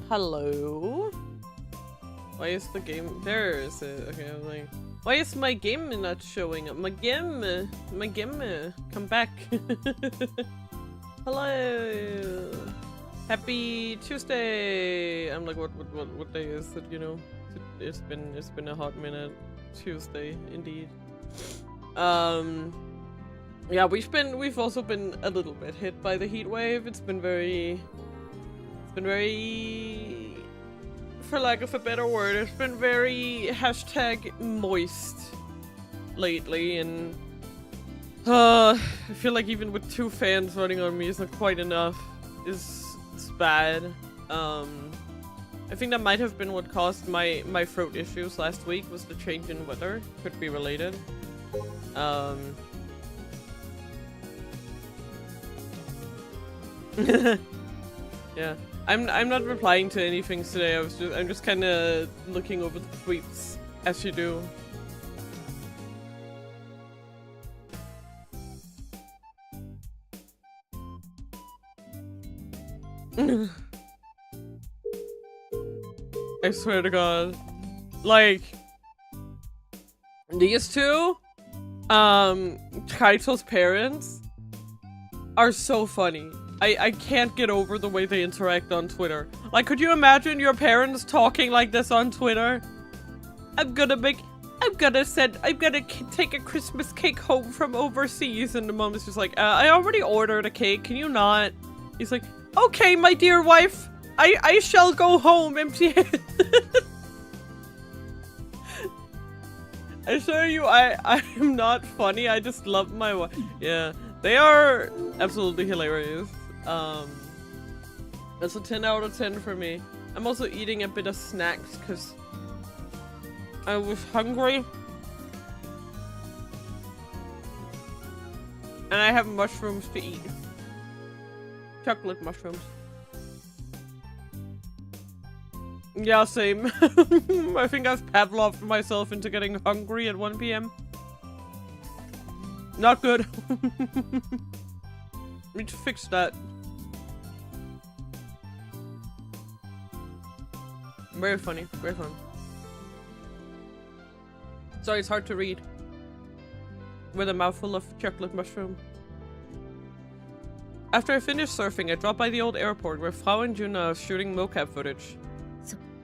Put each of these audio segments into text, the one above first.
Hello? Why is the game? There is it. Okay, I'm like, why is my game not showing up? My game, come back. Hello. Happy Tuesday. I'm like, what day is it? You know, it's been a hot minute. Tuesday, indeed. Yeah, we've also been a little bit hit by the heat wave. It's been very, for lack of a better word, it's been very #moist lately, and I feel like even with 2 fans running on me is not quite enough. It's bad. I think that might have been what caused my throat issues last week, was the change in weather. Could be related. Yeah, I'm not replying to anything today. I'm just kind of looking over the tweets as you do. I swear to God, like these two, Kaito's parents are so funny. I can't get over the way they interact on Twitter. Like, could you imagine your parents talking like this on Twitter? I'm gonna take a Christmas cake home from overseas, and the mom is just like, I already ordered a cake, can you not? He's like, okay, my dear wife, I shall go home empty-handed. I assure you, I am not funny, I just love my wife. Yeah, they are absolutely hilarious. That's a 10 out of 10 for me. I'm also eating a bit of snacks because I was hungry. And I have mushrooms to eat. Chocolate mushrooms. Yeah, same. I think I've Pavloved myself into getting hungry at 1 PM. Not good. Need to fix that. Very funny, very fun. Sorry, it's hard to read with a mouthful of chocolate mushroom. After I finished surfing, I dropped by the old airport where Frau and Juna are shooting mocap footage.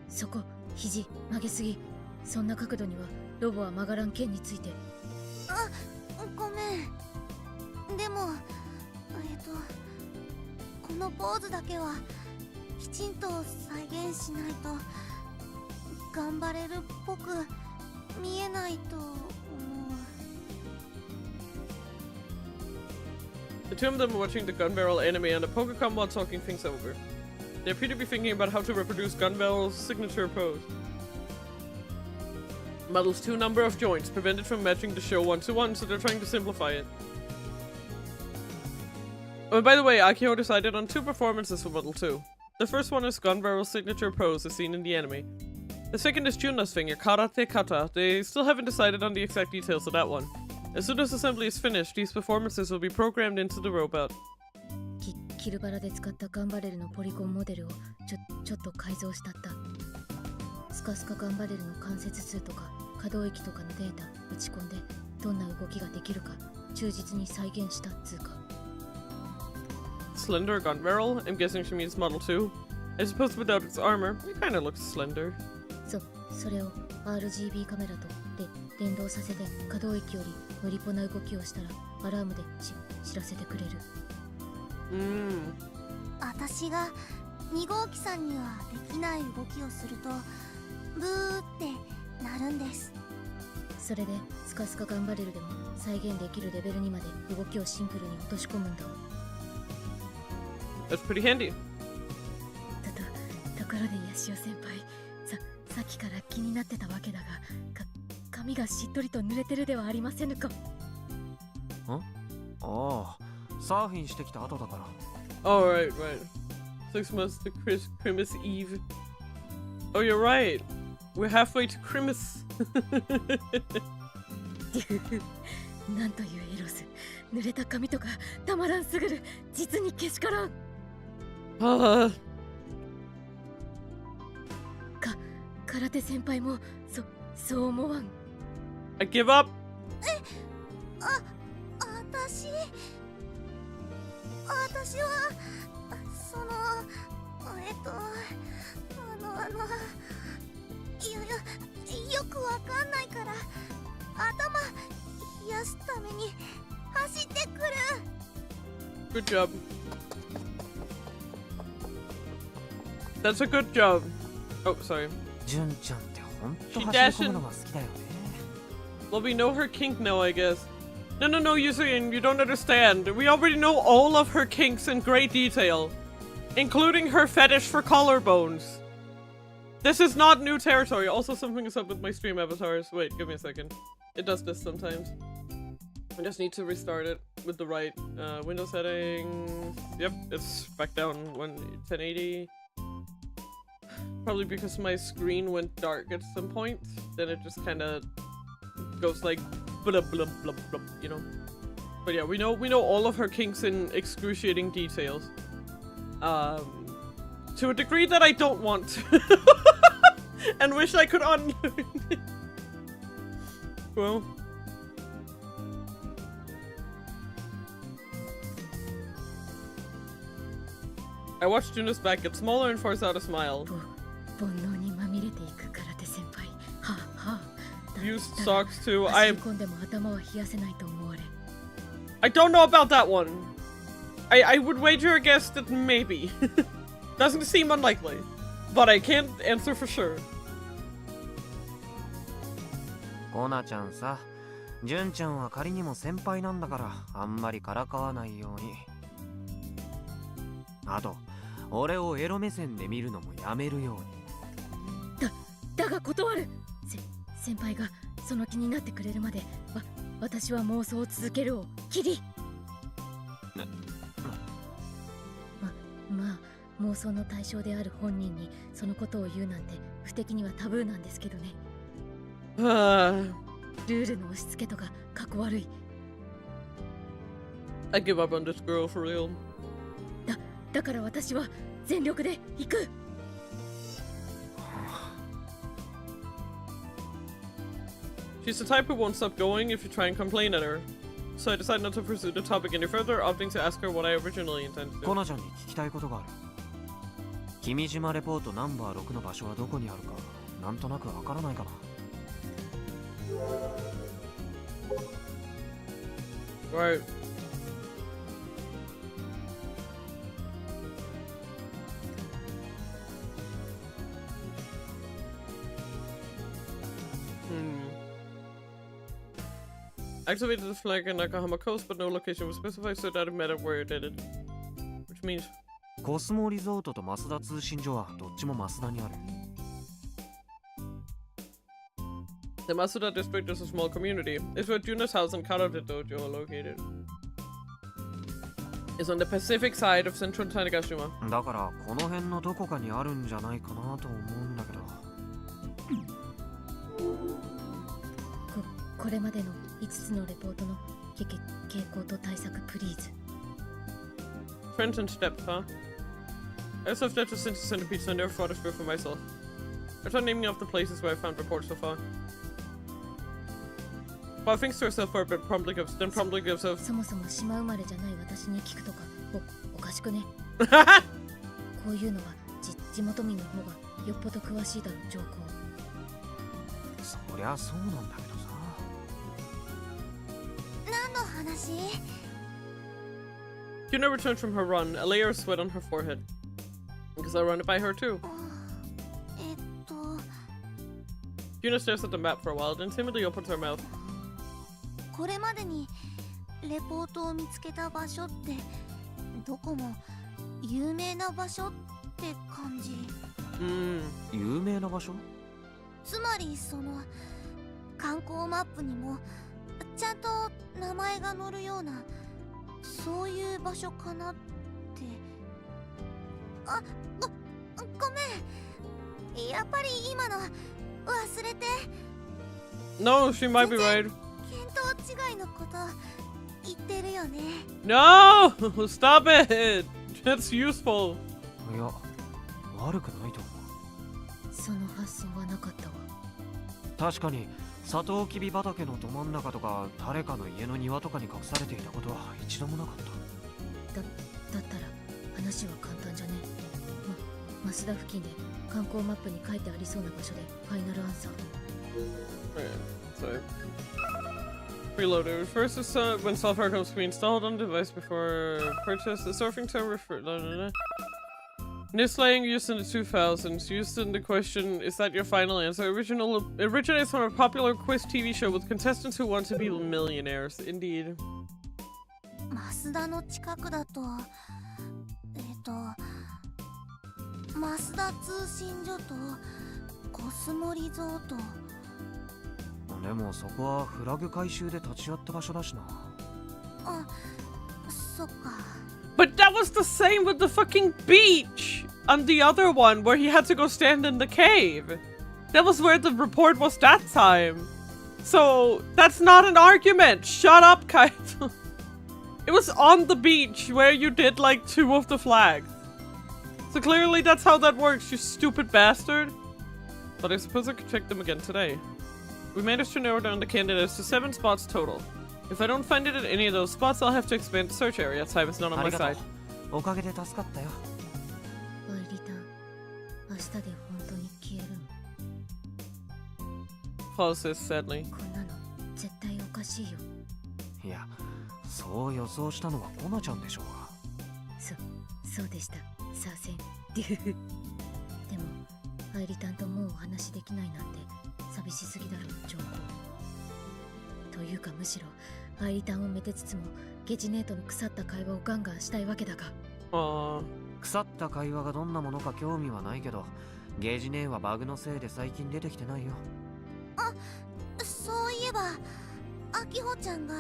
そこ、肘曲げすぎ。そんな角度にはロボは曲がらん件について。あ、ごめん。でも、このポーズだけはきちんと再現しないと頑張れるっぽく見えないと思う。The two of them are watching the gun barrel anime and a Pokecom while talking things over. They appear to be thinking about how to reproduce gun barrel's signature pose. Model's 2 number of joints prevented from matching the show 1-to-1, so they're trying to simplify it. Oh, and by the way, Akio decided on 2 performances for Model 2. The first one is gun barrel's signature pose as seen in the anime. The second is Juna's finger, Karate Kata. They still haven't decided on the exact details of that one. As soon as assembly is finished, these performances will be programmed into the robot. キルバラで使ったガンバレルのポリゴンモデルをちょっと改造したった。スカスカガンバレルの関節数とか可動域とかのデータ打ち込んでどんな動きができるか忠実に再現したっつうか。Slender gun barrel? I'm guessing she means Model 2. I suppose without its armor, it kinda looks slender. それを RGB カメラとで連動させて可動域より無理ぽな動きをしたらアラームで知らせてくれる。私が2号機さんにはできない動きをするとブーってなるんです。それでスカスカガンバレルでも再現できるレベルにまで動きをシンプルに落とし込むんだ。That's pretty handy. ところでヤシオ先輩、さっきから気になってたわけだが、髪がしっとりと濡れてるではありませぬか。ああ、サーフィンしてきた後だから。Oh, right. 6 months to Christmas Eve. Oh, you're right. We're halfway to Christmas. なんというエロス。濡れた髪とかたまらんすぐる。実にけしからん。空手先輩もそう思わん。 I give up. 私はそのよくわかんないから頭冷やすために走ってくる。 Good job. That's a good job. Oh, sorry. 純ちゃんってほんと She 走り込むのが好きだよね。 Well, we know her kink now, I guess. No, Yusuin, you don't understand. We already know all of her kinks in great detail, including her fetish for collarbones. This is not new territory. Also, something is up with my stream avatars. Wait, give me a second. It does this sometimes. I just need to restart it with the right window settings. Yep, it's back down 1080. Probably because my screen went dark at some point. Then it just kind of goes like blah blah blah blah, you know. But yeah, we know all of her kinks in excruciating details. To a degree that I don't want to. And wish I could unlearn it. Well. I watched Juno's back get smaller and force out a smile. 煩悩にまみれていく空手先輩。はあはあ。 Used socks too. 走り込んでも頭は冷やせないと思われ。 I don't know about that one. I would wager a guess that maybe. Doesn't seem unlikely. But I can't answer for sure. コナちゃんさ、純ちゃんは仮にも先輩なんだからあんまりからかわないように。あと、俺をエロ目線で見るのもやめるように。だが断る。先輩がその気になってくれるまで私は妄想を続けるをキリ。まあ妄想の対象である本人にそのことを言うなんて不敵にはタブーなんですけどね。ルールの押し付けとかかっこ悪い。 I give up on this girl for real. だから私は全力で行く。She's the type who won't stop going if you try and complain at her. So I decided not to pursue the topic any further, opting to ask her what I originally intended コ to. ナちゃんに聞きたいことがある。君島レポートナンバー6の場所はどこにあるかなんとなくわからないかな。 Right. Activated the flag in Nakahama Coast, but no location was specified, so that it mattered where it did it. Which means コスモリゾートとマスダ通信所はどっちもマスダにある。 the Masuda district is a small community. It's where Juna's house and Karate Dojo are located. It's on the Pacific side of central Tanegashima. だからこの辺のどこかにあるんじゃないかなと思うんだけど。これまでの5つのレポートの傾向と対策プリーズ。 Friends and steps, huh? I also have steps to centipedes, so I never fought a script for myself. I tried naming off the places where I found reports so far. While thinks to herself for a bit, then promptly gives up. そもそも島生まれじゃない私に聞くとかおかしくね。こういうのは地元民の方がよっぽど詳しいだろう上皇。そりゃそうなんだけどさ。何の話？ Yuna returned from her run, a layer of sweat on her forehead. Because I run it by her too. Yuna stares at the map for a while, then timidly opens her mouth. これまでにレポートを見つけた場所ってどこも有名な場所って感じ。有名な場所？つまりその観光マップにもちゃんと名前が載るようなそういう場所かなって。ごめん。やっぱり今の忘れて。 No, she might be right. 見当違いのこと言ってるよね。No! Stop it! That's useful. いや、悪くないと思う。その発想はなかっ確かにサトウキビ畑のど真ん中とか誰かの家の庭とかに隠されていたことは一度もなかった。だったら話は簡単じゃね。増田付近で観光マップに書いてありそうな場所でファイナルアンサー。So reload it. Refers to when software comes to be installed on the device before purchase. The surfing term Nislaying used in the 2000s. Used in the question, is that your final answer? Originates from a popular quiz TV show with contestants who want to be millionaires. Indeed. 増田の近くだと増田通信所とコスモリゾート。でもそこはフラグ回収で立ち会った場所だしな。あ、そっか。But that was the same with the fucking beach on the other one where he had to go stand in the cave. That was where the report was that time. So that's not an argument. Shut up, Kaito. It was on the beach where you did like 2 of the flags. So clearly that's how that works, you stupid bastard. But I suppose I could check them again today. We managed to narrow down the candidates to 7 spots total. If I don't find it at any of those spots, I'll have to expand the search area. Time is not on my side. おかげで助かったよ。ワイリタン、明日で本当に消えるん。 Follows this sadly. こんなの絶対おかしいよ。いや、そう予想したのはコナちゃんでしょうが。そうでした。さあせん。でも、アイリタンともうお話できないなんて寂しすぎだろ、情報。というかむしろ、アイリタンをめでつつも、ゲジネートの腐った会話をガンガンしたいわけだが。腐った会話がどんなものか興味はないけど、ゲージネーはバグのせいで最近出てきてないよ。あ、そういえば、アキホちゃんが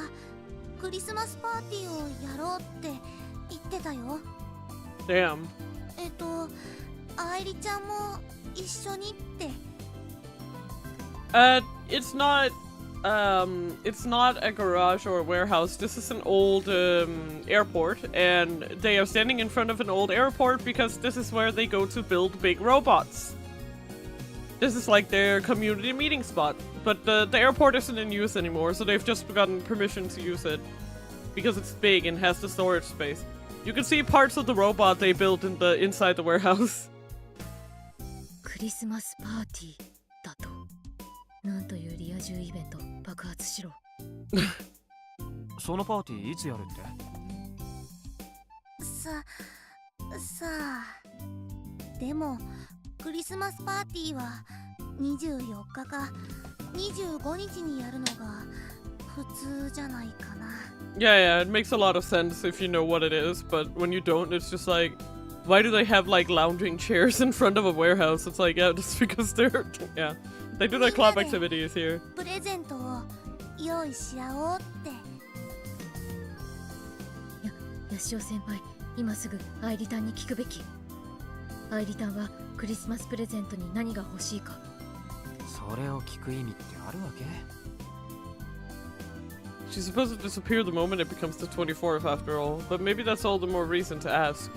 クリスマスパーティーをやろうって言ってたよ。Damn. アイリちゃんも一緒にって。It's not a garage or a warehouse. This is an old airport, and they are standing in front of an old airport because this is where they go to build big robots. This is like their community meeting spot, but the airport isn't in use anymore, so they've just gotten permission to use it because it's big and has the storage space. You can see parts of the robot they built inside the warehouse. クリスマスパーティーだと。なんというリア充イベント、爆発しろ。そのパーティーいつやるって？さあ。でも、クリスマスパーティーは24日か25日にやるのが普通じゃないかな。Yeah, it makes a lot of sense if you know what it is, but when you don't, it's just like, why do they have like lounging chairs in front of a warehouse? It's like, yeah, just because they're, yeah. They do their club activities here. プレゼントを用意し合おうって。ヤシオ先輩、今すぐアイリタンに聞くべき。アイリタンはクリスマスプレゼントに何が欲しいか。それを聞く意味ってあるわけShe's supposed to disappear the moment it becomes the 24th after all, but maybe that's all the more reason to ask.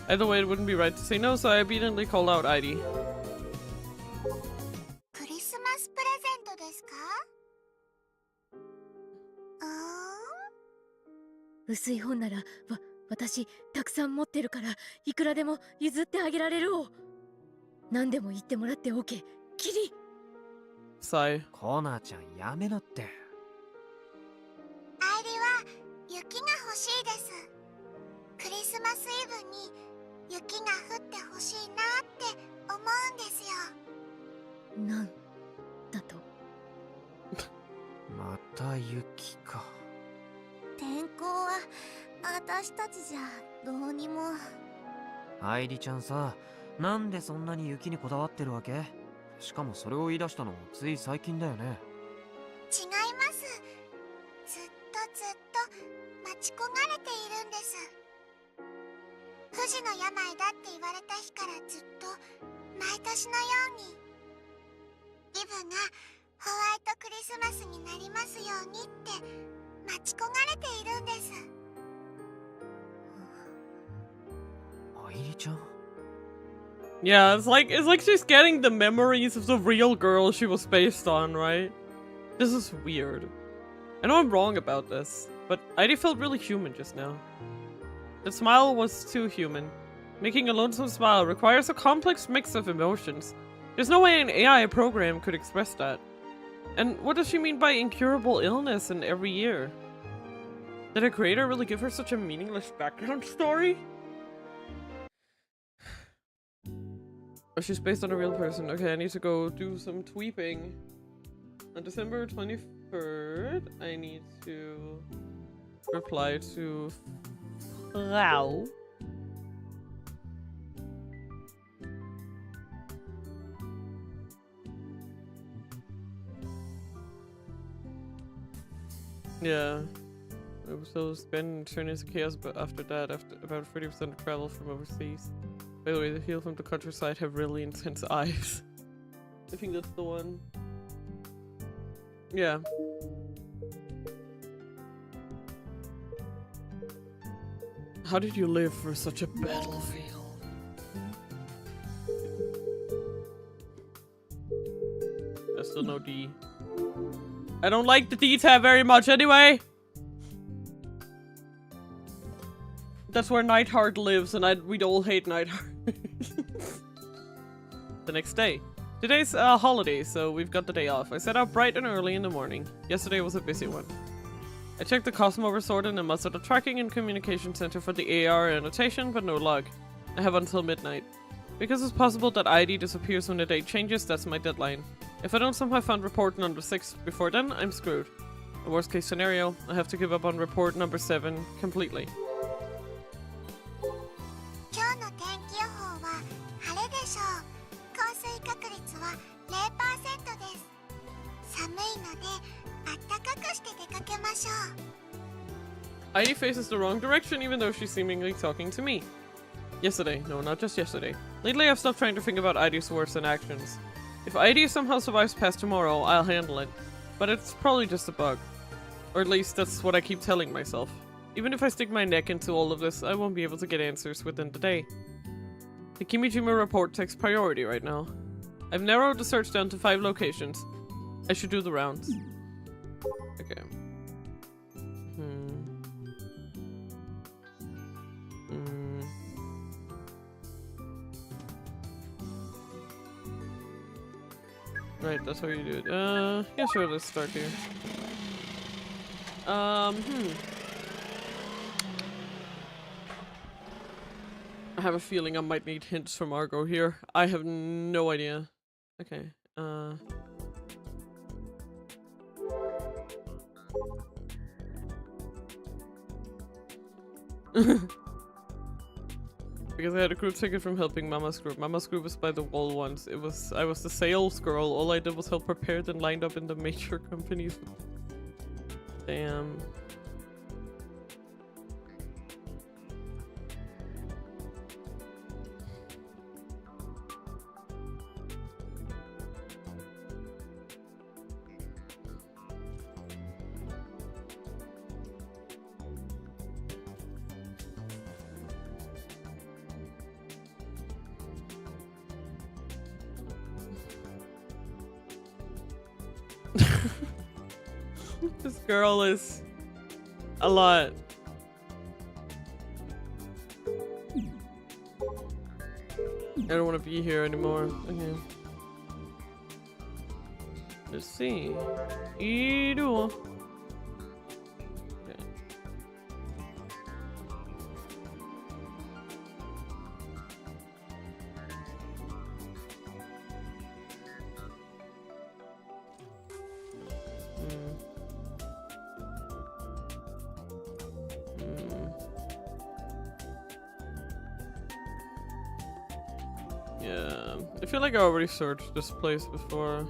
Either way, it wouldn't be right to say no, so I obediently called out Heidi. クリスマスプレゼントですか？薄い本なら私たくさん持ってるからいくらでも譲ってあげられるを。何でも言ってもらってオーケー。キリ。Sigh. コナちゃんやめろって。アイリは雪が欲しいです。クリスマスイブに雪が降って欲しいなって思うんですよ。なんだと？また雪か。天候は私たちじゃどうにも。愛梨ちゃんさ、なんでそんなに雪にこだわってるわけ？しかもそれを言い出したのつい最近だよね。違います。ずっと待ち焦がれているんです。不治の病だって言われた日からずっと毎年のようにイブがホワイトクリスマスになりますようにって待ち焦がれているんです。愛梨ちゃん？ Yeah, it's like she's getting the memories of the real girl she was based on, right? This is weird. I know I'm wrong about this, but Heidi felt really human just now. The smile was too human. Making a lonesome smile requires a complex mix of emotions. There's no way an AI program could express that. And what does she mean by incurable illness in every year? Did her creator really give her such a meaningless background story? Oh, she's based on a real person. Okay, I need to go do some tweeping. On December 23rd, I need to reply to Frau. Yeah. So spend turn into chaos, but after that, after about 30% of travel from overseas. By the way, the people from the countryside have really intense eyes. I think that's the one. Yeah. How did you live for such a battlefield? There's still no D. I don't like the D tab very much anyway. That's where Nightheart lives, and we'd all hate Nightheart. The next day. Today's a holiday, so we've got the day off. I set out bright and early in the morning. Yesterday was a busy one. I checked the Cosmo Resort and the Mazda Tracking and Communication Center for the AR annotation, but no luck. I have until midnight. Because it's possible that ID disappears when the date changes, that's my deadline. If I don't somehow find report number 6 before then, I'm screwed. The worst case scenario, I have to give up on report number 7 completely. 今日の天気予報は晴れでしょう。降水確率は 0% です。寒いのであったかくして出かけましょう。 ID faces the wrong direction even though she's seemingly talking to me. Yesterday. No, not just yesterday. Lately I've stopped trying to think about ID's words and actions. If ID somehow survives past tomorrow, I'll handle it. But it's probably just a bug. Or at least that's what I keep telling myself. Even if I stick my neck into all of this, I won't be able to get answers within the day. The Kimijima report takes priority right now. I've narrowed the search down to 5 locations. I should do the rounds. Okay. Right, that's how you do it. Yeah, sure, let's start here. I have a feeling I might need hints from Argo here. I have no idea. Okay, Because I had a group ticket from helping Mama's group. Mama's group was by the wall once. I was the sales girl. All I did was help prepared and lined up in the major companies. Damn. This girl is a lot. I don't want to be here anymore. Okay. Let's see. Ido. Okay. Yeah, I feel like I already searched this place before.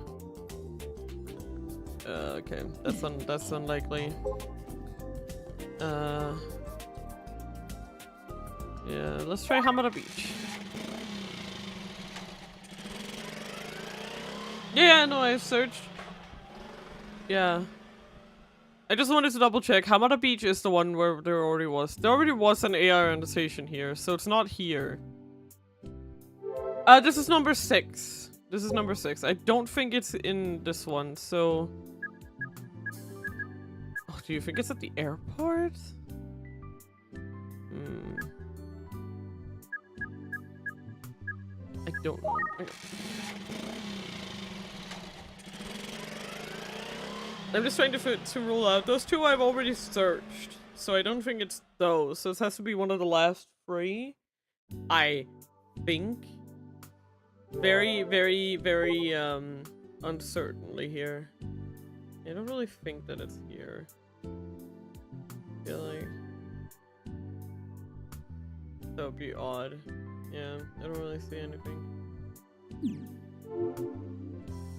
Okay, that's unlikely. Yeah, let's try Hamada Beach. Yeah, no, I searched. Yeah. I just wanted to double check. Hamada Beach is the one where there already was. There already was an AR annotation here, so it's not here. This is number 6. This is number 6. I don't think it's in this one, so... Oh, do you think it's at the airport? I don't know. I'm just trying to rule out. Those two I've already searched, so I don't think it's those. So it has to be one of the last 3. I think. Very, very, very, uncertainly here. I don't really think that it's here. I feel like that would be odd. Yeah, I don't really see anything.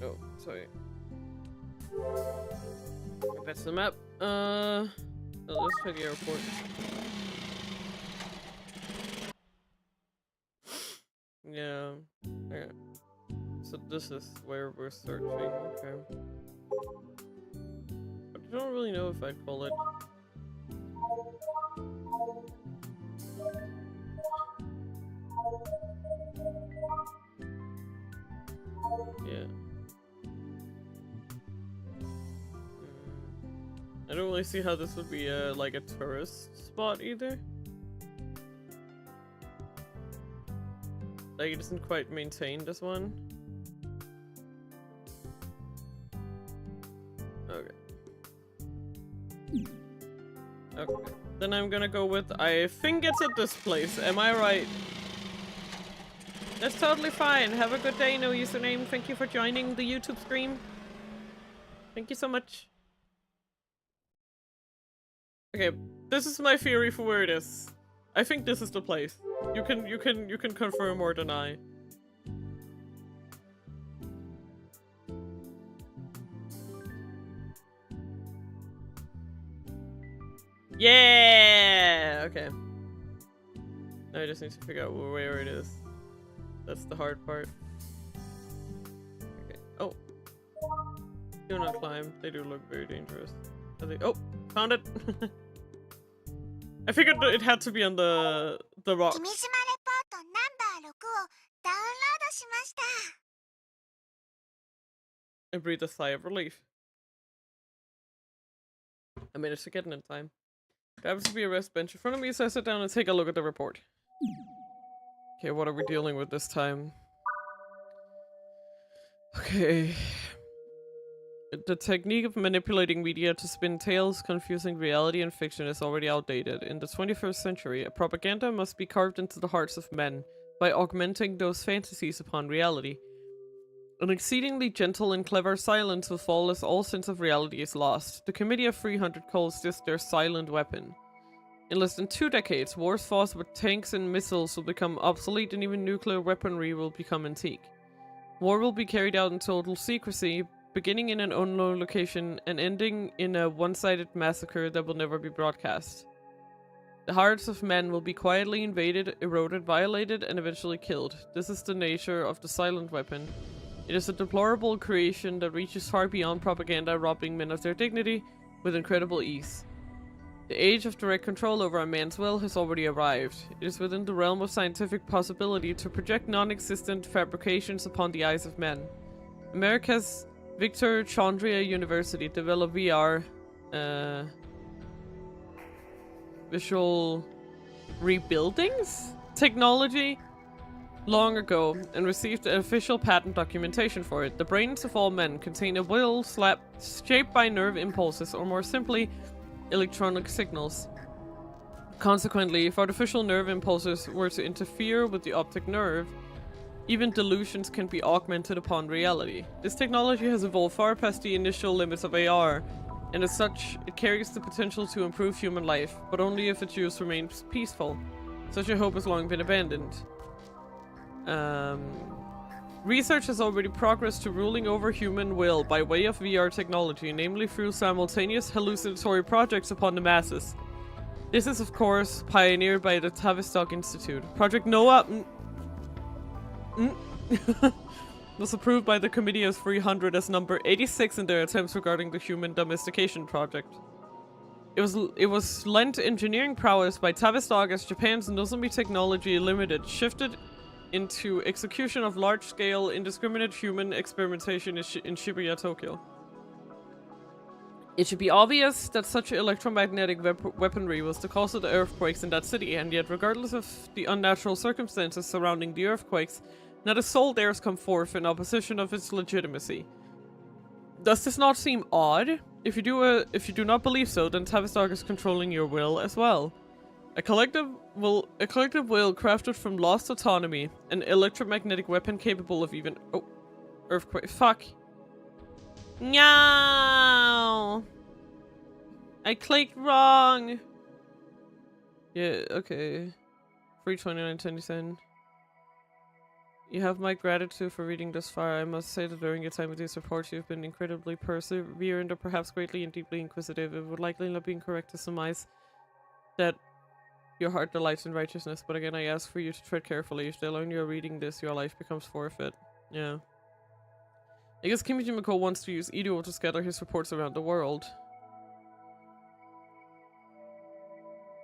Oh, sorry. That's the map. Let's try the airport. Yeah. Okay. So this is where we're searching. Okay. But I don't really know if I'd call it. Yeah. I don't really see how this would be like a tourist spot either. Like, it doesn't quite maintain this one. Okay. Okay. Then I'm gonna go with, I think it's at this place. Am I right? That's totally fine. Have a good day, no username. Thank you for joining the YouTube stream. Thank you so much. Okay, this is my theory for where it is. I think this is the place. You can confirm or deny. Yeah. Okay. Now I just need to figure out where it is. That's the hard part. Okay. Oh. Do not climb. They do look very dangerous. Oh, found it. I figured it had to be on the rocks. I breathed a sigh of relief. I managed to get in time. There happens to be a rest bench in front of me, so I sit down and take a look at the report. Okay, what are we dealing with this time? Okay. The technique of manipulating media to spin tales, confusing reality and fiction is already outdated. In the 21st century, a propaganda must be carved into the hearts of men by augmenting those fantasies upon reality. An exceedingly gentle and clever silence will fall as all sense of reality is lost. The Committee of 300 calls this their silent weapon. In less than 2 decades, wars fought with tanks and missiles will become obsolete and even nuclear weaponry will become antique. War will be carried out in total secrecy, beginning in an unknown location and ending in a one-sided massacre that will never be broadcast. The hearts of men will be quietly invaded, eroded, violated, and eventually killed. This is the nature of the silent weapon. It is a deplorable creation that reaches far beyond propaganda, robbing men of their dignity with incredible ease. The age of direct control over a man's will has already arrived. It is within the realm of scientific possibility to project non-existent fabrications upon the eyes of men. America's Victor Chandria University developed VR visual rebuildings technology long ago and received official patent documentation for it. The brains of all men contain a will shaped by nerve impulses, or more simply, electronic signals. Consequently, if artificial nerve impulses were to interfere with the optic nerve, even delusions can be augmented upon reality. This technology has evolved far past the initial limits of AR, and as such, it carries the potential to improve human life, but only if its use remains peaceful. Such a hope has long been abandoned. Research has already progressed to ruling over human will by way of VR technology, namely through simultaneous hallucinatory projects upon the masses. This is, of course, pioneered by the Tavistock Institute. Project Noah was approved by the Committee of 300 as number 86 in their attempts regarding the Human Domestication Project. It was lent engineering prowess by Tavistock as Japan's Nozomi Technology Limited shifted into execution of large-scale, indiscriminate human experimentation in Shibuya, Tokyo. It should be obvious that such electromagnetic weaponry was the cause of the earthquakes in that city, and yet regardless of the unnatural circumstances surrounding the earthquakes, not a soul dares come forth in opposition of its legitimacy. Does this not seem odd? If you do not believe so, then Tavistock is controlling your will as well. A collective will crafted from lost autonomy, an electromagnetic weapon capable of even earthquake. Fuck. No. I clicked wrong. Yeah. Okay. 329.10. You have my gratitude for reading this far. I must say that during your time with these reports, you've been incredibly perseverant or perhaps greatly and deeply inquisitive. It would likely not be incorrect to surmise that your heart delights in righteousness, but again, I ask for you to tread carefully. If they learn you're reading this, your life becomes forfeit. Yeah. I guess Kimiji Mako wants to use Ido to scatter his reports around the world.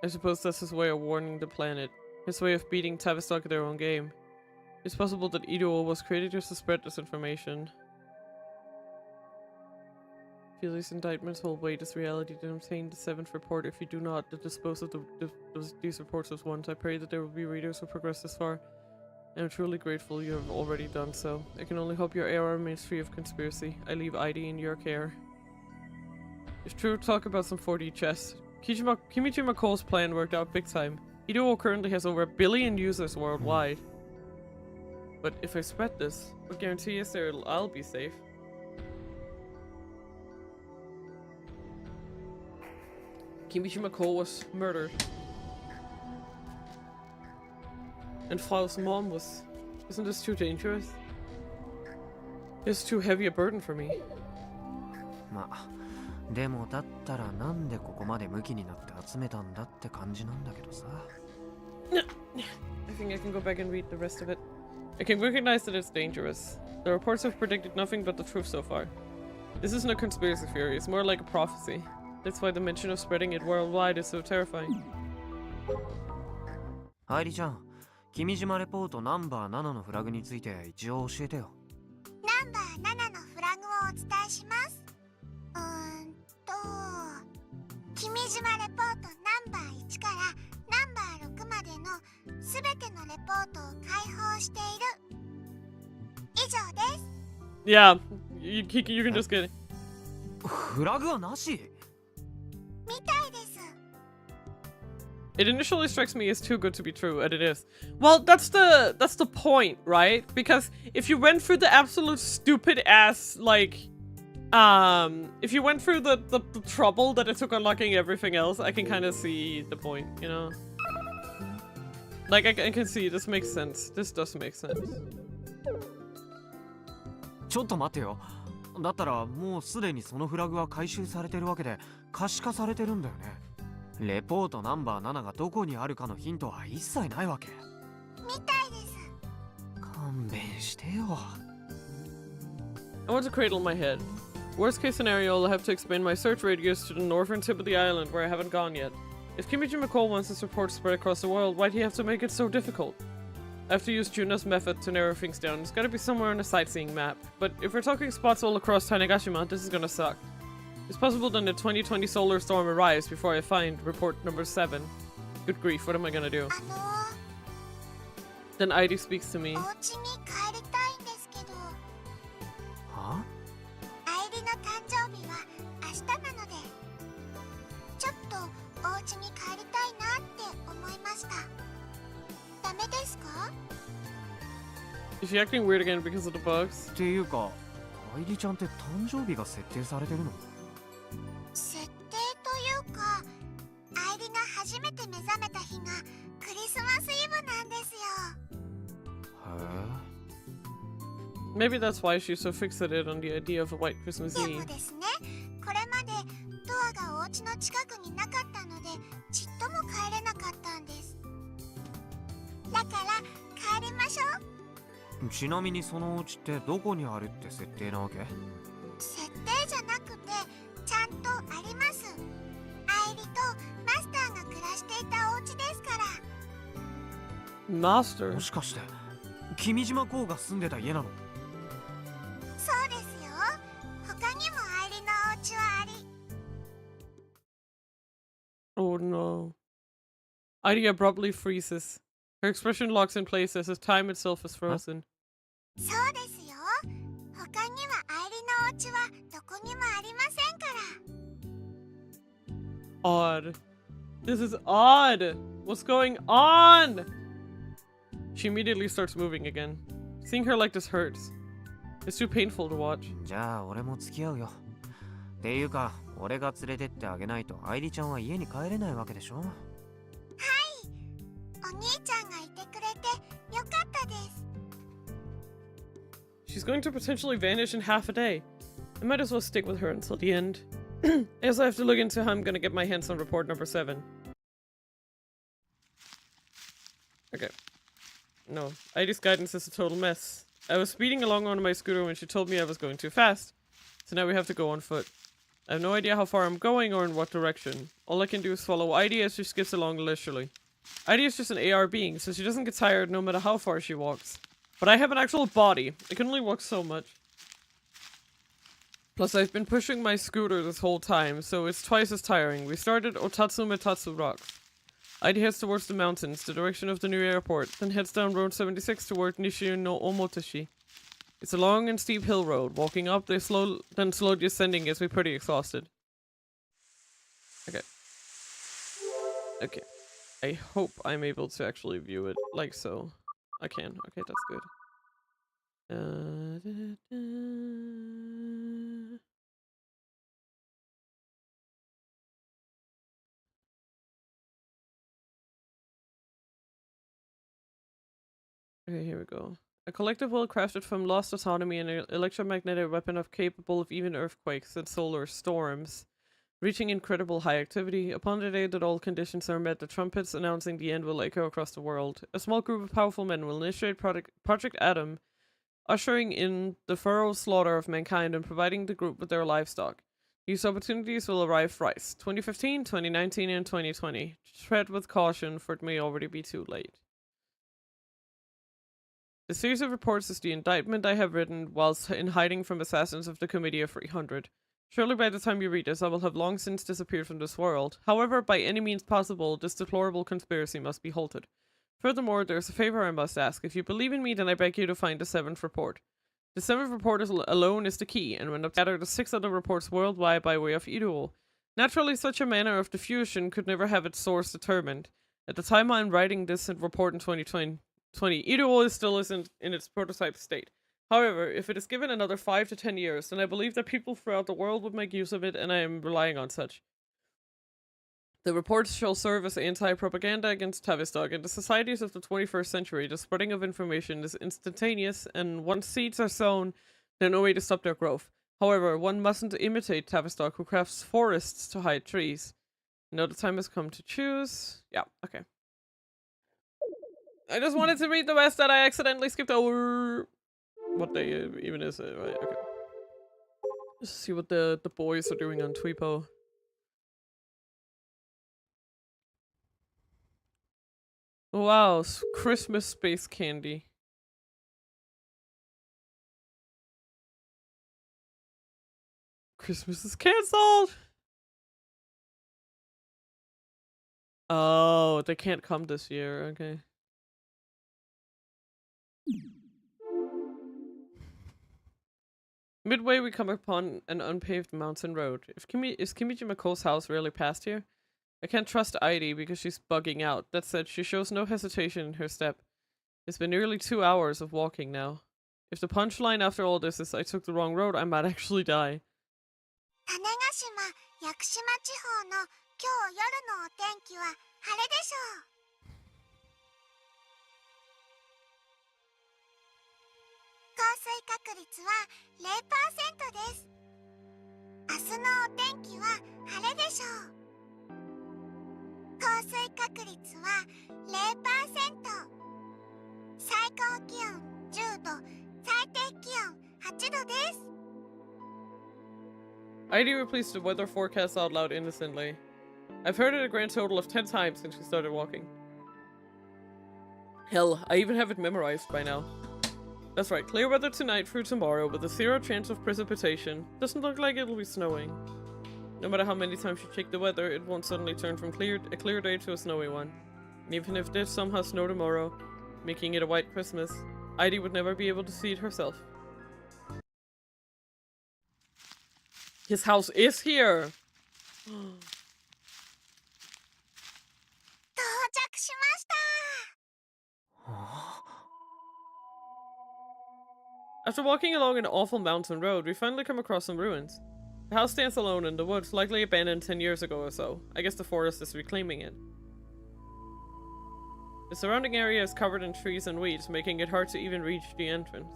I suppose that's his way of warning the planet. His way of beating Tavistock at their own game. It's possible that Ido was created just to spread this information. Feel these indictments hold weight as reality, then obtain the 7th report. If you do not, then dispose of these reports as once. I pray that there will be readers who progress this far. I am truly grateful you have already done so. I can only hope your era remains free of conspiracy. I leave ID in your care. If true, talk about some 4D chess. Kimiji Mako's plan worked out big time. Ido currently has over 1 billion users worldwide. But if I spread this, what guarantee is there I'll be safe? Kimiji Mako was murdered. And Frau's mom was... Isn't this too dangerous? It's too heavy a burden for me. まあ、でもだったらなんでここまでムキになって集めたんだって感じなんだけどさ。I think I can go back and read the rest of it. I can recognize that it's dangerous. The reports have predicted nothing but the truth so far. This isn't a conspiracy theory, it's more like a prophecy. That's why the mention of spreading it worldwide is so terrifying. 愛理ちゃん、君島レポートナンバー7のフラグについて一応教えてよ。ナンバー7のフラグをお伝えします。君島レポートナンバー1からナンバー6までのすべてのレポートを開放している。以上です。Yeah, you can just get it. フラグはなし。みたいです。It initially strikes me as too good to be true, and it is. Well, that's the point, right? Because if you went through the absolute stupid ass, like, if you went through the trouble that it took unlocking everything else, I can kind of see the point, you know? Like, I can see, this makes sense. This does make sense. ちょっと待ってよ。だったらもうすでにそのフラグは回収されてるわけで可視化されてるんだよね。レポートナンバー7がどこにあるかのヒントは一切ないわけ。みたいです。勘弁してよ。I want to cradle my head. Worst case scenario, I'll have to expand my search radius to the northern tip of the island where I haven't gone yet. If Kimiji Mako wants his report spread across the world, why'd he have to make it so difficult? I have to use Juna's method to narrow things down. It's gotta be somewhere on a sightseeing map. But if we're talking spots all across Tanegashima, this is gonna suck. It's possible that the 2020 solar storm arrives before I find report number 7. Good grief, what am I gonna do? Then Airi speaks to me. お家に帰りたいんですけど。は？愛理の誕生日は明日なので、ちょっとお家に帰りたいなって思いました。ダメですか？ Is she acting weird again because of the bugs? っていうか、愛理ちゃんって誕生日が設定されてるの？設定というか、愛理が初めて目覚めた日がクリスマスイブなんですよ。Maybe that's why she's so fixated on the idea of a white Christmas で Eve. もですね、これまでドアがお家の近くになかったので、ちっとも帰れなかったんです。だから帰りましょう。ちなみにそのお家ってどこにあるって設定なわけ？設定じゃなくてちゃんとあります。愛理とマスターが暮らしていたお家ですから。Master? もしかして君島公が住んでた家なの？そうですよ。他にも愛梨のお家はあり。 Oh no. Heidi abruptly freezes. Her expression locks in place as if time itself is frozen. そうですよ。他には愛梨のお家はどこにもありませんから。 Odd. This is odd. What's going on? She immediately starts moving again. Seeing her like this hurts. It's too painful to watch. じゃあ俺も付き合うよ。っていうか俺が連れてってあげないと愛梨ちゃんは家に帰れないわけでしょ？はい。お兄ちゃんがいてくれてよかったです。 She's going to potentially vanish in half a day. I might as well stick with her until the end. I also have to look into how I'm gonna get my hands on report number 7. Okay. No, Heidi's guidance is a total mess. I was speeding along on my scooter when she told me I was going too fast. So now we have to go on foot. I have no idea how far I'm going or in what direction. All I can do is follow Heidi as she skips along leisurely. Heidi is just an AR being, so she doesn't get tired no matter how far she walks. But I have an actual body. I can only walk so much. Plus, I've been pushing my scooter this whole time, so it's twice as tiring. We started Otatsu Rocks. Heidi heads towards the mountains, the direction of the new airport, then heads down Road 76 toward Nishi no Omotoshi. It's a long and steep hill road. Walking up, then slowly descending gets me pretty exhausted. Okay. Okay. I hope I'm able to actually view it like so. I can. Okay, that's good. Okay, here we go. A collectible crafted from lost autonomy and an electromagnetic weapon capable of even earthquakes and solar storms, reaching incredible high activity. Upon the day that all conditions are met, the trumpets announcing the end will echo across the world. A small group of powerful men will initiate Project Adam, ushering in the thorough slaughter of mankind and providing the group with their livestock. These opportunities will arrive thrice: 2015, 2019, and 2020. Tread with caution, for it may already be too late. The series of reports is the indictment I have written whilst in hiding from assassins of the Committee of 300. Surely by the time you read this, I will have long since disappeared from this world. However, by any means possible, this deplorable conspiracy must be halted. Furthermore, there is a favor I must ask. If you believe in me, then I beg you to find the 7th report. The 7th report alone is the key, and when gather the 6 other reports worldwide by way of Iruo. Naturally, such a manner of diffusion could never have its source determined. At the time I am writing this report in 2020, Iruo still isn't in its prototype state. However, if it is given another 5 to 10 years, then I believe that people throughout the world would make use of it, and I am relying on such. The reports shall serve as anti-propaganda against Tavistock. In the societies of the 21st century, the spreading of information is instantaneous, and once seeds are sown, there's no way to stop their growth. However, one mustn't imitate Tavistock, who crafts forests to hide trees. Now the time has come to choose. Yeah, okay. I just wanted to read the rest that I accidentally skipped over. What day even is it? Right, okay. Let's see what the boys are doing on Tweepo. Wow, Christmas space candy. Christmas is cancelled! Oh, they can't come this year, okay. Midway, we come upon an unpaved mountain road. Is Kimiji Mako's house really past here? I can't trust Heidi because she's bugging out. That said, she shows no hesitation in her step. It's been nearly 2 hours of walking now. If the punchline after all this is I took the wrong road, I might actually die. 種子島、屋久島地方の今日夜のお天気は晴れでしょう。降水確率は 0% です。明日のお天気は晴れでしょう。降水確率は 0%。最高気温10度、最低気温8度です。Heidi repeats the weather forecast out loud innocently. I've heard it a grand total of 10 times since she started walking. Hell, I even have it memorized by now. That's right, clear weather tonight through tomorrow with a 0 chance of precipitation. Doesn't look like it'll be snowing. No matter how many times you check the weather, it won't suddenly turn from a clear day to a snowy one. And even if it did somehow snow tomorrow, making it a white Christmas, Heidi would never be able to see it herself. His house is here! 到着しました。 After walking along an awful mountain road, we finally come across some ruins. The house stands alone in the woods, likely abandoned 10 years ago or so. I guess the forest is reclaiming it. The surrounding area is covered in trees and weeds, making it hard to even reach the entrance.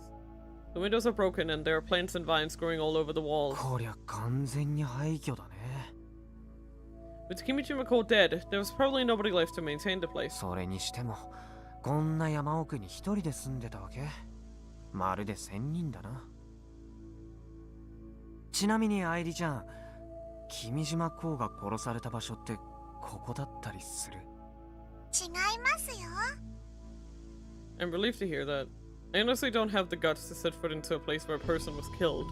The windows are broken and there are plants and vines growing all over the walls. こりゃ完全に廃墟だね。 With Kimijimako dead, there was probably nobody left to maintain the place. それにしても、こんな山奥に一人で住んでたわけ？まるで仙人だな。ちなみに愛梨ちゃん、君島公が殺された場所ってここだったりする？違いますよ。 I'm relieved to hear that. I honestly don't have the guts to set foot into a place where a person was killed.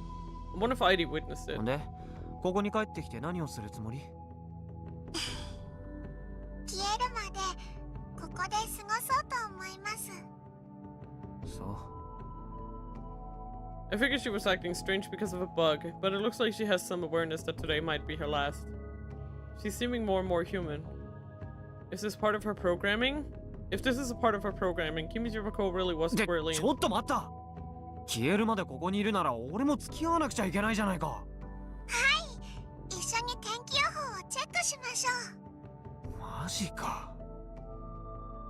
I wonder if Heidi witnessed it. で、ここに帰ってきて何をするつもり？消えるまでここで過ごそうと思います。そう。 I figured she was acting strange because of a bug, but it looks like she has some awareness that today might be her last. She's seeming more and more human. Is this part of her programming? If this is a part of her programming, Kimijimako really was で、 squarely ちょっと待った。消えるまでここにいるなら俺も付き合わなくちゃいけないじゃないか。はい、一緒に天気予報をチェックしましょう。マジか。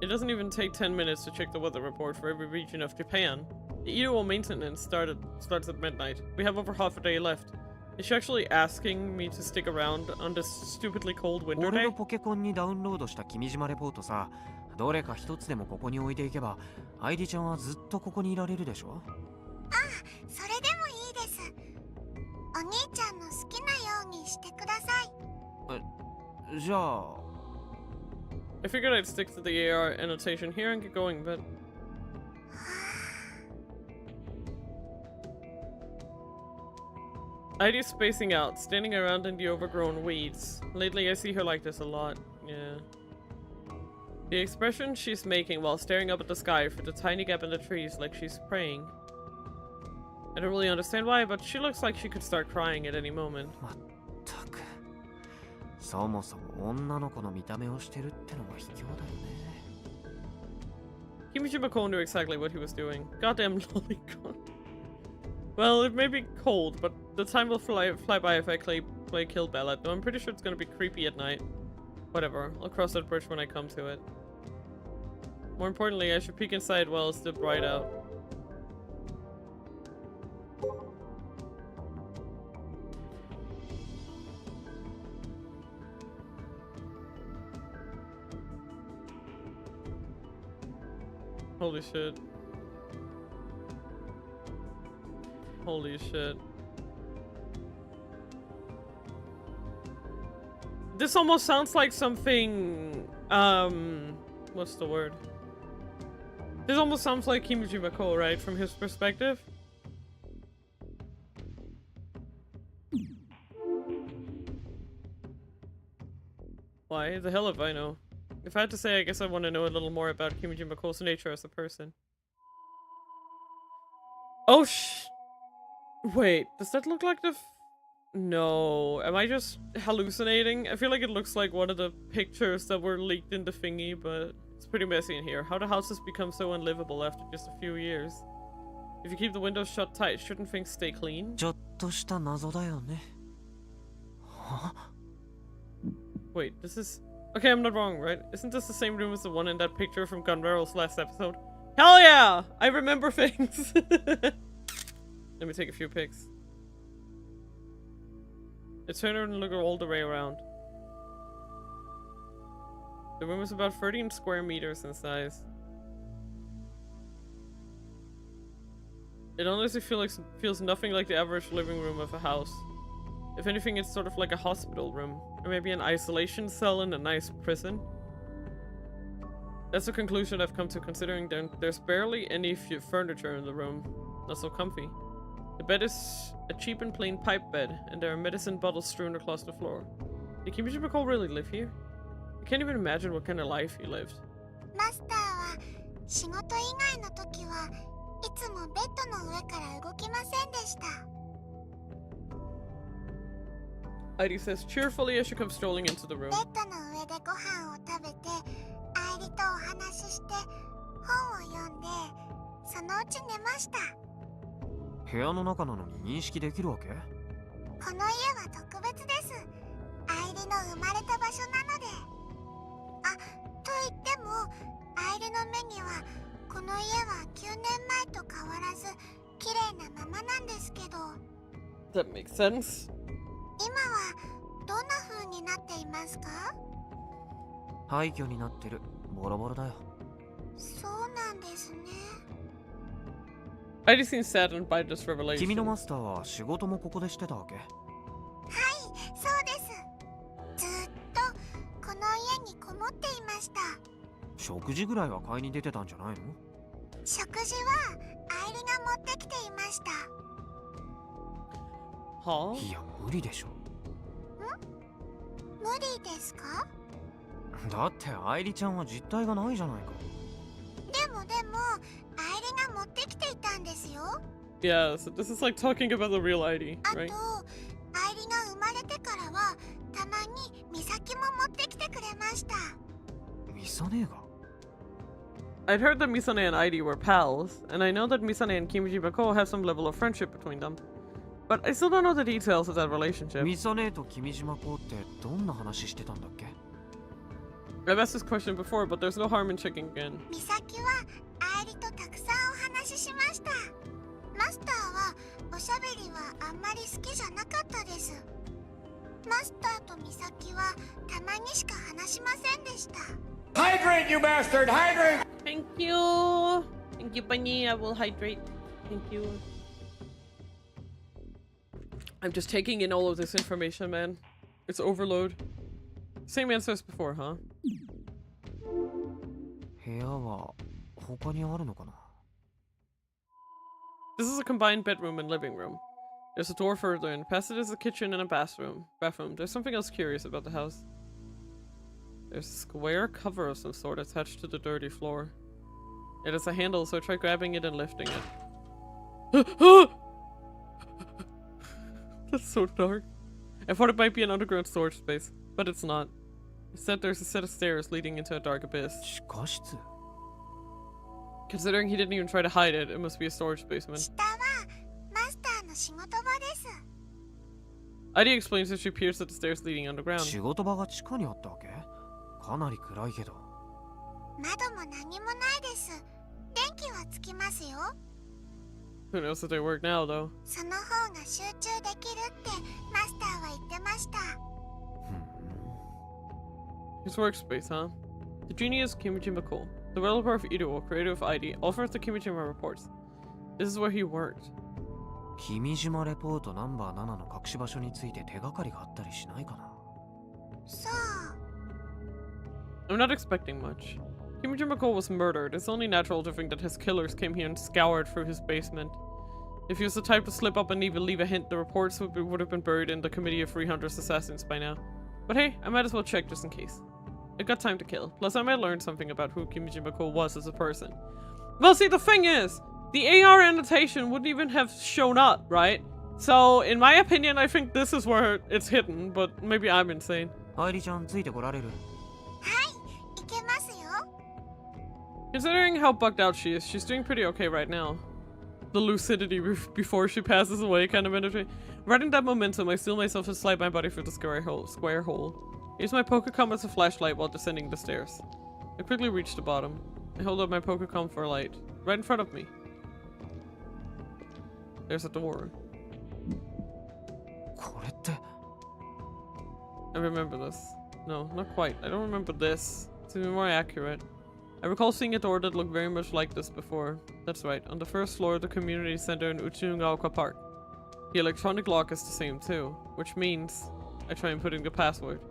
It doesn't even take 10 minutes to check the weather report for every region of Japan. The annual maintenance starts at midnight. We have over half a day left. Is she actually asking me to stick around on this stupidly cold winter 俺 day? のポケコンにダウンロードした君島レポートさ、どれか一つでもここに置いていけば、愛梨ちゃんはずっとここにいられるでしょ？あ、それでもいいです。お兄ちゃんの好きなようにしてください。じゃあ。 I figured I'd stick to the AR annotation here and get going, but... Heidi's spacing out, standing around in the overgrown weeds. Lately I see her like this a lot, yeah. The expression she's making while staring up at the sky through the tiny gap in the trees like she's praying. I don't really understand why, but she looks like she could start crying at any moment. まったく。そもそも女の子の見た目をしてるってのが卑怯だよね。Kimijimako knew exactly what he was doing. Goddamn lolicon. Well, it may be cold, but the time will fly by if I play Kill Bella, though I'm pretty sure it's gonna be creepy at night. Whatever, I'll cross that bridge when I come to it. More importantly, I should peek inside while it's still bright out. Holy shit. Holy shit. This almost sounds like something, what's the word? This almost sounds like Kimijimako, right? From his perspective? Why? The hell if I know. If I had to say, I guess I want to know a little more about Kimijimako's nature as a person. Oh wait, does that look like the no, am I just hallucinating? I feel like it looks like one of the pictures that were leaked in the thingy, but it's pretty messy in here. How do houses become so unlivable after just a few years? If you keep the windows shut tight, shouldn't things stay clean? ちょっとした謎だよね。は？ Wait, this is... Okay, I'm not wrong, right? Isn't this the same room as the one in that picture from Gunbarrel's last episode? Hell yeah! I remember things! Let me take a few pics. Let's turn around and look all the way around. The room is about 13 square meters in size. It honestly feels nothing like the average living room of a house. If anything, it's sort of like a hospital room. Or maybe an isolation cell in a nice prison. That's the conclusion I've come to, considering there's barely any furniture in the room. Not so comfy. The bed is a cheap and plain pipe bed, and there are medicine bottles strewn across the floor. Did Kimiji Bako really live here? I can't even imagine what kind of life he lived. マスターは仕事以外の時はいつもベッドの上から動きませんでした。 Heidi says cheerfully as she comes strolling into the room. ベッドの上でご飯を食べて、愛梨とお話しして、本を読んで、そのうち寝ました。部屋の中なのに認識できるわけ？この家は特別です。愛梨の生まれた場所なので。あ、と言っても、愛梨の目にはこの家は9年前と変わらず綺麗なままなんですけど。That makes sense. 今はどんな風になっていますか？廃墟になってる。ボロボロだよ。そうなんですね。Heidi seems saddened by this revelation. 君のマスターは仕事もここでしてたわけ？はい、そうです。ずっとこの家にこもっていました。食事ぐらいは買いに出てたんじゃないの？食事は愛梨が持ってきていました。はあ？いや、無理でしょ。無理ですか？だって愛梨ちゃんは実体がないじゃないか。でも愛梨が持ってきていたんですよ。Yeah, so this is like talking about the real Heidi, あと、 right? 愛梨が生まれてからはたまに美咲も持ってきてくれました。ミサ姉が？ I'd heard that Misane and Heidi were pals, and I know that Misane and Kimiji Bako have some level of friendship between them. But I still don't know the details of that relationship. ミサ姉と君島子ってどんな話してたんだっけ？ I've asked this question before, but there's no harm in checking again. 美咲は愛梨とたくさんお話ししました。マスターはおしゃべりはあんまり好きじゃなかったです。マスターと美咲はたまにしか話しませんでした。 Hydrate, you bastard! Hydrate! Thank you! Thank you, Bunny. I will hydrate. Thank you. I'm just taking in all of this information, man. It's overload. Same answer as before, huh? 部屋は他にあるのかな？ This is a combined bedroom and living room. There's a door further in. Past it is a kitchen and a bathroom. There's something else curious about the house. There's a square cover of some sort attached to the dirty floor. It has a handle, so I try grabbing it and lifting it. That's so dark. I thought it might be an underground storage space, but it's not. Instead, there's a set of stairs leading into a dark abyss. 地下室？ Considering he didn't even try to hide it, it must be a storage basement. 下はマスターの仕事場です。 Heidi explains that she peers at the stairs leading underground. 仕事場が地下にあったわけ？かなり暗いけど。窓も何もないです。電気はつきますよ。 Who knows if they work now, though. その方が集中できるってマスターは言ってました。 His workspace, huh? The genie is Kimijima Cole. The developer of Ido, creator of ID, author of the Kimijima reports. This is where he worked. 君島レポートナンバー7の隠し場所について手がかりがあったりしないかな？そう。 I'm not expecting much. Kimijima Cole was murdered. It's only natural to think that his killers came here and scoured through his basement. If he was the type to slip up and even leave a hint, the reports would have been buried in the committee of 300 assassins by now. But hey, I might as well check just in case. I've got time to kill. Plus, I might learn something about who Kimijima Cole was as a person. Well, see, the thing is, the AR annotation wouldn't even have shown up, right? So, in my opinion, I think this is where it's hidden, but maybe I'm insane. 愛梨ちゃんついてこられる？はい、行けますよ。 Considering how bugged out she is, she's doing pretty okay right now. The lucidity before she passes away kind of energy. Riding that momentum, I steel myself to slide my body through the square hole. Use my Pokecom as a flashlight while descending the stairs. I quickly reach the bottom. I hold up my Pokecom for a light. Right in front of me. There's a door. これって。 I remember this. No, not quite. I don't remember this. It's even more accurate. I recall seeing a door that looked very much like this before. That's right, on the first floor of the community center in Uchungaoka Park. The electronic lock is the same too, which means I try and put in the password.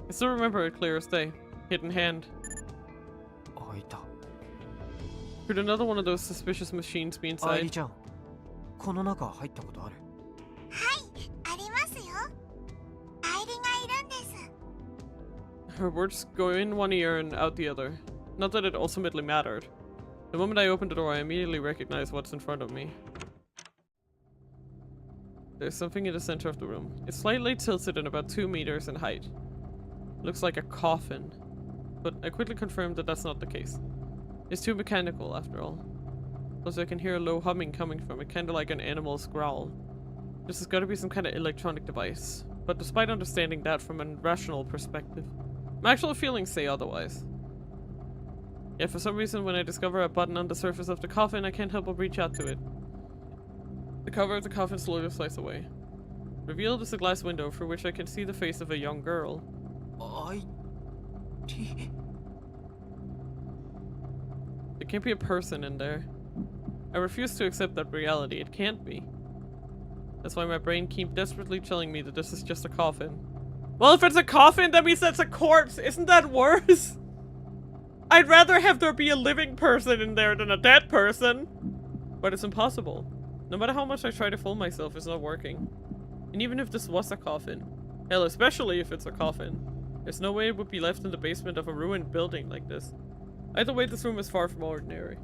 I still remember it clear as day. Hidden hand. いた。 Could another one of those suspicious machines be 愛 inside? 理ちゃん、この中入ったことある？はい、ありますよ。愛理がいるんです。 Her words go in one ear and out the other. Not that it ultimately mattered. The moment I opened the door, I immediately recognized what's in front of me. There's something in the center of the room. It's slightly tilted and about 2 meters in height. Looks like a coffin. But I quickly confirmed that that's not the case. It's too mechanical, after all. Plus I can hear a low humming coming from it, kinda like an animal's growl. This has gotta be some kind of electronic device. But despite understanding that from a rational perspective, my actual feelings say otherwise. Yet for some reason, when I discover a button on the surface of the coffin, I can't help but reach out to it. The cover of the coffin slowly slides away. Revealed is a glass window through which I can see the face of a young girl. 愛理。 There can't be a person in there. I refuse to accept that reality. It can't be. That's why my brain keeps desperately telling me that this is just a coffin. Well, if it's a coffin, that means that's a corpse. Isn't that worse? I'd rather have there be a living person in there than a dead person. But it's impossible. No matter how much I try to fool myself, it's not working. And even if this was a coffin, hell, especially if it's a coffin, there's no way it would be left in the basement of a ruined building like this. Either way, this room is far from ordinary.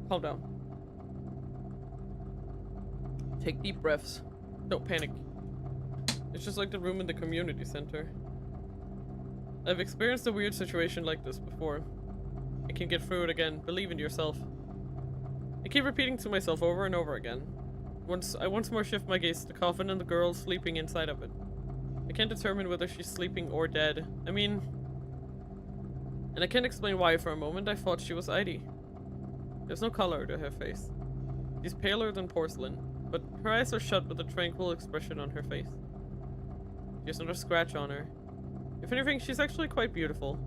Calm down. Take deep breaths. Don't panic. It's just like the room in the community center. I've experienced a weird situation like this before. I can get through it again. Believe in yourself. I keep repeating to myself over and over again. I once more shift my gaze to the coffin and the girl sleeping inside of it. I can't determine whether she's sleeping or dead. I mean... And I can't explain why for a moment I thought she was Heidi. There's no color to her face. She's paler than porcelain, but her eyes are shut with a tranquil expression on her face. She has not a scratch on her. If anything, she's actually quite beautiful.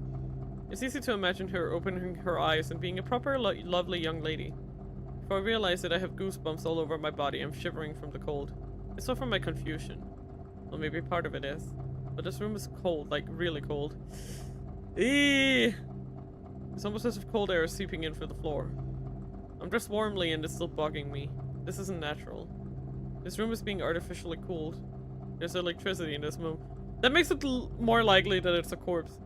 It's easy to imagine her opening her eyes and being a proper lovely young lady. Before I realize it, I have goosebumps all over my body. I'm shivering from the cold. It's not from my confusion. Well, maybe part of it is. But this room is cold, like really cold. Eee! It's almost as if cold air is seeping in through the floor. I'm dressed warmly and it's still bugging me. This isn't natural. This room is being artificially cooled. There's electricity in this room. That makes it more likely that it's a corpse.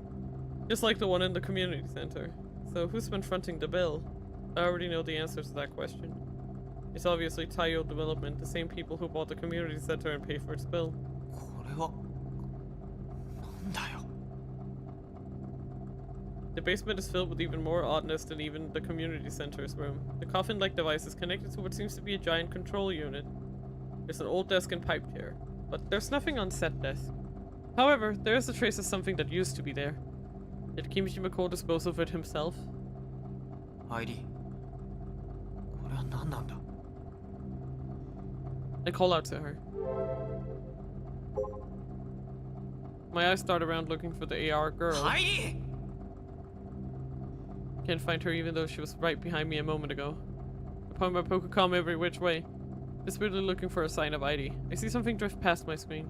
Just like the one in the community center. So who's been fronting the bill? I already know the answer to that question. It's obviously Taiyo Development, the same people who bought the community center and paid for its bill. これはなんだよ。 The basement is filled with even more oddness than even the community center's room. The coffin-like device is connected to what seems to be a giant control unit. There's an old desk and pipe chair, but there's nothing on said desk. However, there is a trace of something that used to be there. Did Kimishima dispose of it himself? アイリー、これは何なんだ？ I call out to her. My eyes dart around looking for the AR girl. アイリー！ Can't find her even though she was right behind me a moment ago. I point my Pokecom every which way, desperately looking for a sign of Heidi. I see something drift past my screen.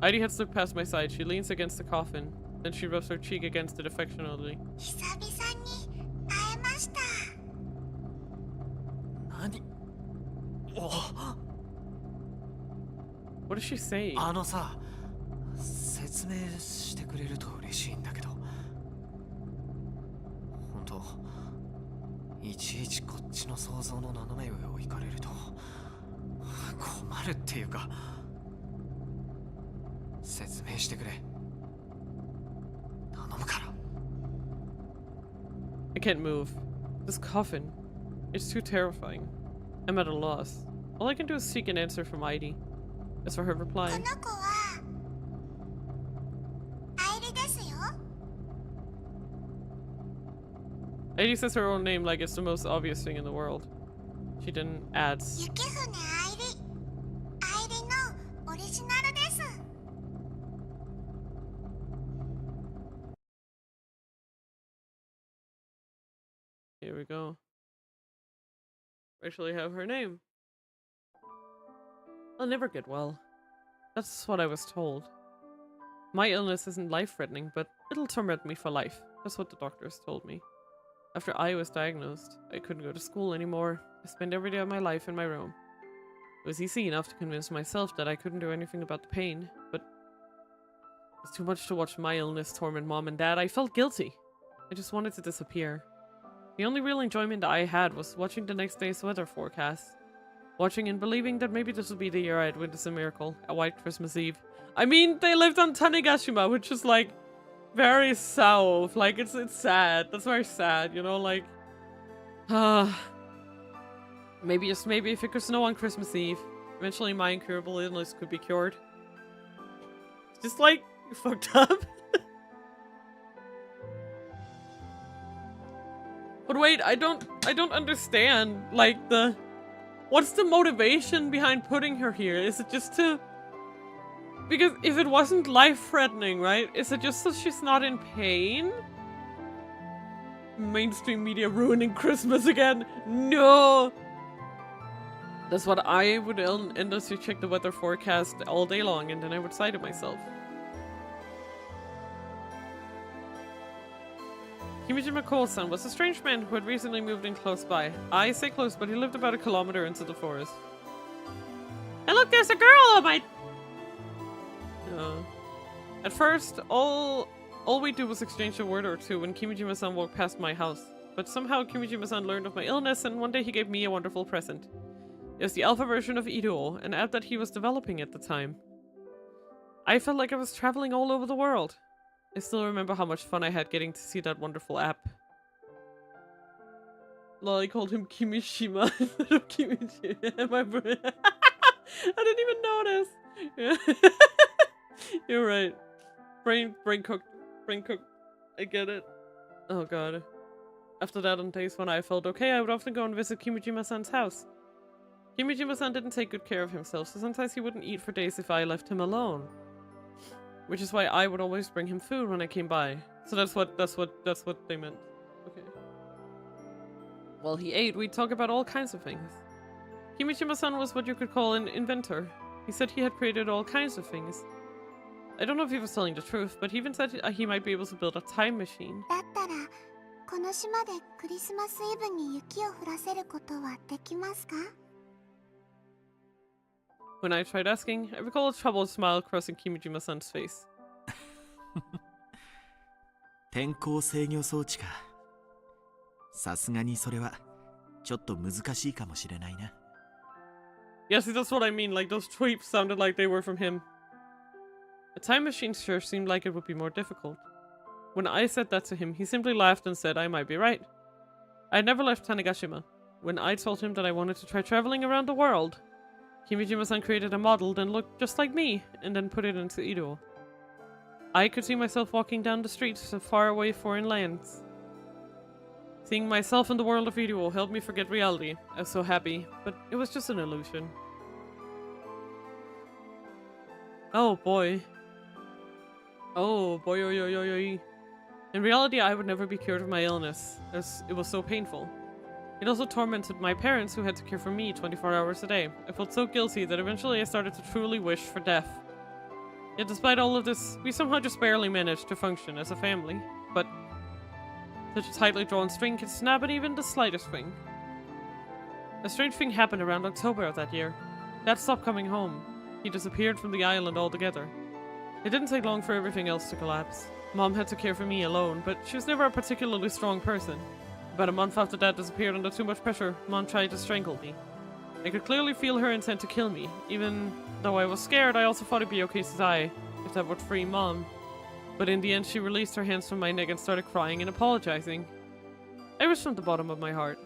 Heidi had slipped past my side. She leans against the coffin. Then she rubs her cheek against it affectionately. 久々に会えました。何？お。 What is she saying? あのさ、説明してくれると嬉しいんだけど。本当、いちいちこっちの想像の斜め上を行かれると困るっていうか。説明してくれ。頼むから。 I can't move. This coffin. It's too terrifying. I'm at a loss. All I can do is seek an answer from Heidi. As for her こ reply, の子は愛理ですよ。 Heidi says her own name like it's the most obvious thing in the world. She then adds, 雪船愛理。愛理のオリジナルです。 here we go. Actually have her name. I'll never get well. That's what I was told. My illness isn't life-threatening, but it'll torment me for life. That's what the doctors told me. After I was diagnosed, I couldn't go to school anymore. I spent every day of my life in my room. It was easy enough to convince myself that I couldn't do anything about the pain, but it was too much to watch my illness torment Mom and Dad. I felt guilty. I just wanted to disappear. The only real enjoyment I had was watching the next day's weather forecast. Watching and believing that maybe this would be the year I'd witness a miracle, a white Christmas Eve. I mean, they lived on Tanegashima, which is like very south. Like, it's sad. That's very sad, you know, like... maybe, just maybe, if it could snow on Christmas Eve, eventually my incurable illness could be cured. Just like, fucked up. But wait, I don't understand, like, what's the motivation behind putting her here? Is it just to... Because if it wasn't life-threatening, right? Is it just so she's not in pain? Mainstream media ruining Christmas again. No! That's what I would endlessly check the weather forecast all day long, and then I would sigh to myself. Kimijima Cole-san was a strange man who had recently moved in close by. I say close, but he lived about a kilometer into the forest. And look, there's a girl on my... At first, all we did was exchange a word or two when Kimijima-san walked past my house. But somehow Kimijima-san learned of my illness, and one day he gave me a wonderful present. It was the alpha version of Ido, an app that he was developing at the time. I felt like I was traveling all over the world. I still remember how much fun I had getting to see that wonderful app. Lol, I called him Kimishima instead of Kimishima. My brain. I didn't even notice. Yeah. You're right. Brain cooked. Brain cooked. I get it. Oh god. After that, on days when I felt okay, I would often go and visit Kimijima-san's house. Kimijima-san didn't take good care of himself, so sometimes he wouldn't eat for days if I left him alone. Which is why I would always bring him food when I came by. So that's what they meant. Okay. While he ate, we'd talk about all kinds of things. Kimishima-san was what you could call an inventor. He said he had created all kinds of things. I don't know if he was telling the truth, but he even said he might be able to build a time machine. だったらこの島でクリスマスイブに雪を降らせることはできますか? When I tried asking, I recall a troubled smile crossing Kimijima-san's face. 天候制御装置か。さすがにそれはちょっと難しいかもしれないな。Yes, that's what I mean. Like, those tweets sounded like they were from him. A time machine sure seemed like it would be more difficult. When I said that to him, he simply laughed and said I might be right. I had never left Tanegashima. When I told him that I wanted to try traveling around the world, Kimijima-san created a model that looked just like me, and then put it into Ido. I could see myself walking down the streets of faraway foreign lands. Seeing myself in the world of Ido helped me forget reality. I was so happy, but it was just an illusion. Oh boy. Oh boy, oy, oy, oy, oy. In reality, I would never be cured of my illness, as it was so painful. It also tormented my parents, who had to care for me 24 hours a day. I felt so guilty that eventually I started to truly wish for death. Yet despite all of this, we somehow just barely managed to function as a family. But such a tightly drawn string can snap at even the slightest thing. A strange thing happened around October of that year. Dad stopped coming home. He disappeared from the island altogether. It didn't take long for everything else to collapse. Mom had to care for me alone, but she was never a particularly strong person. About a month after Dad disappeared under too much pressure, Mom tried to strangle me. I could clearly feel her intent to kill me. Even though I was scared, I also thought it'd be okay to die, if that would free Mom. But in the end, she released her hands from my neck and started crying and apologizing. I wish from the bottom of my heart.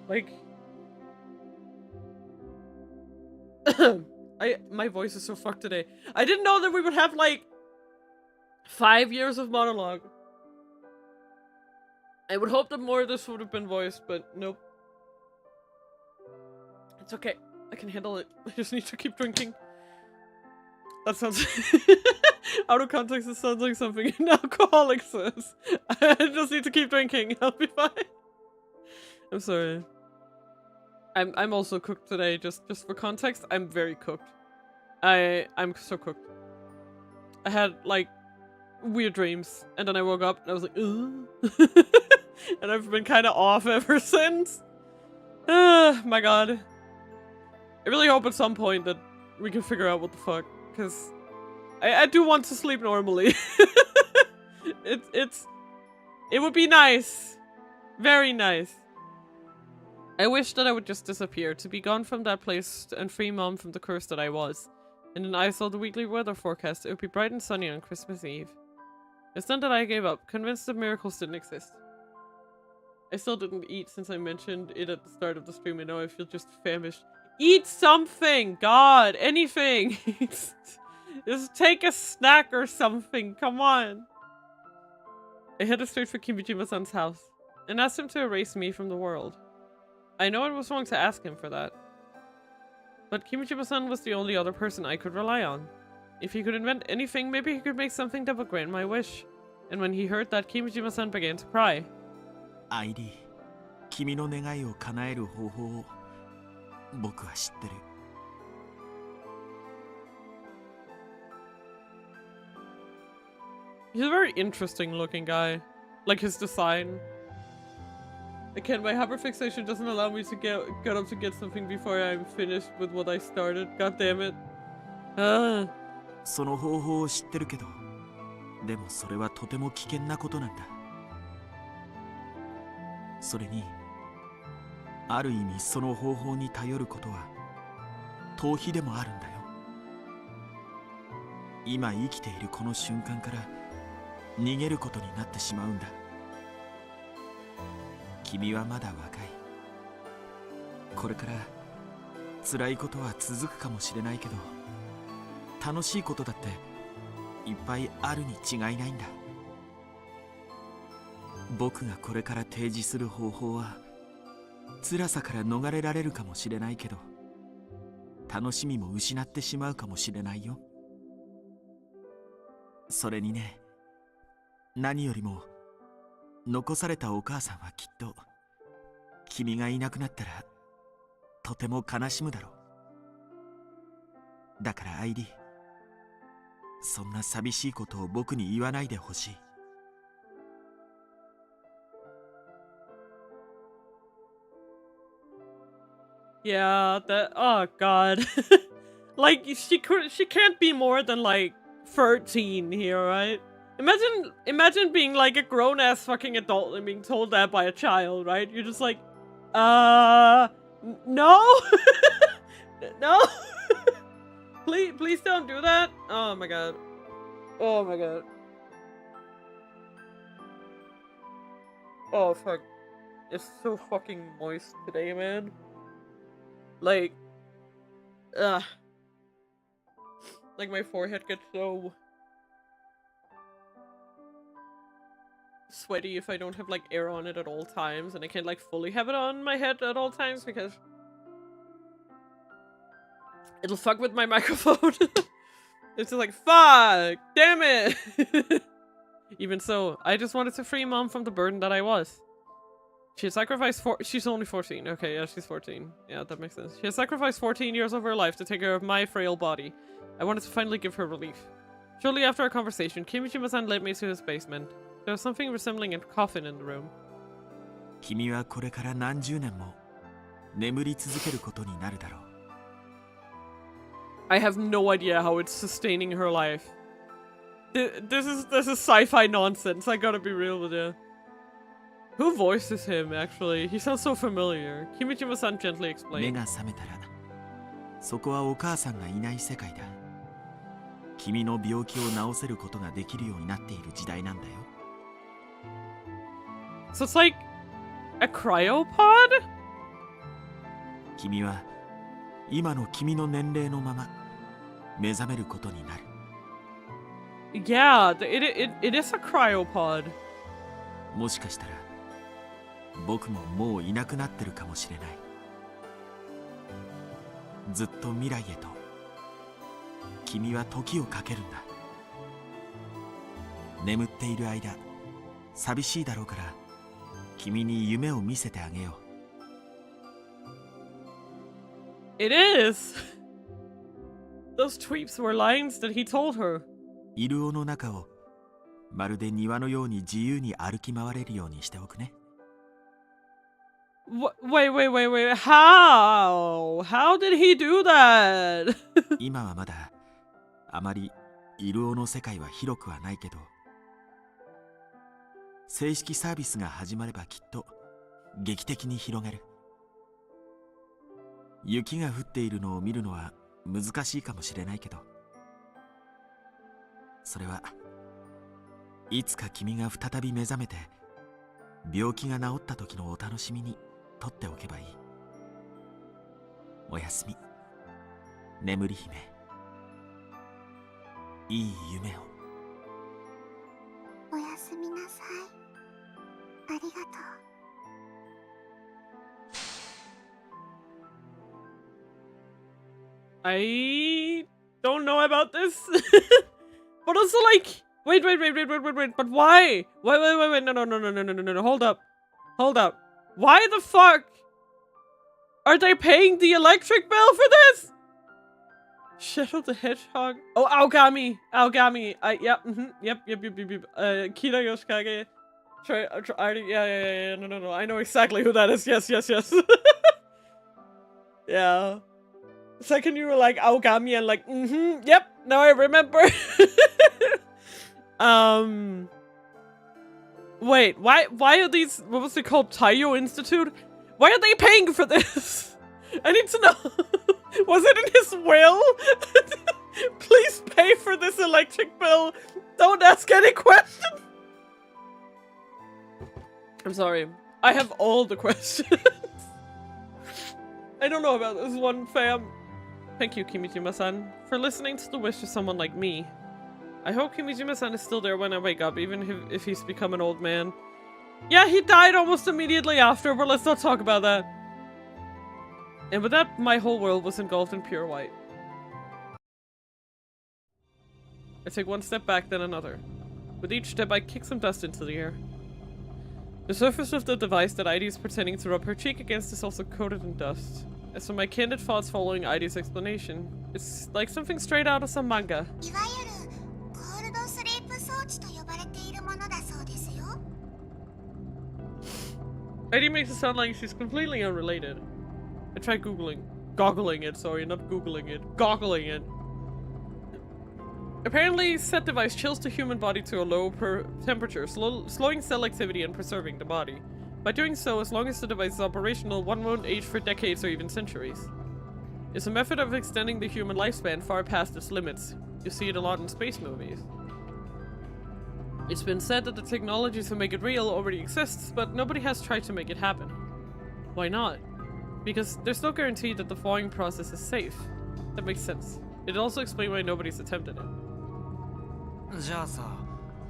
Like... my voice is so fucked today. I didn't know that we would have, like, 5 years of monologue. I would hope that more of this would have been voiced, but nope. It's okay. I can handle it. I just need to keep drinking. That sounds... out of context, it sounds like something an alcoholic says. I just need to keep drinking. I'll be fine. I'm sorry. I'm also cooked today, just for context. I'm very cooked. I'm so cooked. I had, like, weird dreams. And then I woke up and I was like, ugh. And I've been kind of off ever since. My god. I really hope at some point that we can figure out what the fuck. Because I do want to sleep normally. It would be nice. Very nice. I wish that I would just disappear, to be gone from that place and free Mom from the curse that I was. And then I saw the weekly weather forecast. It would be bright and sunny on Christmas Eve. It's then that I gave up, convinced that miracles didn't exist. I still didn't eat since I mentioned it at the start of the stream. I know I feel just famished. Eat something! God, anything! Just take a snack or something, come on! I headed straight for Kimijima-san's house, and asked him to erase me from the world. I know it was wrong to ask him for that. But Kimijima-san was the only other person I could rely on. If he could invent anything, maybe he could make something that would grant my wish. And when he heard that, Kimijima-san began to cry. アイリー、君の願いを叶える方法を僕は知ってる。He's a very interesting looking guy. Like his design. Again, my hyperfixation doesn't allow me to get up to get something before I'm finished with what I started. God damn it. その方法を知ってるけど、でもそれはとても危険なことなんだ。それに、ある意味その方法に頼ることは逃避でもあるんだよ。今生きているこの瞬間から逃げることになってしまうんだ。君はまだ若い。これから辛いことは続くかもしれないけど、楽しいことだっていっぱいあるに違いないんだ。僕がこれから提示する方法は辛さから逃れられるかもしれないけど、楽しみも失ってしまうかもしれないよ。それにね、何よりも残されたお母さんはきっと君がいなくなったらとても悲しむだろう。だからアイリー、そんな寂しいことを僕に言わないでほしい。Yeah, that. Oh god. Like she can't be more than like 13 here, right? Imagine being like a grown ass fucking adult and being told that by a child, right? You're just like, no, no, please don't do that. Oh my god. Oh my god. Oh fuck. It's so fucking moist today, man. Like, like my forehead gets so sweaty if I don't have like air on it at all times, and I can't like fully have it on my head at all times because it'll fuck with my microphone. It's just like, fuck, damn it. Even so, I just wanted to free Mom from the burden that I was. She had sacrificed she's only 14. Okay, yeah, she's 14. Yeah, that makes sense. She has sacrificed 14 years of her life to take care of my frail body. I wanted to finally give her relief. Shortly after our conversation, Kimijima-san led me to his basement. There was something resembling a coffin in the room. 君はこれから何十年も眠り続けることになるだろう。I have no idea how it's sustaining her life. This is sci-fi nonsense. I gotta be real with you. Who voices him, actually? He sounds so familiar. Kimijima-san gently 目 explained. が覚めたら、そこはお母さんがいない世界だ。君の病気を治せることができるようになっている時代なんだよ。So it's like a cryopod? 君は今の君の年齢のまま目覚めることになる。Yeah, it is a cryopod. もしかしたら僕ももういなくなってるかもしれない。ずっと未来へと君は時をかけるんだ。眠っている間、寂しいだろうから君に夢を見せてあげよう。 It is! Those tweets were lines that he told her. イルオの中をまるで庭のように自由に歩き回れるようにしておくね。Wait. How did he do that? 今はまだあまりイルオの世界は広くはないけど、正式サービスが始まればきっと劇的に広がる。雪が降っているのを見るのは難しいかもしれないけど、それはいつか君が再び目覚めて病気が治った時のお楽しみにとっておけばいい。おやすみ、眠り姫。いい夢を。おやすみなさい。ありがとう。I don't know about this. But also like, wait. But why? Wait. No. Hold up. Why the fuck are they paying the electric bill for this? Shadow the Hedgehog. Oh, Aogami. Yep. Kira Yoshikage. Yeah. No. I know exactly who that is. Yes. Yeah. The second you were like Aogami and like, yep, now I remember. Wait, why are these, what was it called, Taiyo Institute? Why are they paying for this? I need to know. Was it in his will? Please pay for this electric bill. Don't ask any questions. I'm sorry. I have all the questions. I don't know about this one, fam. Thank you, Kimijima-san, for listening to the wish of someone like me. I hope Kimijima-san is still there when I wake up, even if he's become an old man. Yeah, he died almost immediately after, but let's not talk about that. And with that, my whole world was engulfed in pure white. I take one step back, then another. With each step, I kick some dust into the air. The surface of the device that ID is pretending to rub her cheek against is also coated in dust. As for my candid thoughts following ID's explanation, it's like something straight out of some manga. いわゆるコールドスリープ装置と呼ばれているものだそうですよ。ID makes it sound like she's completely unrelated. I tried goggling it, goggling it. Apparently, said device chills the human body to a low temperature, slowing cell activity and preserving the body. By doing so, as long as the device is operational, one won't age for decades or even centuries. It's a method of extending the human lifespan far past its limits. You see it a lot in space movies. It's been said that the technology to make it real already exists, but nobody has tried to make it happen. Why not? Because there's no guarantee that the thawing process is safe. That makes sense. It'd also explain why nobody's attempted it. じゃあさ、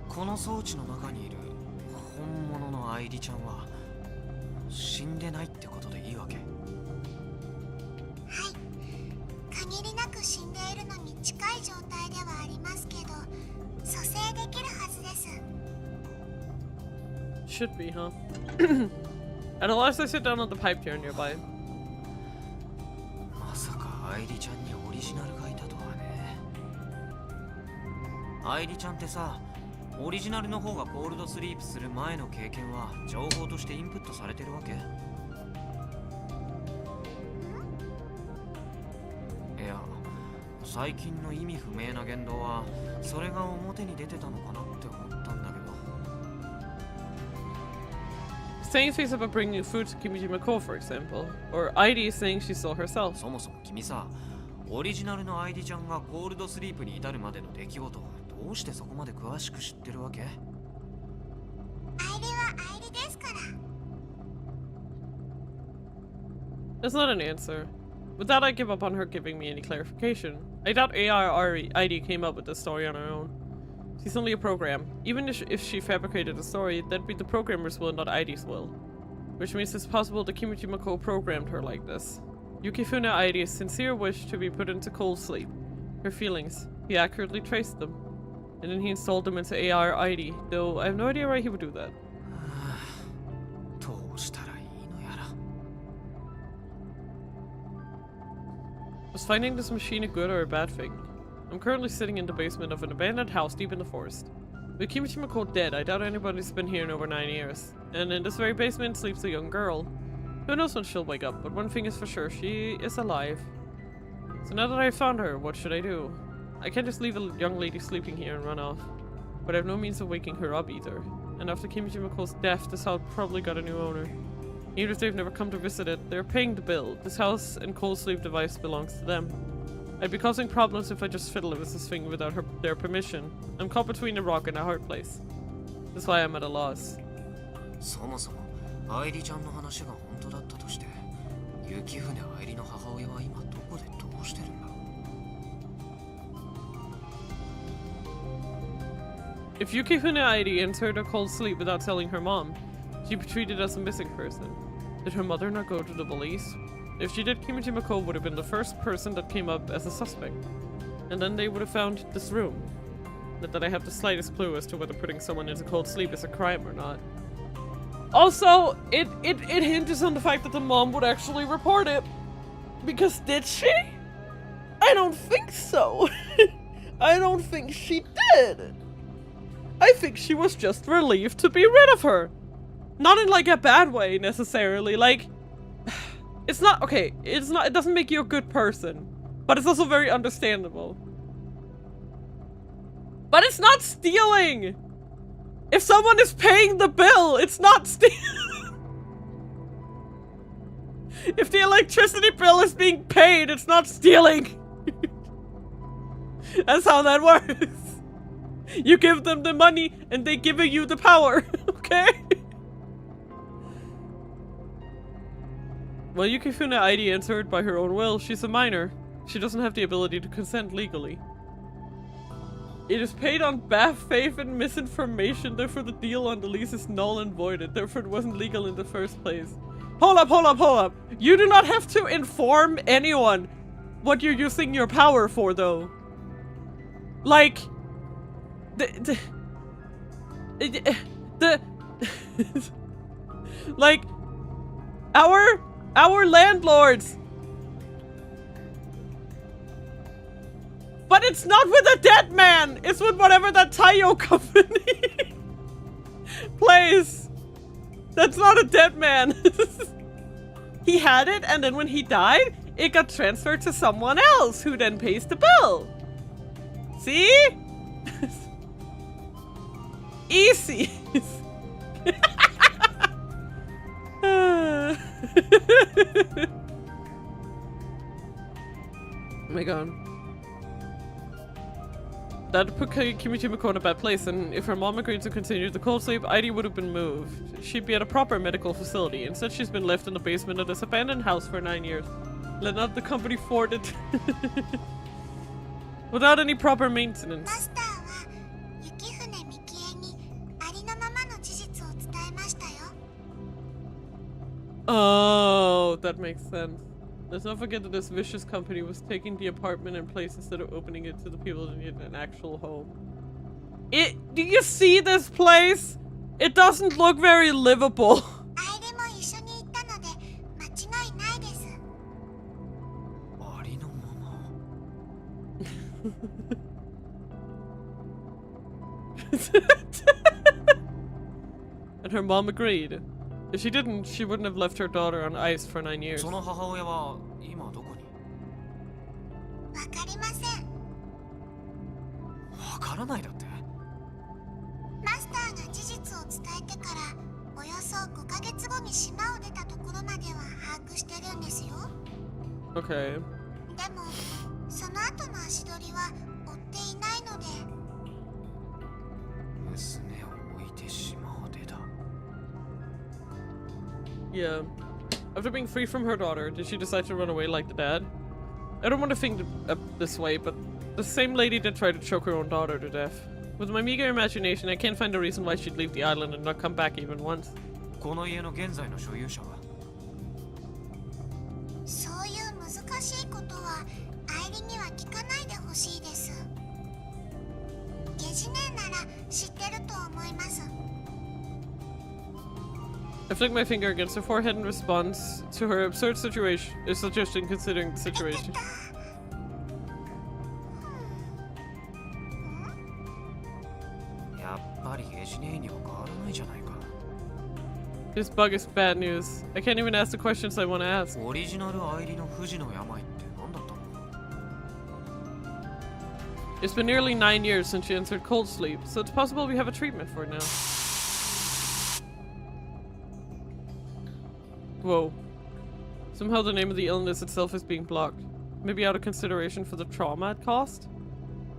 この装置の中にいる本物の愛梨ちゃんは死んでないってことでいいわけ？はい。限りなく死んでいるのに近い状態ではありますけど、蘇生できるはずです。Should be, huh? And unless I sit down on the pipe here nearby. まさか愛梨ちゃんにオリジナルがいたとはね。愛梨ちゃんってさ、オリジナルの方がコールドスリープする前の経験は情報としてインプットされてるわけ？いや、最近の意味不明な言動はそれが表に出てたのかなって思ったんだけど。Saying things about bringing new food to Kimijima-ko, for example. Or ID saying she saw herself. そもそも君さ、オリジナルの愛梨ちゃんがコールドスリープに至るまでの出来事、どうしてそこまで詳しく知ってるわけ？愛梨は愛梨ですから。That's not an answer. With that, I give up on her giving me any clarification. I doubt ID came up with this story on her own. She's only a program. Even if she fabricated a story, that'd be the programmer's will, not ID's will. Which means it's possible that Kimijima-ko programmed her like this. Yukifune ID's sincere wish to be put into cold sleep. Her feelings. He accurately traced them. And then he installed them into AR ID, though I have no idea why he would do that. どうしたらいいのやら。Was finding this machine a good or a bad thing? I'm currently sitting in the basement of an abandoned house deep in the forest. With Kimishima dead, I doubt anybody's been here in over 9 years. And in this very basement sleeps a young girl. Who knows when she'll wake up, but one thing is for sure, she is alive. So now that I've found her, what should I do? I can't just leave a young lady sleeping here and run off. But I have no means of waking her up either. And after Kimishima death, this house probably got a new owner. Even if they've never come to visit it, they're paying the bill. This house and cold sleep device belongs to them. I'd be causing problems if I just fiddle with this thing without their permission. I'm caught between a rock and a hard place. That's why I'm at a loss. そもそも愛梨ちゃんの話が本当だったとして、雪船愛梨の母親は今どこでどうしてるんだろう。 If Yukifune Airi entered a cold sleep without telling her mom, she'd be treated as a missing person. Did her mother not go to the police? If she did, Kimichi Mako would have been the first person that came up as a suspect. And then they would have found this room. Not that I have the slightest clue as to whether putting someone into cold sleep is a crime or not. Also, it hinges on the fact that the mom would actually report it. Because did she? I don't think so. I don't think she did. I think she was just relieved to be rid of her. Not in like a bad way necessarily, like it's not okay, it doesn't make you a good person, but it's also very understandable. But it's not stealing! If someone is paying the bill, it's not stealing. If the electricity bill is being paid, it's not stealing. That's how that works. You give them the money and they give you the power, okay? Well, Yukifune Airi entered by her own will. She's a minor. She doesn't have the ability to consent legally. It is paid on bad faith and misinformation, therefore the deal on the lease is null and voided, therefore it wasn't legal in the first place. Hold up! You do not have to inform anyone what you're using your power for, though. Like... like... Our landlords! But it's not with a dead man! It's with whatever that Taiyo company plays! That's not a dead man! He had it, and then when he died, it got transferred to someone else, who then pays the bill! See? Easy! Oh my god. That put Kimichi Mako in a bad place, and if her mom agreed to continue the cold sleep, Airi would have been moved. She'd be at a proper medical facility. Instead, she's been left in the basement of this abandoned house for 9 years. Let out the company afford it. Without any proper maintenance. Oh, that makes sense. Let's not forget that this vicious company was taking the apartment in place instead of opening it to the people that need an actual home. Do you see this place? It doesn't look very livable. And her mom agreed. If she didn't, she wouldn't have left her daughter on ice for 9 years. その母親は今どこに？わかりません。わからないだって。マスターが事実を伝えてからおよそ5ヶ月後に島を出たところまでは把握してるんですよ。Okay. でもその後の足取りは追っていないので。娘を置いて島を出た。Yeah. After being free from her daughter, did she decide to run away like the dad? I don't want to think this way, but the same lady did try to choke her own daughter to death. With my meager imagination, I can't find a reason why she'd leave the island and not come back even once. この家の現在の所有者は？そういう難しいことは愛梨には聞かないでほしいです。ゲジネなら知ってると思います。I flick my finger against her forehead in response to her absurd suggestion considering the situation. This bug is bad news. I can't even ask the questions I want to ask. オリジナル愛理の不治の病って何だったの？ It's been nearly 9 years since she entered cold sleep, so it's possible we have a treatment for it now. Whoa. Somehow the name of the illness itself is being blocked. Maybe out of consideration for the trauma it caused?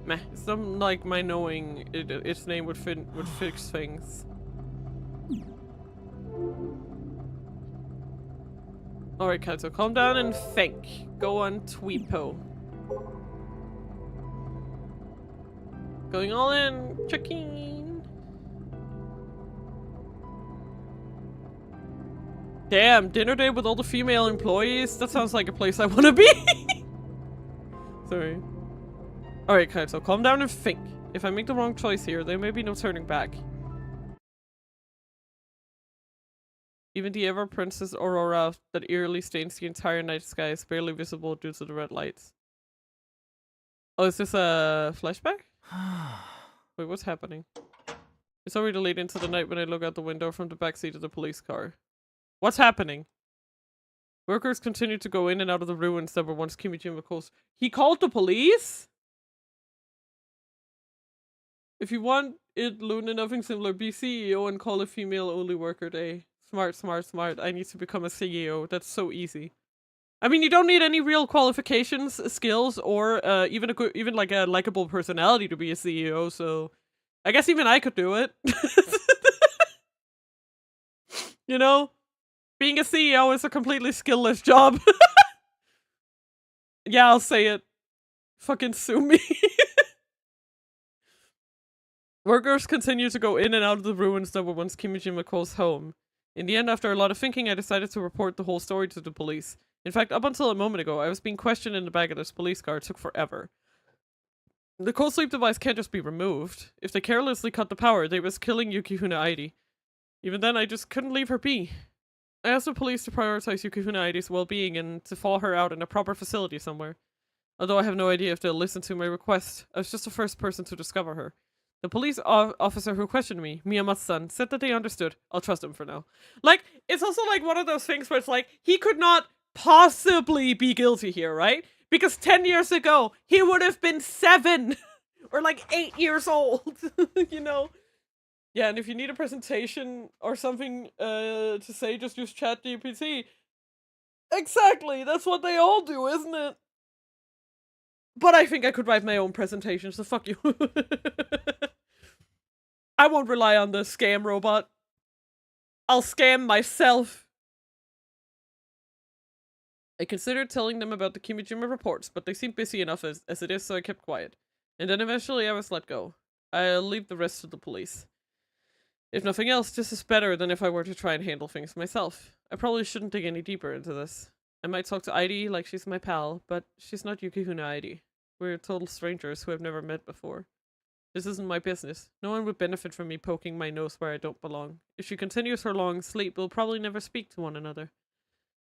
Meh, something like my knowing its name would fix things. Alright, Kaito, calm down and think. Go on Tweepo. Going all in. Checking. Damn, dinner date with all the female employees? That sounds like a place I want to be. Sorry. Alright, Kaito, calm down and think. If I make the wrong choice here, there may be no turning back. Even the ever-princess aurora that eerily stains the entire night sky is barely visible due to the red lights. Oh, is this a flashback? Wait, what's happening? It's already late into the night when I look out the window from the backseat of the police car. What's happening? Workers continue to go in and out of the ruins that were once Kimijima Coast. He called the police? If you want it, Lune, nothing similar, be CEO and call a female-only worker day. Smart, smart, smart. I need to become a CEO. That's so easy. I mean, you don't need any real qualifications, skills, or even like a likable personality to be a CEO, so I guess even I could do it. You know? Being a CEO is a completely skillless job. Yeah, I'll say it. Fucking sue me. Workers continue to go in and out of the ruins that were once Kimijima Ko's home. In the end, after a lot of thinking, I decided to report the whole story to the police. In fact, up until a moment ago, I was being questioned in the back of this police car. It took forever. The cold sleep device can't just be removed. If they carelessly cut the power, they risk killing Yukihuna Airi. Even then, I just couldn't leave her be. I asked the police to prioritize Yukihuna Airi's well-being and to thaw her out in a proper facility somewhere. Although I have no idea if they'll listen to my request, I was just the first person to discover her. The police officer who questioned me, Miyamatsu-san, said that they understood. I'll trust him for now. Like, it's also like one of those things where it's like, he could not possibly be guilty here, right? Because 10 years ago, he would have been 7 or like 8 years old, you know? Yeah, and if you need a presentation or something to say, just use ChatGPT. Exactly, that's what they all do, isn't it? But I think I could write my own presentation, so fuck you. I won't rely on the scam robot. I'll scam myself. I considered telling them about the Kimijima reports, but they seemed busy enough as it is, so I kept quiet. And then eventually I was let go. I'll leave the rest to the police. If nothing else, this is better than if I were to try and handle things myself. I probably shouldn't dig any deeper into this. I might talk to Airi like she's my pal, but she's not Yukihuna Airi. We're total strangers who have never met before. This isn't my business. No one would benefit from me poking my nose where I don't belong. If she continues her long sleep, we'll probably never speak to one another.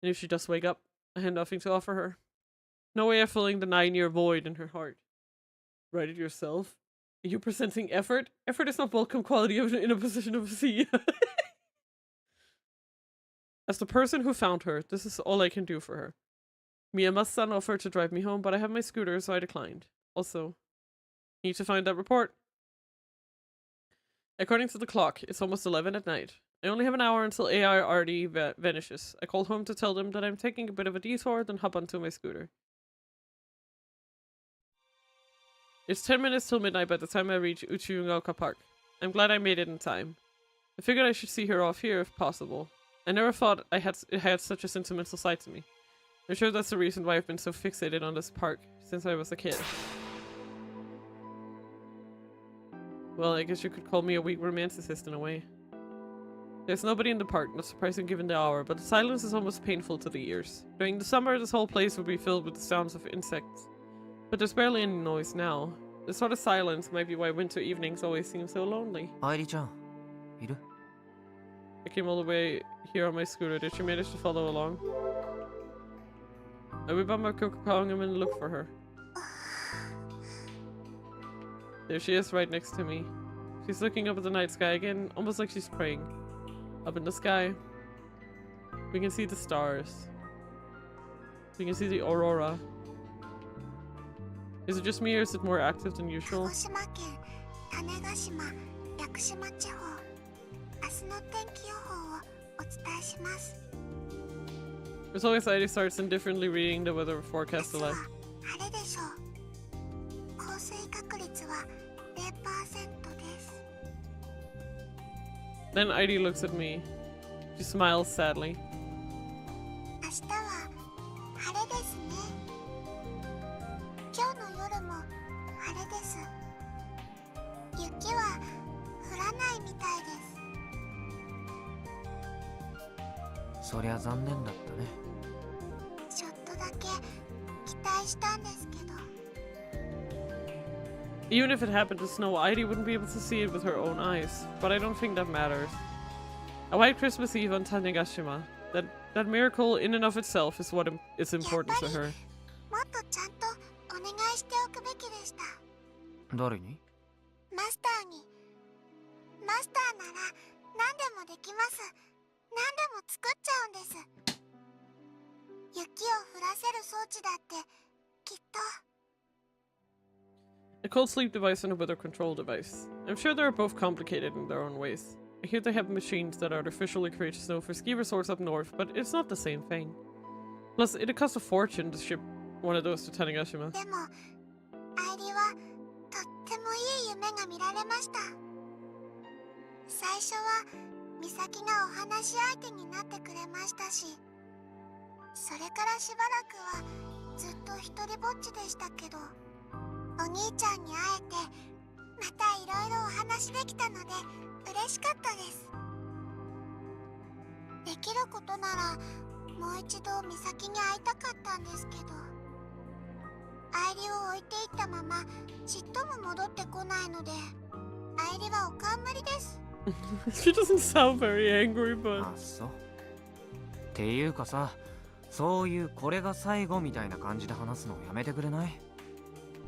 And if she does wake up, I have nothing to offer her. No way of filling the 9-year void in her heart. Write it yourself? Are you presenting effort? Effort is not welcome quality in a position of a CEO. As the person who found her, this is all I can do for her. Miyamatsu-san offered to drive me home, but I have my scooter, so I declined. Also, need to find that report. According to the clock, it's almost 11 at night. I only have an hour until AIRD vanishes. I call home to tell them that I'm taking a bit of a detour, then hop onto my scooter. It's 10 minutes till midnight by the time I reach Uchiyungaoka Park. I'm glad I made it in time. I figured I should see her off here if possible. I never thought it had such a sentimental side to me. I'm sure that's the reason why I've been so fixated on this park since I was a kid. Well, I guess you could call me a weak romanticist in a way. There's nobody in the park, not surprising given the hour, but the silence is almost painful to the ears. During the summer, this whole place would be filled with the sounds of insects. But there's barely any noise now. This sort of silence might be why winter evenings always seem so lonely. Airi-chan, iru? I came all the way here on my scooter. Did she manage to follow along? I whip out my Kokokongam and look for her. There she is, right next to me. She's looking up at the night sky again, almost like she's praying. Up in the sky, we can see the stars. We can see the aurora. Is it just me or is it more active than 鹿 usual? 児島県種子島屋久島地方、明日の天気予報をお伝えします。 There's always ID starts indifferently reading the weather 明 forecast 日は aloud. 晴れでしょう。降水確率は 0% です。 Then ID looks at me. She smiles sadly. 明日は晴れですね。今日の夜も晴れです。雪は降らないみたいです。そりゃ残念だったね。ちょっとだけ期待したんですけど。 Even if it happened to snow, ID wouldn't be able to see it with her own eyes. But I don't think that matters. A white Christmas Eve on Tanegashima. That miracle in and of itself is what is important to her. もっとちゃんとお願いしておくべきでした。誰に？マスターに。マスターなら何でもできます。何でも作っちゃうんです。雪を降らせる装置だってきっと。 A cold sleep device and a weather control device. I'm sure they're both complicated in their own ways. I hear they have machines that artificially create snow for ski resorts up north, but it's not the same thing. Plus, it'd cost a fortune to ship one of those to Tanegashima. でも、アイリはとってもいい夢が見られました。最初はミサキがお話し相手になってくれましたし、それからしばらくはずっと一人ぼっちでしたけど、お兄ちゃんに会えてまたいろいろお話できたので嬉しかったです。できることならもう一度ミサキに会いたかったんですけど、アイリを置いていったままちっとも戻ってこないので、アイリはお冠です。She doesn't sound very angry, but... あ、そう。っていうかさ、そういうこれが最後みたいな感じで話すのやめてくれない？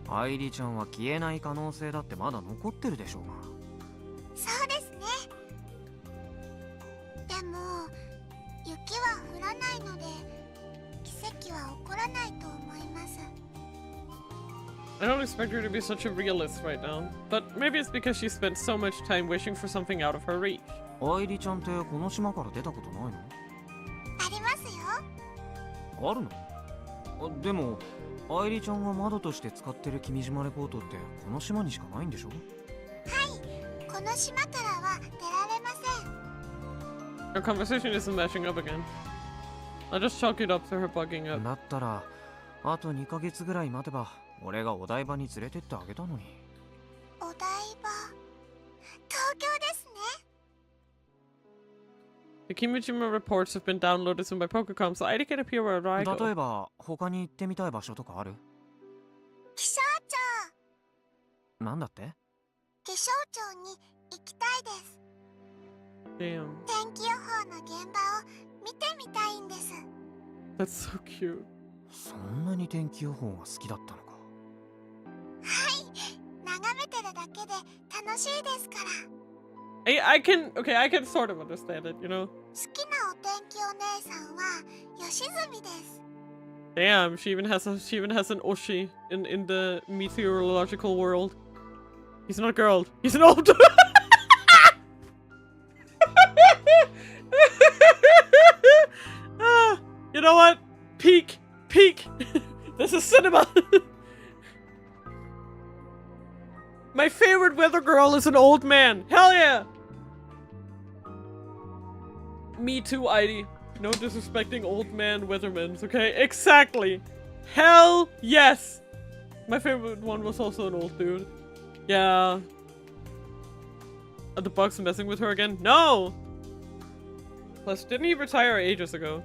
愛梨ちゃんは消えない可能性だってまだ残ってるでしょうが。そうですね。でも雪は降らないので奇跡は起こらないと思います。 I don't expect her to be such a realist right now, but maybe it's because she spent so much time wishing for something out of her reach. 愛梨ちゃんってこの島から出たことないの？ありますよ。あるの？あ、でも愛梨ちゃんが窓として使ってる君島レポートってこの島にしかないんでしょ？はい、この島からは出られません。 Our conversation isn't matching up again. I'll just chalk it up to her bugging up. だったらあと2ヶ月ぐらい待てば俺がお台場に連れてってあげたのに。お台場、東京ですね。 The Kimijima reports have been downloaded to my Pokécom, so I can appear wherever I 例 go. えば他に行ってみたい場所とかある？気象庁。なんだって？気象庁に行きたいです。 Damn. 天気予報の現場を見てみたいんです。 That's so cute. そんなに天気予報が好きだったのか。はい、眺めてるだけで楽しいですから。I can sort of understand it, you know? 好きなお天気お姉さんは吉住です。 Damn, she even has an Oshi in the meteorological world. He's not a girl. He's an old. You know what? Peak. This is cinema. My favorite weather girl is an old man. Hell yeah. Me too, Heidi. No disrespecting old man weathermen, okay? Exactly. Hell yes. My favorite one was also an old dude. Yeah. Are the bugs messing with her again? No! Plus, didn't he retire ages ago?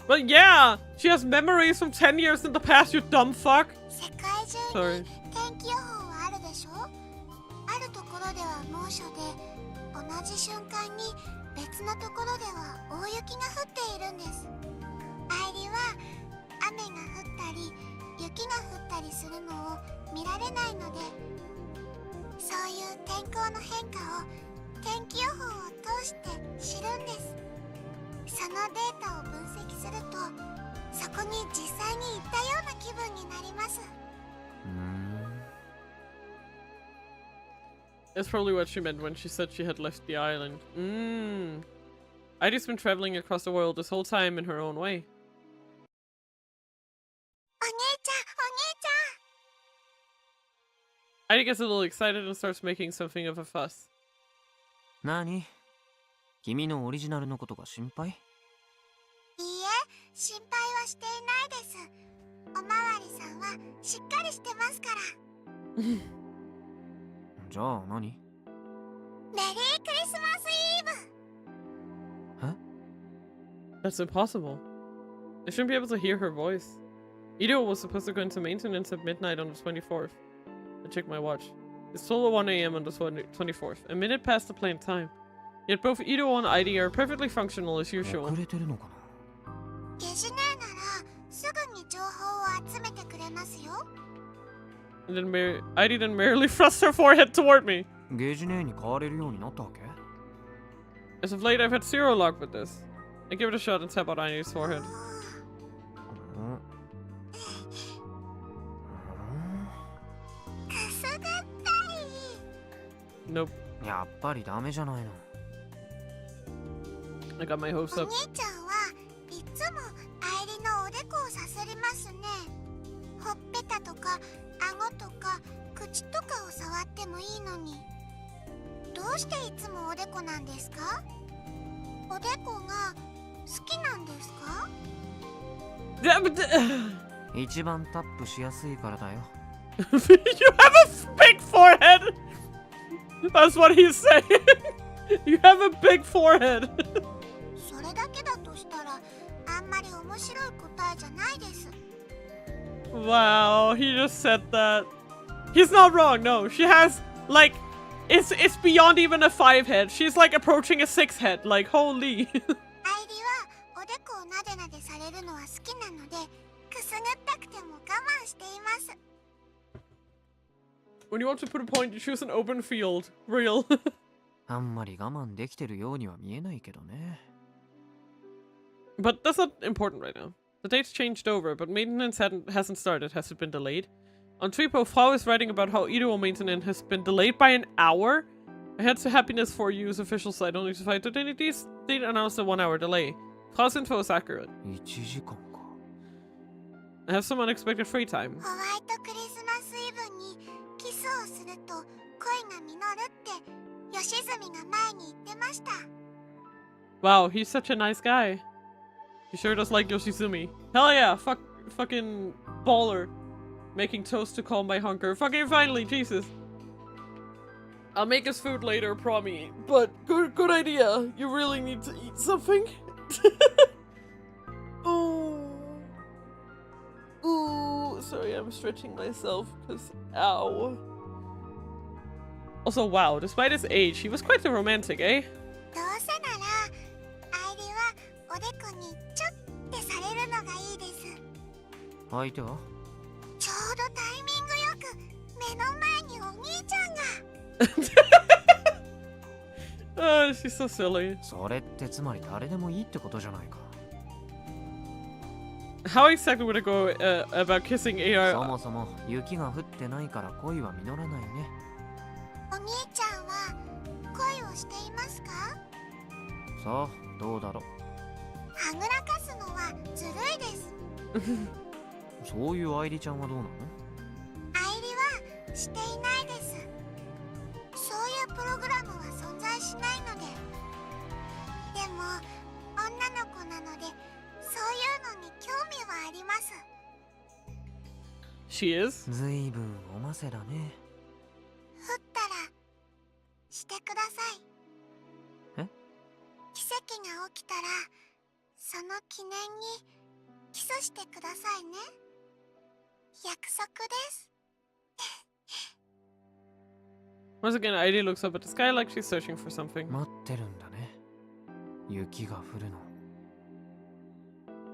But yeah! She has memories from 10 years in the past, you dumb fuck! 世界中に天気予報はあるでしょ？あるところでは猛暑で、同じ瞬間に別のところでは大雪が降っているんです。アイリは雨が降ったり雪が降ったりするのを見られないので、そういう天候の変化を天気予報を通して知るんです。そのデータを分析すると、そこに実際に行ったような気分になります。That's probably what she meant when she said she had left the island. Idi's been traveling across the world this whole time in her own way. お兄ちゃん、お兄ちゃん。 Ida gets a little excited and starts making something of a fuss. 何？君のオリジナルのことが心配？いいえ、心配はしていないです。おまわりさんはしっかりしてますから。じゃあ何？メリークリスマスイーブ。 That's impossible. I shouldn't be able to hear her voice. Ido was supposed to go into maintenance at midnight on the 24th. I checked my watch. It's 12:01 AM on the 24th, a minute past the planned time. Yet both Ido and Ida are perfectly functional as usual. 遅れてるのかな？ゲジネーならすぐに情報を集めてくれますよ。 And then Ida then merely thrusts her forehead toward me. ゲージネーに変われるようになったわけ？ As of late, I've had zero luck with this. I give it a shot and tap out Ida's forehead. Nope. やっぱりダメじゃないの。I got my hopes お up. 兄ちゃんはいつも愛梨のおでこをさすりますね。ほっぺたとか顎とか口とかを触ってもいいのに、どうしていつもおでこなんですか？おでこが好きなんですか？一番タップしやすいからだよ。You have a big forehead! That's what he's saying! You have a big forehead! それだけだとしたらあんまり面白い答えじゃないです。 Wow, he just said that. He's not wrong, no. She has, like, it's beyond even a 5 head. She's like approaching a 6 head. Like, holy. 愛梨はおでこをなでなでされるのは好きなので、くすぐったくても我慢しています。 When you want to put a point, you choose an open field. Real. あんまり我慢できてるようには見えないけどね。But that's not important right now. The date's changed over, but maintenance hasn't started. Has it been delayed? On Tripo, Frau is writing about how Ido maintenance has been delayed by an hour. I had to Happiness for You's official site only to find that they announced a 1-hour delay. Frau's info is accurate. 1時間か。I have some unexpected free time. ホワイトクリスマスイブにキスをすると恋が実るって吉住が前に言ってました。 Wow, he's such a nice guy. He sure does like Yoshizumi. Hell yeah, fucking baller. Making toast to calm my hunger. Fucking finally, Jesus. I'll make us food later, promise. But good idea. You really need to eat something. Ooh, sorry, I'm stretching myself because ow. Also, wow, despite his age, he was quite the romantic, eh? どうせなら愛梨はおでこにちょってされるのがいいです。相手は？ちょうどタイミングよく目の前にお兄ちゃんが。Oh, she's so silly. それってつまり誰でもいいってことじゃないか。How exactly would it go about kissing そ AR? もそも雪が降ってないから恋は実らないね。お兄ちゃんは恋をしていますか？さあ、どうだろう。はぐらかすのはずるいです。そういう愛梨ちゃんはどうなの？愛梨はしていないです。そういうプログラムは存在しないので。でも女の子なのでそういうのに興味はあります。 She is? ずいぶんおませだね。降ったらしてください。え？奇跡が起きたらその記念にキスしてくださいね。約束です。Once again, Ida looks up at the sky like she's searching for something. 待ってるんだね。雪が降るの。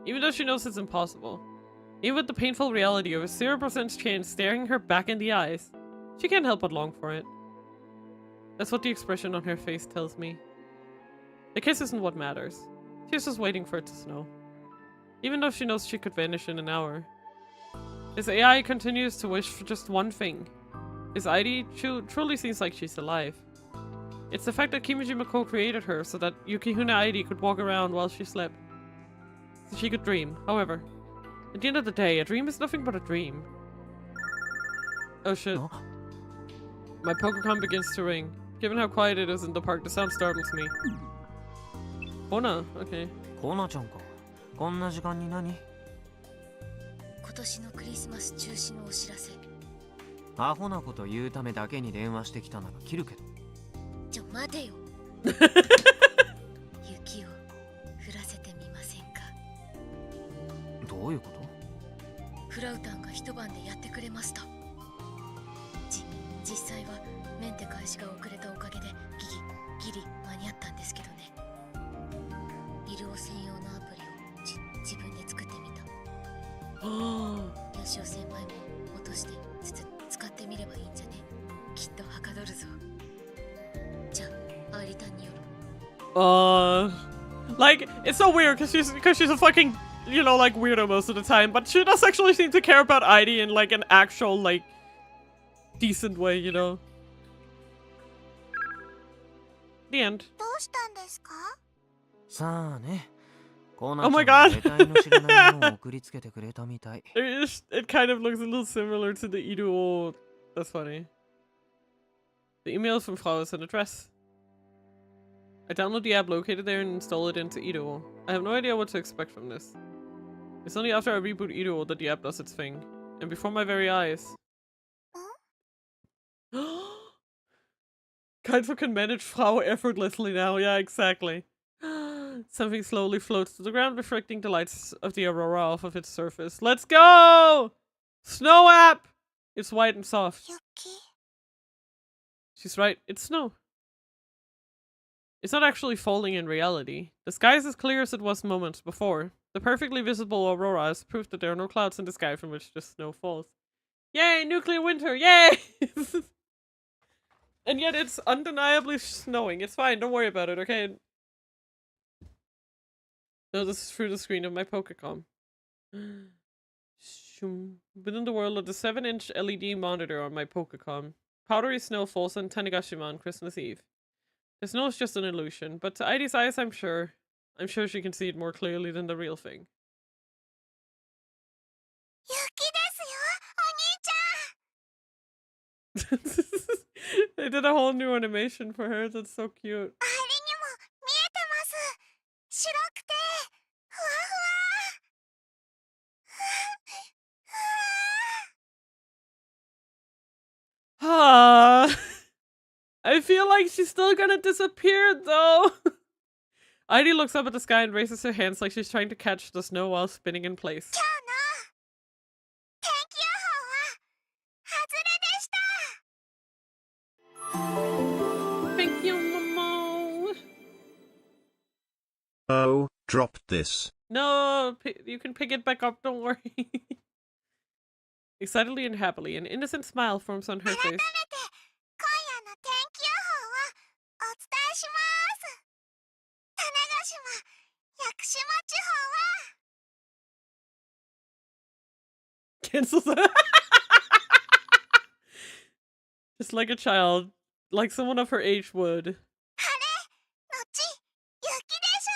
Even though she knows it's impossible. Even with the painful reality of a 0% chance staring her back in the eyes, she can't help but long for it. That's what the expression on her face tells me. The kiss isn't what matters. She's just waiting for it to snow. Even though she knows she could vanish in an hour. This AI continues to wish for just one thing. This ID truly seems like she's alive. It's the fact that Kimijima co-created her so that Yukihuna ID could walk around while she slept. So she could dream. However, at the end of the day, a dream is nothing but a dream. Oh shit. Huh? My Pokemon begins to ring. Given how quiet it is in the park, the sound startles me. Ona, okay. コナちゃんか。こんな時間に何？今年のクリスマス中止のお知らせ。アホなこと言うためだけに電話してきたなら切るけど。待てよ。雪を降らせてみませんか。どういうこと？フラウタンが一晩でやってくれました。実際はメンテ開始が遅れたおかげでギリ間に合ったんですけどね。医療専用のアプリを自分で作ってみた。ヤシオ先輩も落として使ってみればいいんじゃね。きっとはかどるぞ。じゃあアリタンによる。Like, it's so weird because she's a fucking, you know, like weirdo most of the time, but she does actually seem to care about ID in like an actual, like, decent way, you know. The end. どうしたんですか？さあね。コ Oh my god. 得体の知れないものを送りつけてくれたみたい。It kind of looks a little similar to the Ido. That's funny. The email from Frau is an address. I download the app located there and install it into Ido. I have no idea what to expect from this. It's only after I reboot Ido that the app does its thing. And before my very eyes. Kaito can manage Frau effortlessly now. Yeah, exactly. Something slowly floats to the ground, reflecting the lights of the aurora off of its surface. Let's go! Snow app! It's white and soft. 雪。 She's right, it's snow. It's not actually falling in reality. The sky is as clear as it was moments before. The perfectly visible aurora is proof that there are no clouds in the sky from which the snow falls. Yay, nuclear winter, yay! And yet it's undeniably snowing. It's fine, don't worry about it, okay? No, this is through the screen of my Pokecom. Within the world of the 7-inch LED monitor on my Pokecom. Powdery snow falls on Tanegashima on Christmas Eve. The snow is just an illusion, but to Aidi's eyes, I'm sure she can see it more clearly than the real thing. 雪ですよ、お兄ちゃん。 They did a whole new animation for her. That's so cute. あれにも見えてます。白くてふわふわ。 I feel like she's still gonna disappear though. Airi looks up at the sky and raises her hands like she's trying to catch the snow while spinning in place. 今日の天気予報は外れでした。 Thank you, Momo. Oh, dropped this. No, you can pick it back up, don't worry. Excitedly and happily, an innocent smile forms on her 改め face. て今夜の天気予報をお伝えします。種子島、屋久島地方は Cancels it. Just like a child. Like someone of her age would. 晴れのち雪でし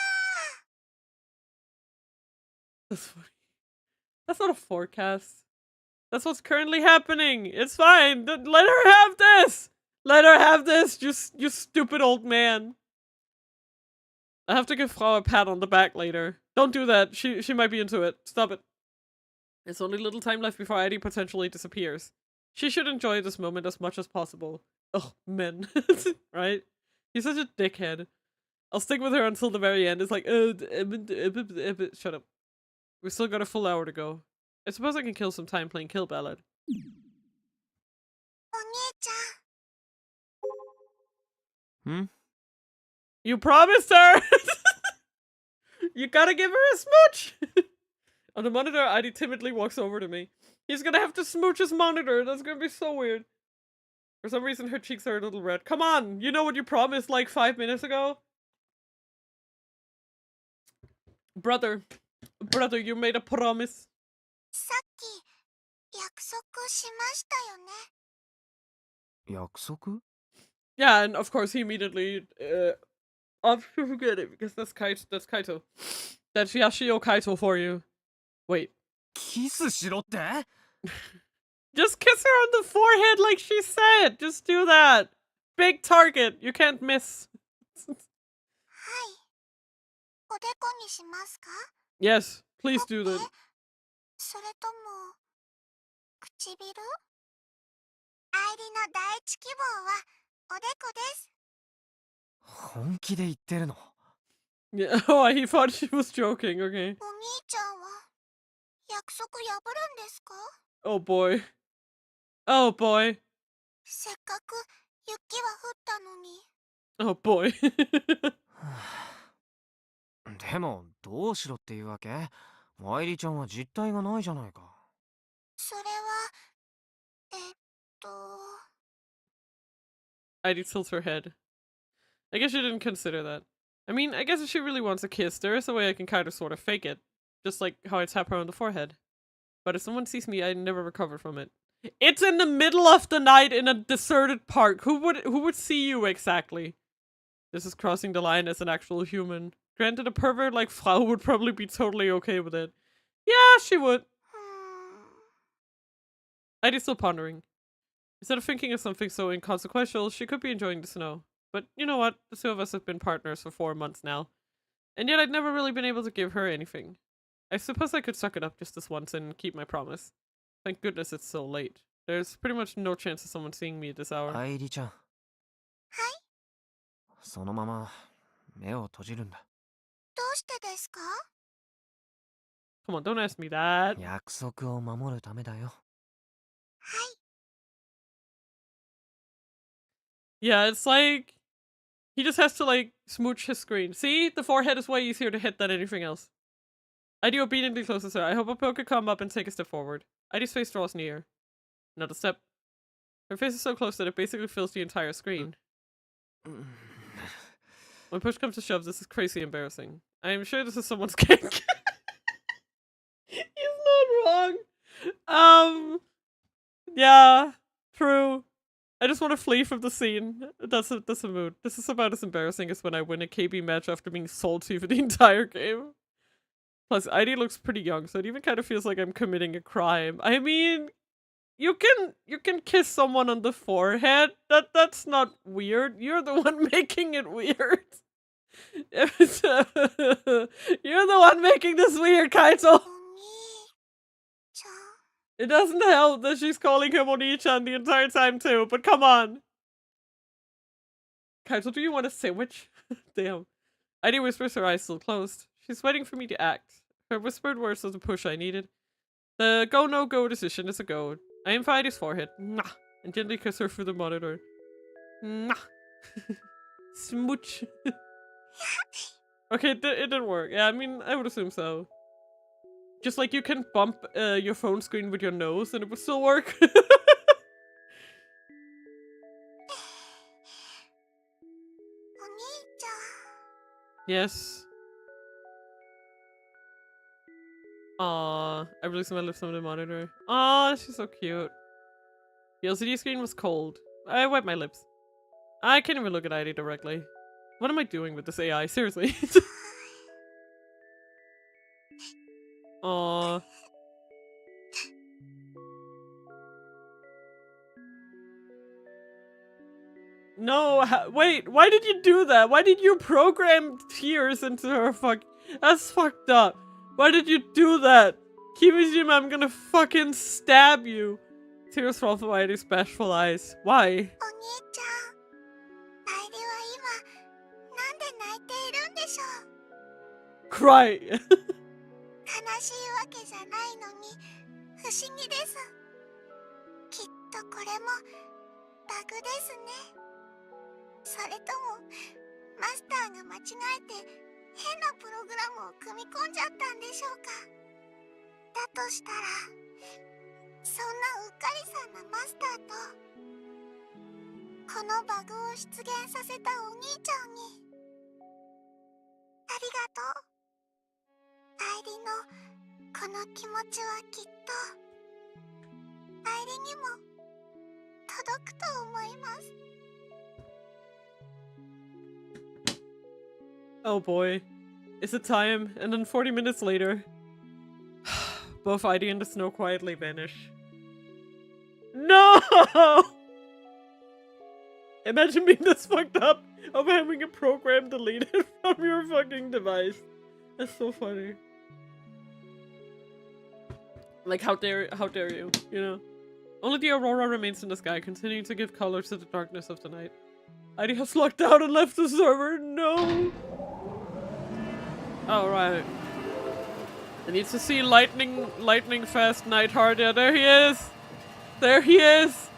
ょう。 That's funny. That's not a forecast. That's what's currently happening. It's fine. Let her have this. Let her have this. You stupid old man. I have to give Frau a pat on the back later. Don't do that. She might be into it. Stop it. There's only little time left before Eddie potentially disappears. She should enjoy this moment as much as possible. Oh, men. Right? He's such a dickhead. I'll stick with her until the very end. It's like, shut up. We still got a full hour to go. I suppose I can kill some time playing Kill Ballad. お兄ちゃん。 You promised her! You gotta give her a smooch! On the monitor, Adi timidly walks over to me. He's gonna have to smooch his monitor. That's gonna be so weird. For some reason, her cheeks are a little red. Come on! You know what you promised like 5 minutes ago? Brother, you made a promise. さっき約束しましたよね。約束？ Yeah, and of course he immediately opts to forget it because that's Kaito. That's Yashio Kaito for you. Wait. キスしろって？ Just kiss her on the forehead like she said. Just do that. Big target. You can't miss. はい。おでこにしますか？ Yes, please do ほっ that. ぺ？それとも唇？愛理の第一希望はおでこです。本気で言ってるの？ Yeah. Oh, he thought she was joking. Okay. お兄ちゃんは約束破るんですか？ Oh boy. Oh boy. せっかく雪は降ったのに。 Oh boy. でもどうしろっていうわけ？愛理ちゃんは実体がないじゃないか。それはHeidi tilts her head. I guess you didn't consider that. I mean, I guess if she really wants a kiss, there is a way I can kind of sort of fake it. Just like how I tap her on the forehead. But if someone sees me, I never recover from it. It's in the middle of the night in a deserted park. Who would see you exactly? This is crossing the line as an actual human. Granted, a pervert like Frau would probably be totally okay with it. Yeah, she would. Heidi's still pondering. Instead of thinking of something so inconsequential, she could be enjoying the snow. But you know what? The two of us have been partners for 4 months now. And yet I'd never really been able to give her anything. I suppose I could suck it up just this once and keep my promise. Thank goodness it's so late. There's pretty much no chance of someone seeing me at this hour. 愛理ちゃん。はい。そのまま目を閉じるんだ。どうしてですか？ Come on, don't ask me that. 約束を守るためだよ。はい。 Yeah, it's like he just has to like smooch his screen. See? The forehead is way easier to hit than anything else. Heidi obediently closes her. I hope Apo could come up and take a step forward. Heidi's face draws near. Another step. Her face is so close that it basically fills the entire screen. When push comes to shove, this is crazy embarrassing. I am sure this is someone's kink. He's not wrong. Yeah, true. I just want to flee from the scene. That's a mood. This is about as embarrassing as when I win a KB match after being salty for the entire game. Plus, ID looks pretty young, so it even kind of feels like I'm committing a crime. I mean, you can kiss someone on the forehead. That's not weird. You're the one making it weird. You're the one making this weird, Kaito. お兄ちゃん。 It doesn't help that she's calling him Oni-chan the entire time too, but come on. Kaito, do you want a sandwich? Damn. ID whispers, her eyes still closed. She's waiting for me to act. Her whispered words are the push I needed. The go-no-go decision is a go. I aim for Heidi's forehead. Mwah! And gently kiss her through the monitor. Mwah! Smooch. Okay, it didn't work. Yeah, I mean, I would assume so. Just like you can bump your phone screen with your nose and it would still work. お兄ちゃん。 Yes. Aww, I released my lips on the monitor. Aww, she's so cute. The LCD screen was cold. I wiped my lips. I can't even look at ID directly. What am I doing with this AI? Seriously. Aww. No, wait, why did you do that? Why did you program tears into her That's fucked up. Why did you do that? Kimishima, I'm gonna fucking stab you. Tears fall from Aidi's bashful eyes. Why? お兄ちゃん。愛理は今なんで泣いているんでしょう？ Cry. 悲しいわけじゃないのに不思議です。きっとこれもバグですね。それともマスターが間違えて変なプログラムを組み込んじゃったんでしょうか。だとしたらそんなうっかりさんなマスターとこのバグを出現させたお兄ちゃんにありがとう。愛理のこの気持ちはきっと愛理にも届くと思います。 Oh boy. Is it time? And then 40 minutes later, both Heidi and the snow quietly vanish. No! Imagine being this fucked up of having a program deleted from your fucking device. That's so funny. Like, how dare you, you know? Only the aurora remains in the sky, continuing to give color to the darkness of the night. Heidi has locked out and left the server. No! Alright. I need to see lightning fast Nightheart. Yeah, there he is! There he is!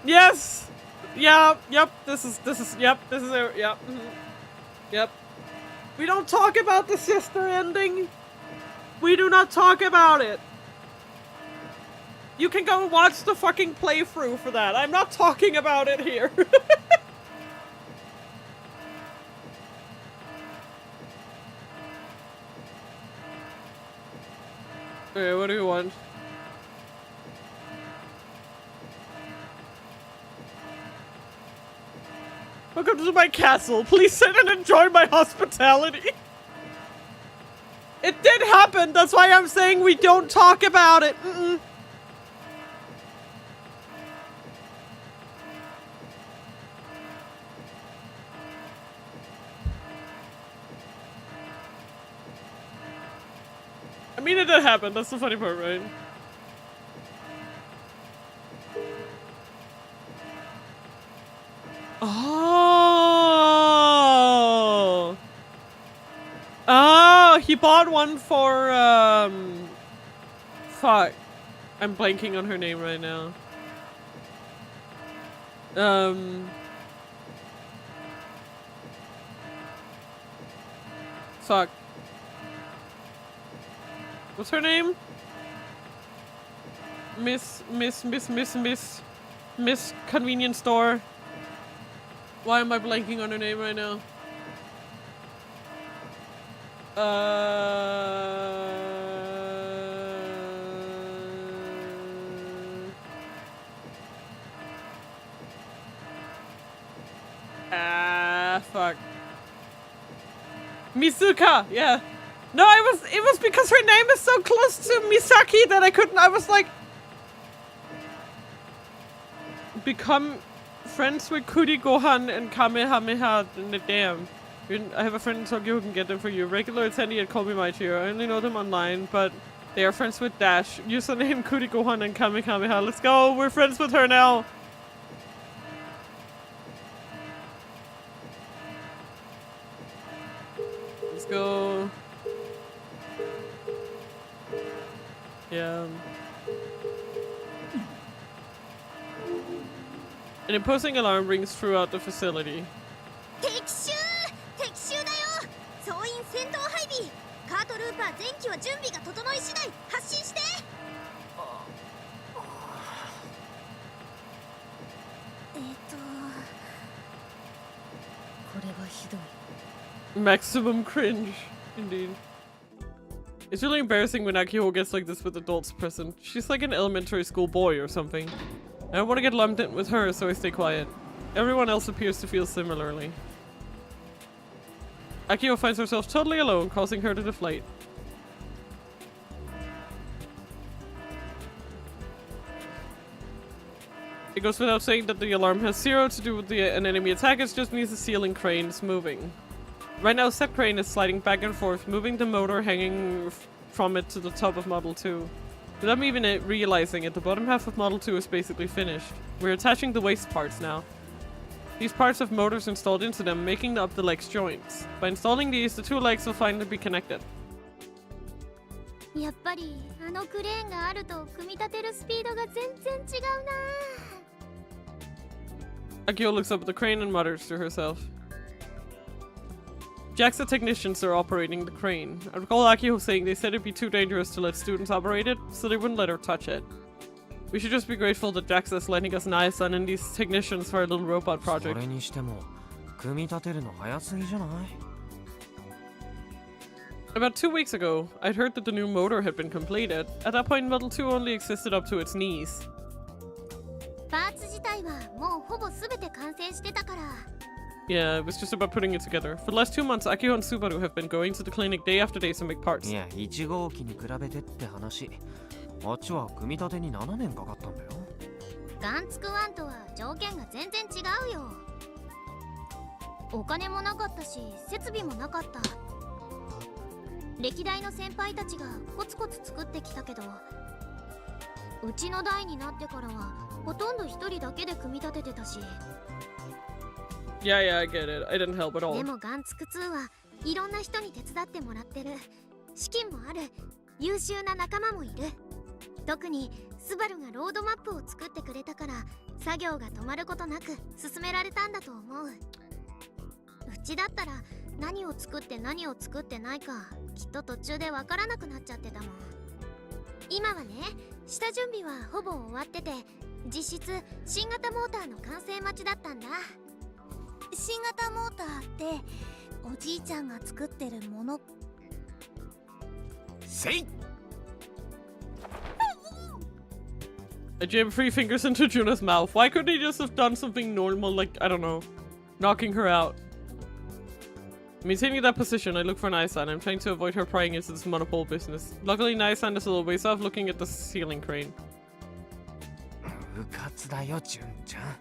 Yes! Yeah, yep, this is it, yep. Yep. We don't talk about the sister ending! We do not talk about it! You can go watch the fucking playthrough for that. I'm not talking about it here. Okay, what do you want? Welcome to my castle. Please sit and enjoy my hospitality. It did happen. That's why I'm saying we don't talk about it. I mean, it did happen. That's the funny part, right? Oh! Oh, he bought one for, fuck. I'm blanking on her name right now. Fuck. What's her name? Miss Convenience Store. Why am I blanking on her name right now? Fuck. Mizuka, yeah. No, it was because her name is so close to Misaki that I couldn't. I was like, become friends with Kuri Gohan and Kamehameha in the dam. I have a friend in Tokyo who can get them for you. Regular attendee at Call Me Mighty. I only know them online, but they are friends with Dash. Username Kuri Gohan and Kamehameha. Let's go. We're friends with her now. Let's go. Yeah. An imposing alarm rings throughout the facility. Maximum cringe, indeed. It's really embarrassing when Akiho gets like this with adults present. She's like an elementary school boy or something. I don't want to get lumped in with her, so I stay quiet. Everyone else appears to feel similarly. Akiho finds herself totally alone, causing her to deflate. It goes without saying that the alarm has zero to do with an enemy attack, it just means the ceiling crane is moving. Right now, said crane is sliding back and forth, moving the motor hanging from it to the top of Model 2. Without me even realizing it, the bottom half of Model 2 is basically finished. We're attaching the waste parts now. These parts have motors installed into them, making up the legs joints. By installing these, the two legs will finally be connected. Akio looks up at the crane and mutters to herself. JAXA technicians are operating the crane. I recall Akio saying they said it'd be too dangerous to let students operate it, so they wouldn't let her touch it. We should just be grateful that JAXA is letting us Naya-san and these technicians for our little robot そ project. れにしても組み立てるの早すぎじゃない？ About 2 weeks ago, I'd heard that the new motor had been completed. At that point, Model 2 only existed up to its knees. パーツ自体はもうほぼ全て完成してたから。 Yeah, it was just about putting it together. For the last 2 months, Akio and Subaru have been going to the clinic day after day to make parts. いや、1号機に比べてって話。あっちは組み立てに7年かかったんだよ。ガンツクワンとは条件が全然違うよ。お金もなかったし、設備もなかった。歴代の先輩たちがコツコツ作ってきたけど、うちの代になってからはほとんど一人だけで組み立ててたし。 Yeah, I get it. I didn't help at all. でもガンツク2はいろんな人に手伝ってもらってる。資金もある。優秀な仲間もいる。特にスバルがロードマップを作ってくれたから作業が止まることなく進められたんだと思う。うちだったら何を作って何を作ってないかきっと途中でわからなくなっちゃってたもん。今はね、下準備はほぼ終わってて、実質新型モーターの完成待ちだったんだ。新型モーターっておじいちゃんが作ってるもの。せい I jammed 3 fingers into Juna's mouth. Why couldn't he just have done something normal, like, I don't know, knocking her out? Maintaining that position, I look for Naya-san. I'm trying to avoid her prying into this monopole business. Luckily, Naya-san is a little ways off looking at the ceiling crane. うかつだよ、純ちゃん。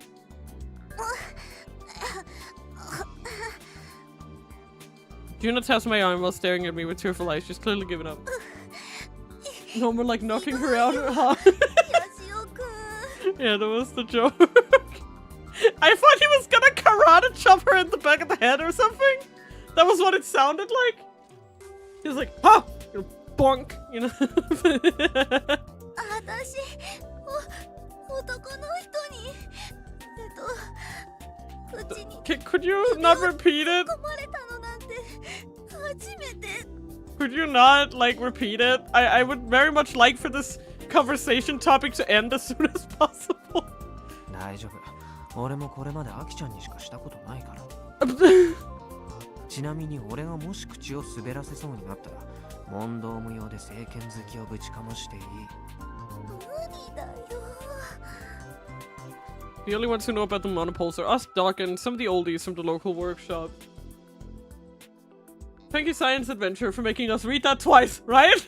Juna taps my arm while staring at me with tearful eyes. She's clearly given up. No more like knocking her out. Huh? Yeah, that was the joke. I thought he was gonna karate chop her in the back of the head or something. That was what it sounded like. He was like, "Ha! You bonk!" You know. 私、男の人に、うちに Could you not repeat it? 込まれたのなんて初めて。 Could you not like repeat it? I would very much like for this conversation topic to end as soon as possible. 大丈夫。俺もこれまでアキちゃんにしかしたことないから。ちなみに俺がもし口を滑らせそうになったら、問答無用で政権好きをぶちかましていい。無理だよ。 The only ones who know about the monopoles are us, Doc, and some of the oldies from the local workshop. Thank you, Science Adventure, for making us read that twice, right?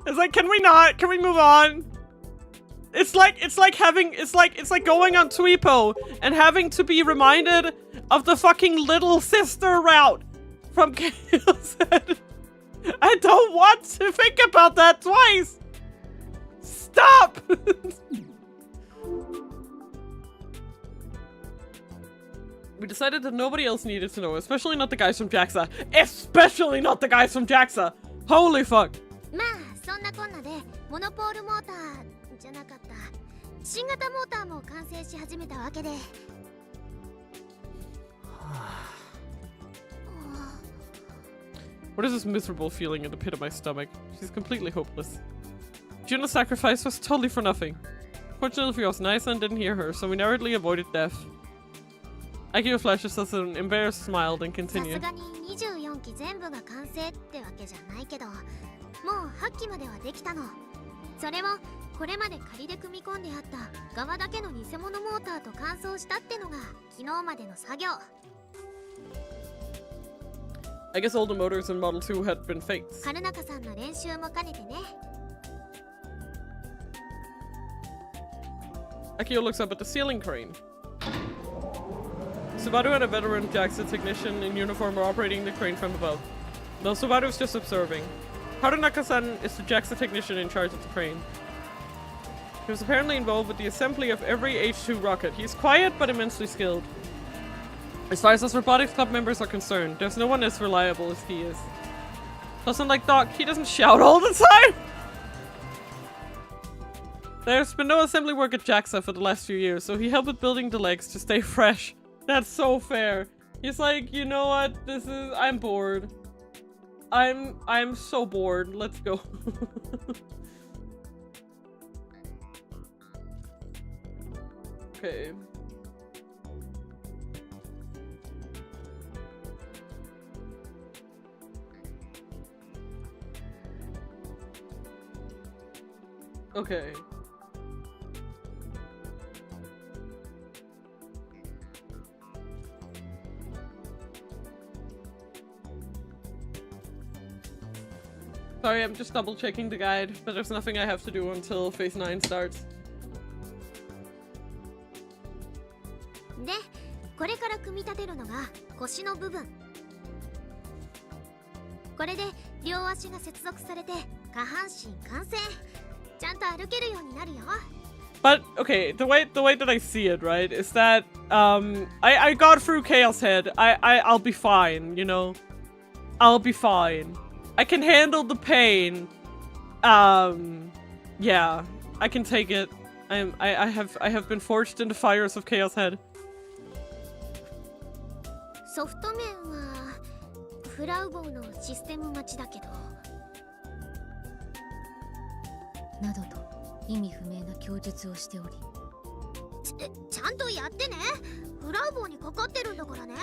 It's like, can we not? Can we move on? It's like going on Tweepo and having to be reminded of the fucking little sister route from Chaos Head. I don't want to think about that twice. Stop. We decided that nobody else needed to know, especially not the guys from JAXA. Especially not the guys from JAXA. Holy fuck. まあそんなこんなでモノポールモーターじゃなかった新型モーターも完成し始めたわけで。 What is this miserable feeling in the pit of my stomach? She's completely hopeless. Juna's sacrifice was totally for nothing. Fortunately for us, Naya-san didn't hear her, so we narrowly avoided death. Akio flashes us an embarrassed smile, then さす continued. がに24機全部が完成ってわけじゃないけど、もう8機まではできたの。それもこれまで仮で組み込んであった側だけの偽物モーターと完走したってのが昨日までの作業。 I guess all the motors in Model 2 had been fakes. 春中さんの練習も兼ねてね。 Akio looks up at the ceiling crane. Subaru and a veteran JAXA technician in uniform are operating the crane from above. Though Subaru's just observing. Harunaka-san is the JAXA technician in charge of the crane. He was apparently involved with the assembly of every H2 rocket. He's quiet but immensely skilled. As far as us Robotics Club members are concerned, there's no one as reliable as he is. Plus, unlike Doc, he doesn't shout all the time! There's been no assembly work at JAXA for the last few years, so he helped with building the legs to stay fresh. That's so fair. He's like, you know what? I'm bored. I'm so bored. Let's go. Okay. Okay. Sorry, I'm just double checking the guide, but there's nothing I have to do until phase 9 starts. で、これから組み立てるのが腰の部分。これで両足が接続されて下半身完成。ちゃんと歩けるようになるよ。 But okay, the way that I see it, right, is that I got through Chaos Head. I'll be fine, you know. I'll be fine. I can handle the pain. Yeah, I can take it. I have been forged in the fires of Chaos Head. ソフト面はフラウボーのシステム待ちだけど。などと意味不明な供述をしており、ちゃんとやってね。フラウボーにかかってるんだからね。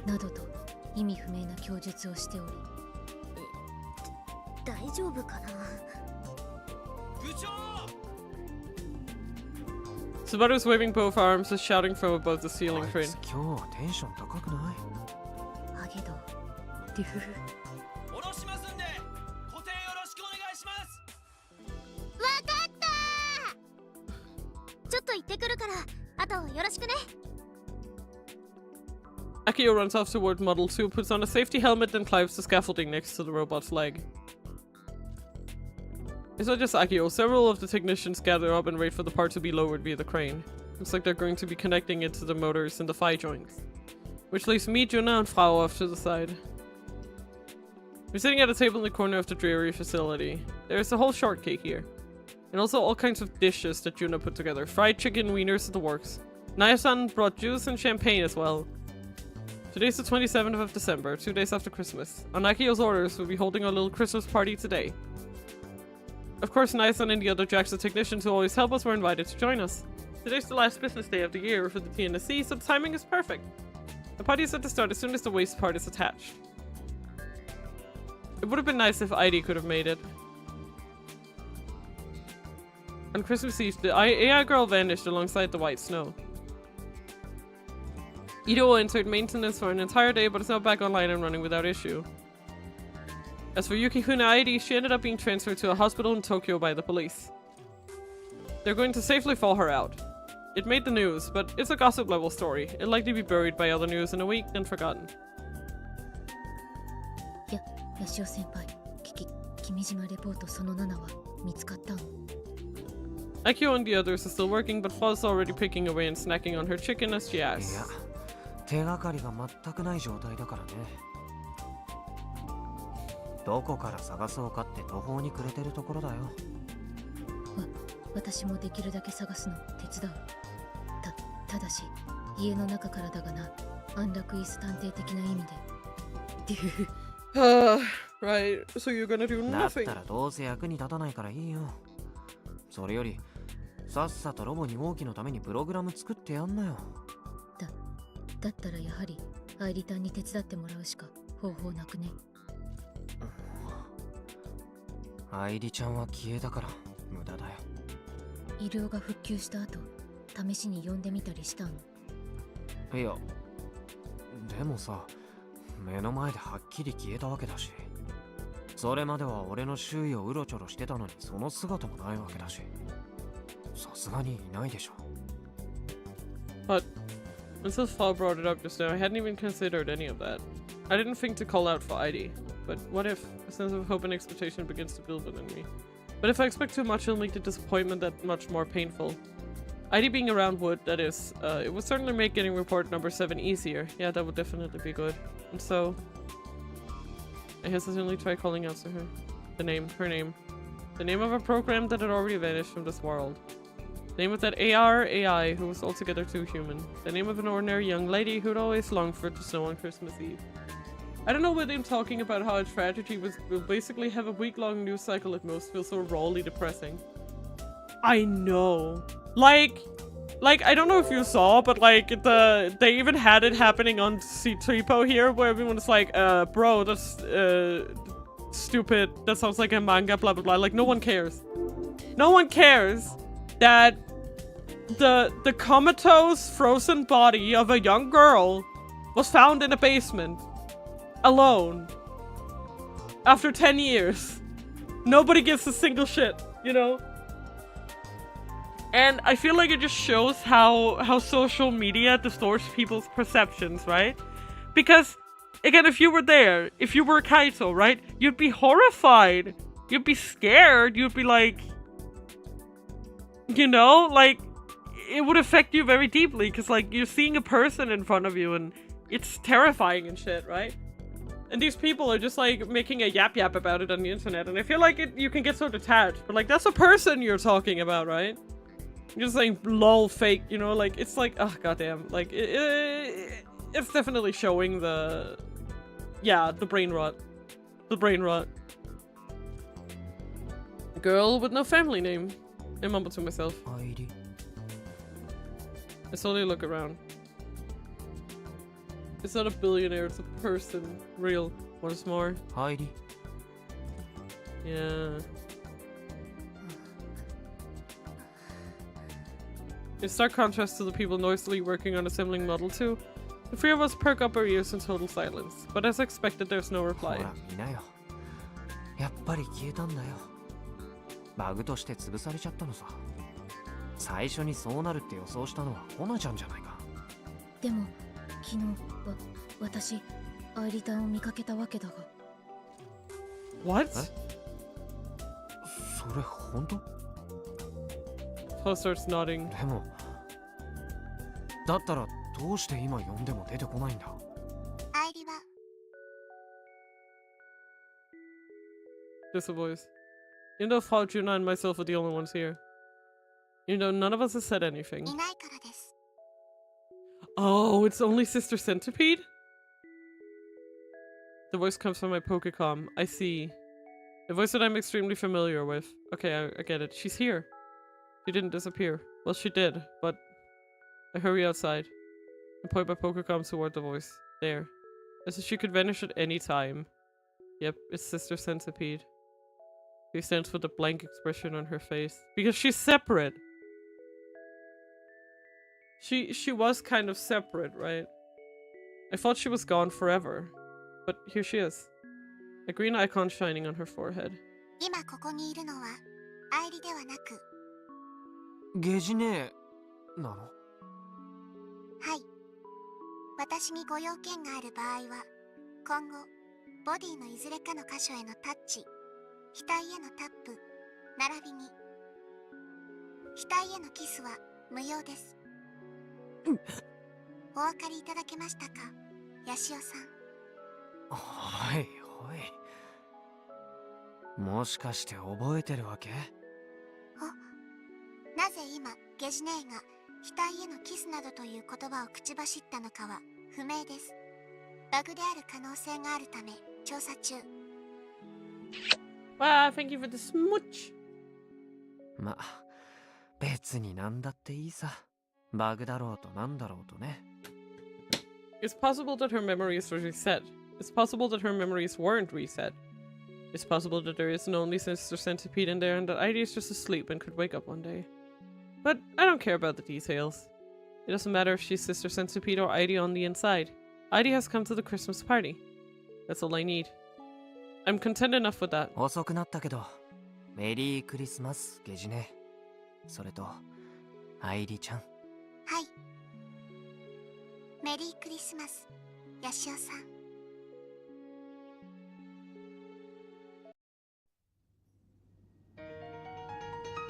などと意味不明な供述をしており、大丈夫かな。部長 Subaru's waving both arms and shouting from above the ceiling crane. 今日はテンション高くない？ハゲドデュフフ。下ろしますんで固定よろしくお願いします。わかった。ちょっと行ってくるからあとよろしくね。 Akio runs off toward Model 2, puts on a safety helmet, and climbs the scaffolding next to the robot's leg. It's not just Akio. Several of the technicians gather up and wait for the part to be lowered via the crane. Looks like they're going to be connecting it to the motors and the phi joints. Which leaves me, Juna, and Frau off to the side. We're sitting at a table in the corner of the dreary facility. There's a whole shortcake here. And also all kinds of dishes that Juna put together. Fried chicken, wieners, the works. Naya-san brought juice and champagne as well. Today's the 27th of December, 2 days after Christmas. On Akio's orders, we'll be holding our little Christmas party today. Of course, Naya-san and the other Jackson technicians who always help us were invited to join us. Today's the last business day of the year for the TNSC, so the timing is perfect. The party is set to start as soon as the waste part is attached. It would have been nice if Heidi could have made it. On Christmas Eve, the AI girl vanished alongside the white snow. Ito entered maintenance for an entire day, but is now back online and running without issue. As for Yukihuna Heidi, she ended up being transferred to a hospital in Tokyo by the police. They're going to safely fall her out. It made the news, but it's a gossip level story. It'll likely be buried by other news in a week and forgotten. ヤシオ先輩、君島レポートその7は見つかったの？ Akio and the others are still working, but Fall's already picking away and snacking on her chicken as she いや、 asks. 手がかりが全くない状態だからね。どこから探そうかって途方に暮れてるところだよ。私もできるだけ探すの手伝う。ただし家の中からだがな。安楽椅子探偵的な意味で。デュフ。Right, so you're gonna do だった nothing. らどうせ役に立たないからいいよ。それよりさっさとロボに王毅のためにプログラム作ってやんなよ。だったらやはりアイリタンに手伝ってもらうしか方法なくね。アイリちゃんは消えたから無駄だよ。医療が復旧した後、試しに呼んでみたりしたの？いや、でもさ、目の前ではっきり消えたわけだし、それまでは俺の周囲をうろちょろしてたのにその姿もないわけだし、さすがにいないでしょ。But until Fall brought it up just now, I hadn't even considered any of that. I didn't think to call out for Heidi. But what if a sense of hope and expectation begins to build within me? But if I expect too much, it'll make the disappointment that much more painful. Heidi being around would, that is, it would certainly make getting report number 7 easier. Yeah, that would definitely be good. And so, I hesitantly tried calling out to her. Her name. The name of a program that had already vanished from this world. Name of that AI who was altogether too human. The name of an ordinary young lady who'd always longed for it to snow on Christmas Eve. I don't know whether I'm talking about how a tragedy will basically have a week-long news cycle at most feels so rawly depressing. I know. Like, I don't know if you saw, but like, they even had it happening on C-Tripo here, where everyone's like, bro, that's, stupid, that sounds like a manga, blah blah blah. Like, no one cares. No one cares that the comatose, frozen body of a young girl was found in a basement. Alone. After 10 years. Nobody gives a single shit, you know? And I feel like it just shows how social media distorts people's perceptions, right? Because, again, if you were there, if you were Kaito, right? You'd be horrified. You'd be scared. You'd be like... You know? Like, it would affect you very deeply. Because, like, you're seeing a person in front of you and it's terrifying and shit, right? And these people are just, like, making a yap about it on the internet. And I feel like you can get so detached. But, like, that's a person you're talking about, right? You're just saying, lol, fake, you know? Like, it's like, oh, goddamn. Like, it's definitely showing the... Yeah, the brain rot. The brain rot. Girl with no family name. I mumble to myself. Heidi. I slowly look around. It's not a billionaire, it's a person. Real. Once more. Heidi. Yeah. In stark contrast to the people noisily working on assembling Model 2, the three of us perk up our ears in total silence. But as expected, there's no reply. ほら見なよ。やっぱり消えたんだよ。バグとして潰されちゃったのさ。最初にそうなるって予想したのはホナちゃんじゃないか。でも昨日私アイリタンを見かけたわけだが。What? それ本当？ Paul starts nodding. でもだったらどうして今呼んでも出てこないんだ？アイリは Just a voice. You know, Fortuna and myself are the only ones here. You know, none of us has said anything. いないからです。 Oh, it's only Sister Centipede? The voice comes from my Pokecom. I see. A voice that I'm extremely familiar with. Okay, I get it. She's here. She didn't disappear. Well, she did, but... I hurry outside and point my Pokecom toward the voice. There. As if she could vanish at any time. Yep, it's Sister Centipede. She stands with a blank expression on her face. Because she's separate! She was kind of separate, right? I thought she was gone forever. But here she is. A green icon shining on her forehead. 今ここにいるのはアイリではなく、ゲジネなの？はい。私にご用件がある場合は、今後ボディのいずれかの箇所へのタッチ、額へのタップ、並びに額へのキスは無用です。お分かりいただけましたか、ヤシオさん。はいはい。もしかして覚えてるわけ？なぜ今ゲジネーが額へのキスなどという言葉を口走ったのかは不明です。バグである可能性があるため調査中。Wow, thank you for the smooch. ま、別になんだっていいさ。バグだろうとなんだろうとね。It's possible that her memories were reset. It's possible that her memories weren't reset. It's possible that there isn't only Sister Centipede in there and that Heidi is just asleep and could wake up one day. But I don't care about the details. It doesn't matter if she's Sister Centipede or Heidi on the inside. Heidi has come to the Christmas party. That's all I need. I'm content enough with that. 遅くなったけど、メリークリスマス、ゲジネ。それと、アイリちゃん。はい。メリークリスマス、ヤシオさん。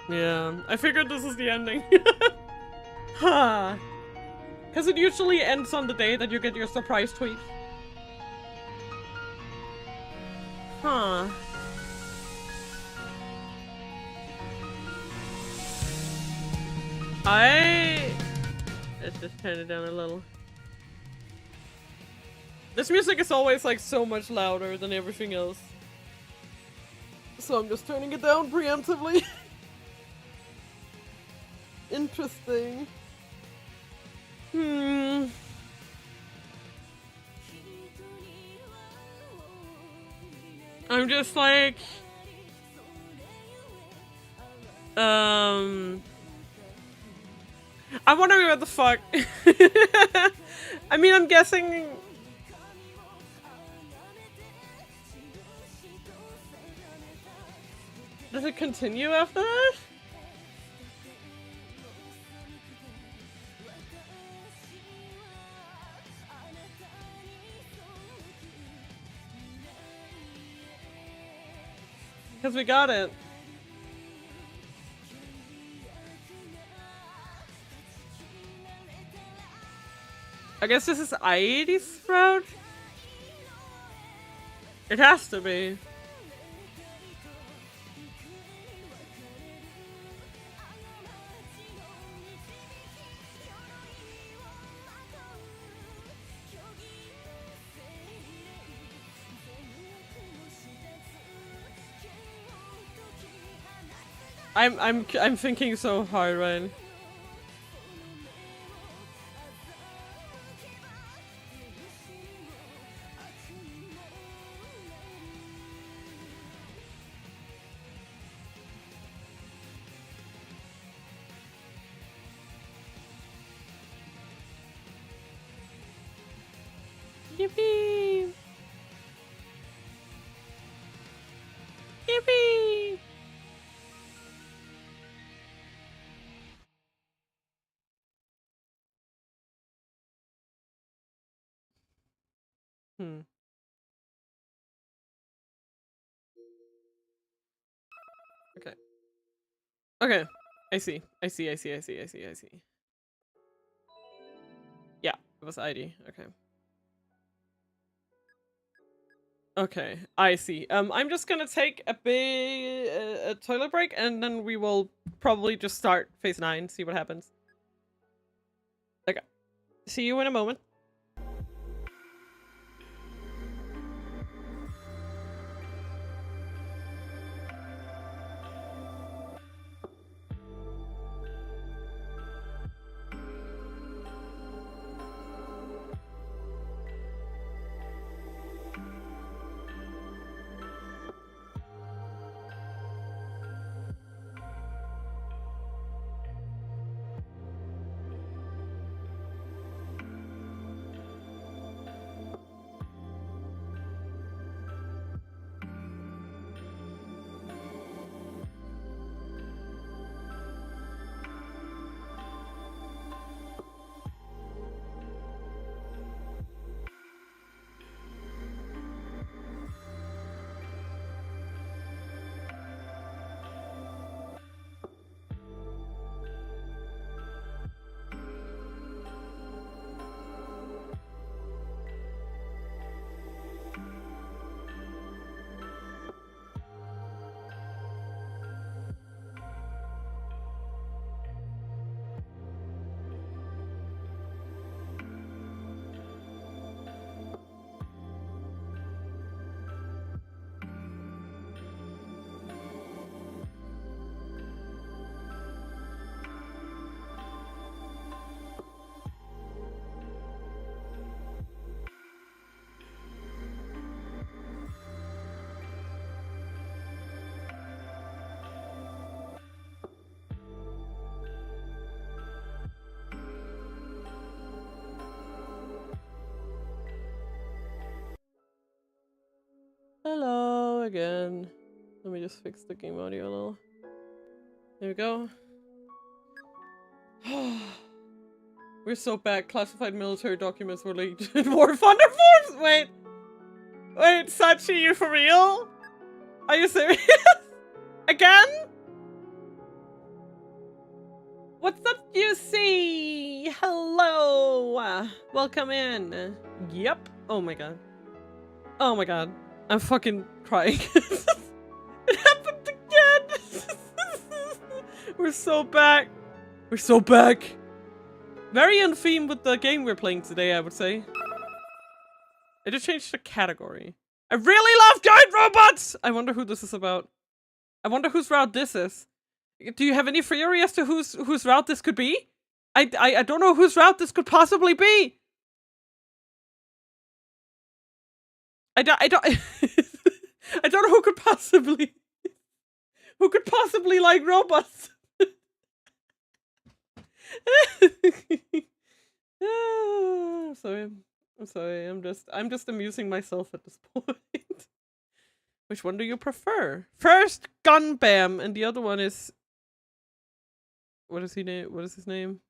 Yeah, I figured this is the ending. Huh. Because it usually ends on the day that you get your surprise tweet. Huh. Let's just turn it down a little. This music is always like so much louder than everything else. So I'm just turning it down preemptively. Interesting. I'm just like... I'm wondering what the fuck. I mean, I'm guessing... Does it continue after that? Because we got it. I guess this is I-80's route? It has to be. I'm thinking so hard, right? Yippee! Yippee! Okay. Okay. I see. Yeah, it was ID. Okay. Okay, I see. I'm just gonna take a big a toilet break, and then we will probably just start phase 9, see what happens. Okay. See you in a moment. Hello again. Let me just fix the game audio a little. There we go. We're so bad. Classified military documents were leaked in War Thunder Force. Wait, Sachi, you for real? Are you serious? Again? What's up, UC? Hello. Welcome in. Yep. Oh my god. Oh my god. I'm fucking crying. It happened again. We're so back. We're so back. Very in theme with the game we're playing today, I would say. I just changed the category. I really love giant robots! I wonder who this is about. I wonder whose route this is. Do you have any theory as to whose route this could be? I don't know whose route this could possibly be. I don't I don't know who could possibly like robots. I'm sorry. I'm just amusing myself at this point. Which one do you prefer? First, Gun Bam, and the other one is what is his name?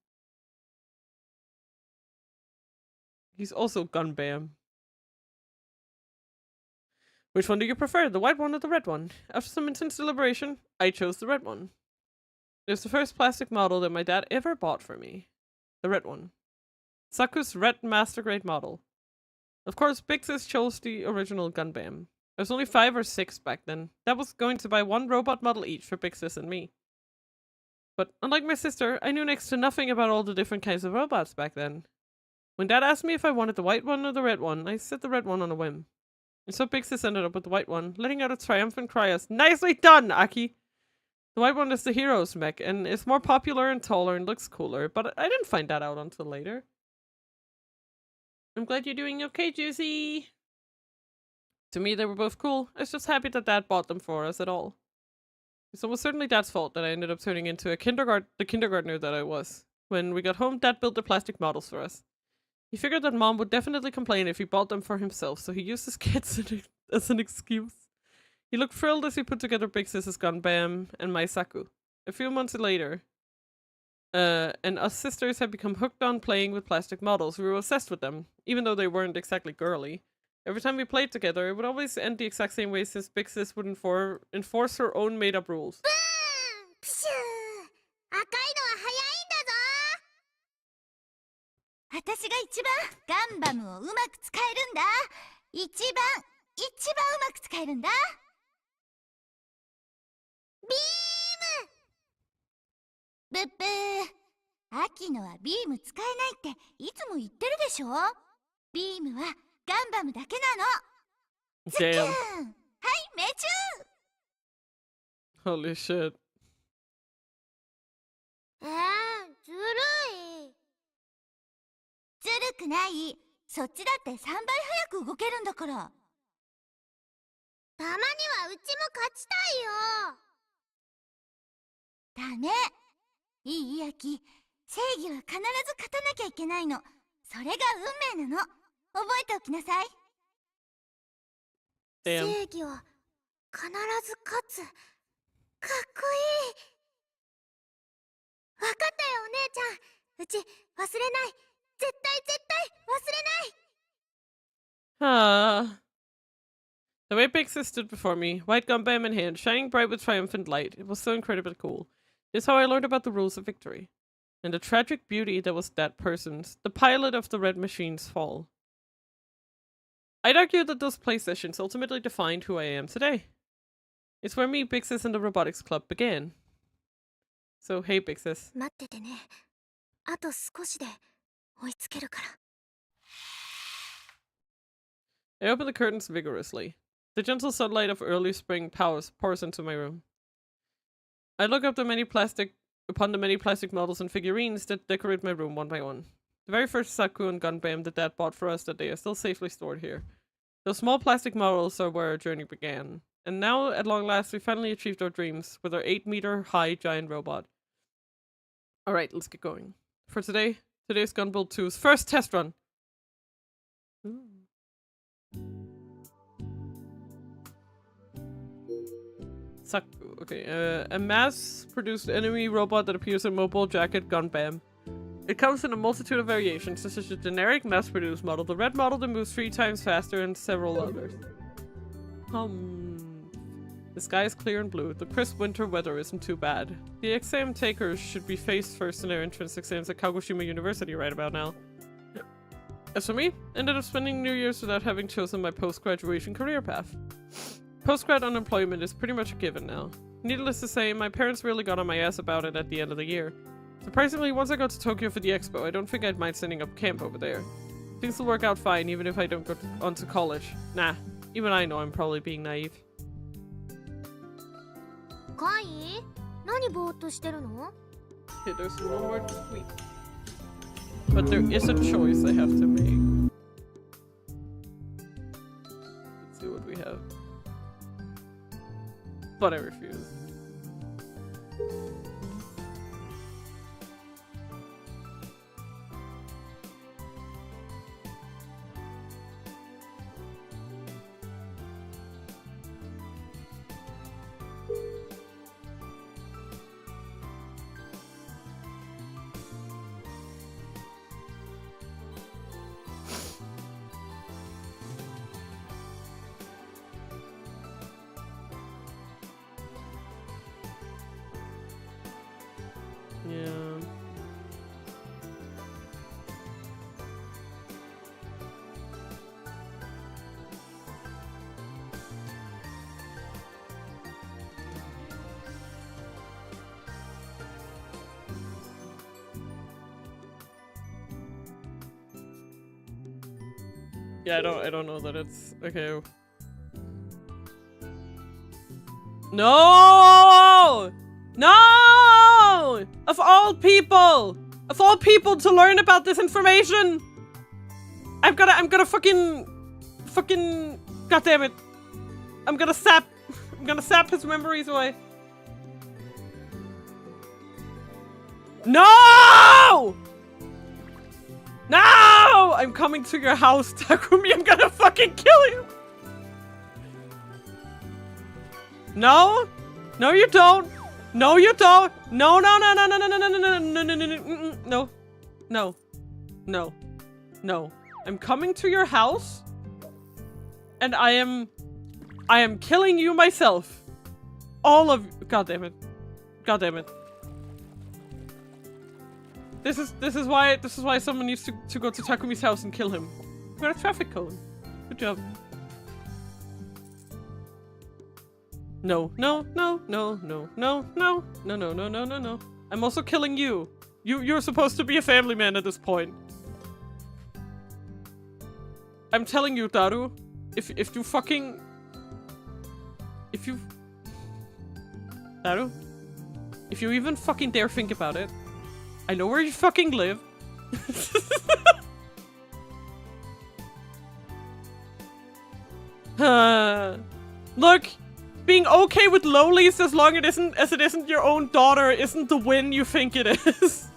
He's also Gun Bam. Which one do you prefer, the white one or the red one? After some intense deliberation, I chose the red one. It was the first plastic model that my dad ever bought for me. The red one. Saku's red master grade model. Of course, Big Sis chose the original Gun Bam. I was only 5 or 6 back then. Dad was going to buy one robot model each for Big Sis and me. But unlike my sister, I knew next to nothing about all the different kinds of robots back then. When Dad asked me if I wanted the white one or the red one, I said the red one on a whim. And so Big Sis ended up with the white one, letting out a triumphant cry as, "Nicely done, Aki!" The white one is the hero's mech, and is more popular and taller and looks cooler, but I didn't find that out until later. I'm glad you're doing okay, Juicy! To me, they were both cool. I was just happy that Dad bought them for us at all. So it was certainly Dad's fault that I ended up turning into the kindergartner that I was. When we got home, Dad built the plastic models for us. He figured that Mom would definitely complain if he bought them for himself, so he used his kids as an excuse. He looked thrilled as he put together Big Sis's Gun Bam and my Saku. A few months later, and us sisters had become hooked on playing with plastic models. We were obsessed with them, even though they weren't exactly girly. Every time we played together, it would always end the exact same way since Big Sis would enforce her own made-up rules. プシュー赤いのは早いんだぞ私が一番ガンバムをうまく使えるんだ一番うまく使えるんだビームブッブー秋のはビーム使えないっていつも言ってるでしょビームはガンバムだけなのズッキューンはい命中 Holy shit. ずるいずるくないそっちだって3倍早く動けるんだからたまにはうちも勝ちたいよダメいい秋正義は必ず勝たなきゃいけないのそれが運命なの覚えておきなさい Damn. 正義は必ず勝つかっこいいわかったよお姉ちゃんうち忘れない絶対忘れない Ah. The way Big Sis stood before me, white gun bam in hand, shining bright with triumphant light, it was so incredibly cool. This is how I learned about the rules of victory. And the tragic beauty that was that person's, the pilot of the Red Machine's fall. I'd argue that those play sessions ultimately defined who I am today. It's where me, Big Sis, and the Robotics Club began. So, hey, Big Sis. 待っててねあと少しで追いつけるから I opened the curtains vigorously. The gentle sunlight of early spring pours into my room. I look upon the many plastic models and figurines that decorate my room one by one. The very first Saku and Gun Bam that Dad bought for us that day are still safely stored here. Those small plastic models are where our journey began. And now, at long last, we finally achieved our dreams with our 8-meter-high giant robot. Alright, let's get going. For today's Gun Build 2's first test run! Ooh. Saku. Okay, a mass-produced enemy robot that appears in Mobile Jacket Gun Bam. It comes in a multitude of variations, such as the generic mass-produced model, the red model that moves 3 times faster, and several others. The sky is clear and blue. The crisp winter weather isn't too bad. The exam takers should be faced first in their entrance exams at Kagoshima University right about now. As for me, I ended up spending New Year's without having chosen my post-graduation career path. Post-grad unemployment is pretty much a given now. Needless to say, my parents really got on my ass about it at the end of the year. Surprisingly, once I go to Tokyo for the expo, I don't think I'd mind setting up camp over there. Things will work out fine even if I don't go on to college. Nah, even I know I'm probably being naive. カイ、何ぼーっとしてるの？ Okay, there's one more tweet. But there is a choice I have to make. Let's see what we have. But I refuse. Yeah. Yeah, I don't know that it's okay. No! No! Of all people to learn about this information! I'm gonna fucking, god damn it. I'm gonna sap his memories away. No! No! I'm coming to your house, Takumi. I'm gonna fucking kill you. No? No, you don't. No, you don't. No, no, no, no, no, no, no, no, no, no, no, no, no, no, no, no. I'm coming to your house, and I am killing you myself. All of you. God damn it. God damn it. This is why someone needs to go to Takumi's house and kill him. We got a traffic cone. Good job. No, no, no, no, no, no, no, no, no, no, no, no, no. I'm also killing you. You're supposed to be a family man at this point. I'm telling you, Daru, if you fucking... Daru? If you even fucking dare think about it, I know where you fucking live. Look, being okay with lowlies as long as it isn't your own daughter isn't the win you think it is.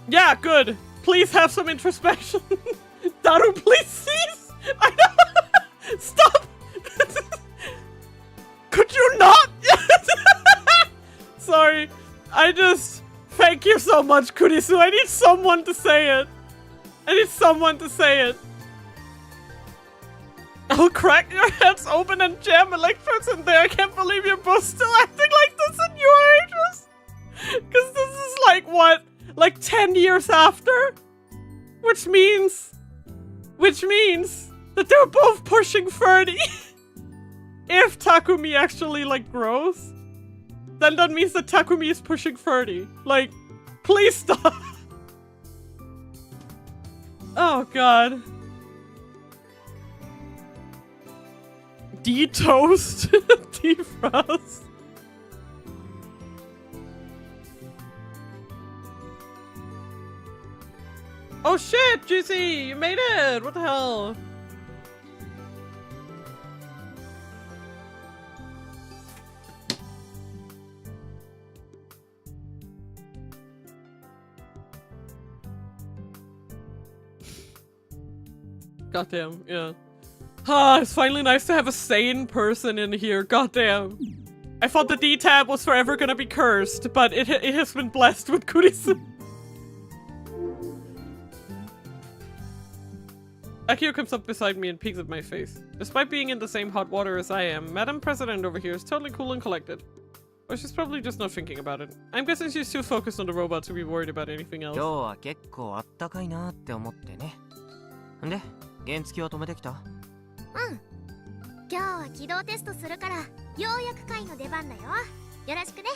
Yeah, good. Please have some introspection. Daru, please cease. I know. Stop. Could you not? Sorry. I just... Thank you so much, Kurisu. I need someone to say it. I need someone to say it. I'll crack your heads open and jam electrodes in there. I can't believe you're both still acting like this at your ages. Because this is like, what? Like 10 years after? Which means that they're both pushing 30. If Takumi actually, like, grows, then that means that Takumi is pushing 30. Like, please stop. Oh, God. De-toast. Defrost. Oh shit, Juicy! You made it! What the hell? Goddamn, yeah. Ah, it's finally nice to have a sane person in here, goddamn. I thought the D-tab was forever gonna be cursed, but it has been blessed with Kurisu. Akio comes up beside me and peeks at my face. Despite being in the same hot water as I am, Madam President over here is totally cool and collected. Or she's probably just not thinking about it. I'm guessing she's too focused on the robot to be worried about anything else. 今日は結構あったかいなって思ってね。んで、原付は止めてきた？うん。今日は機動テストするからようやくカイの出番だよ。よろしくね。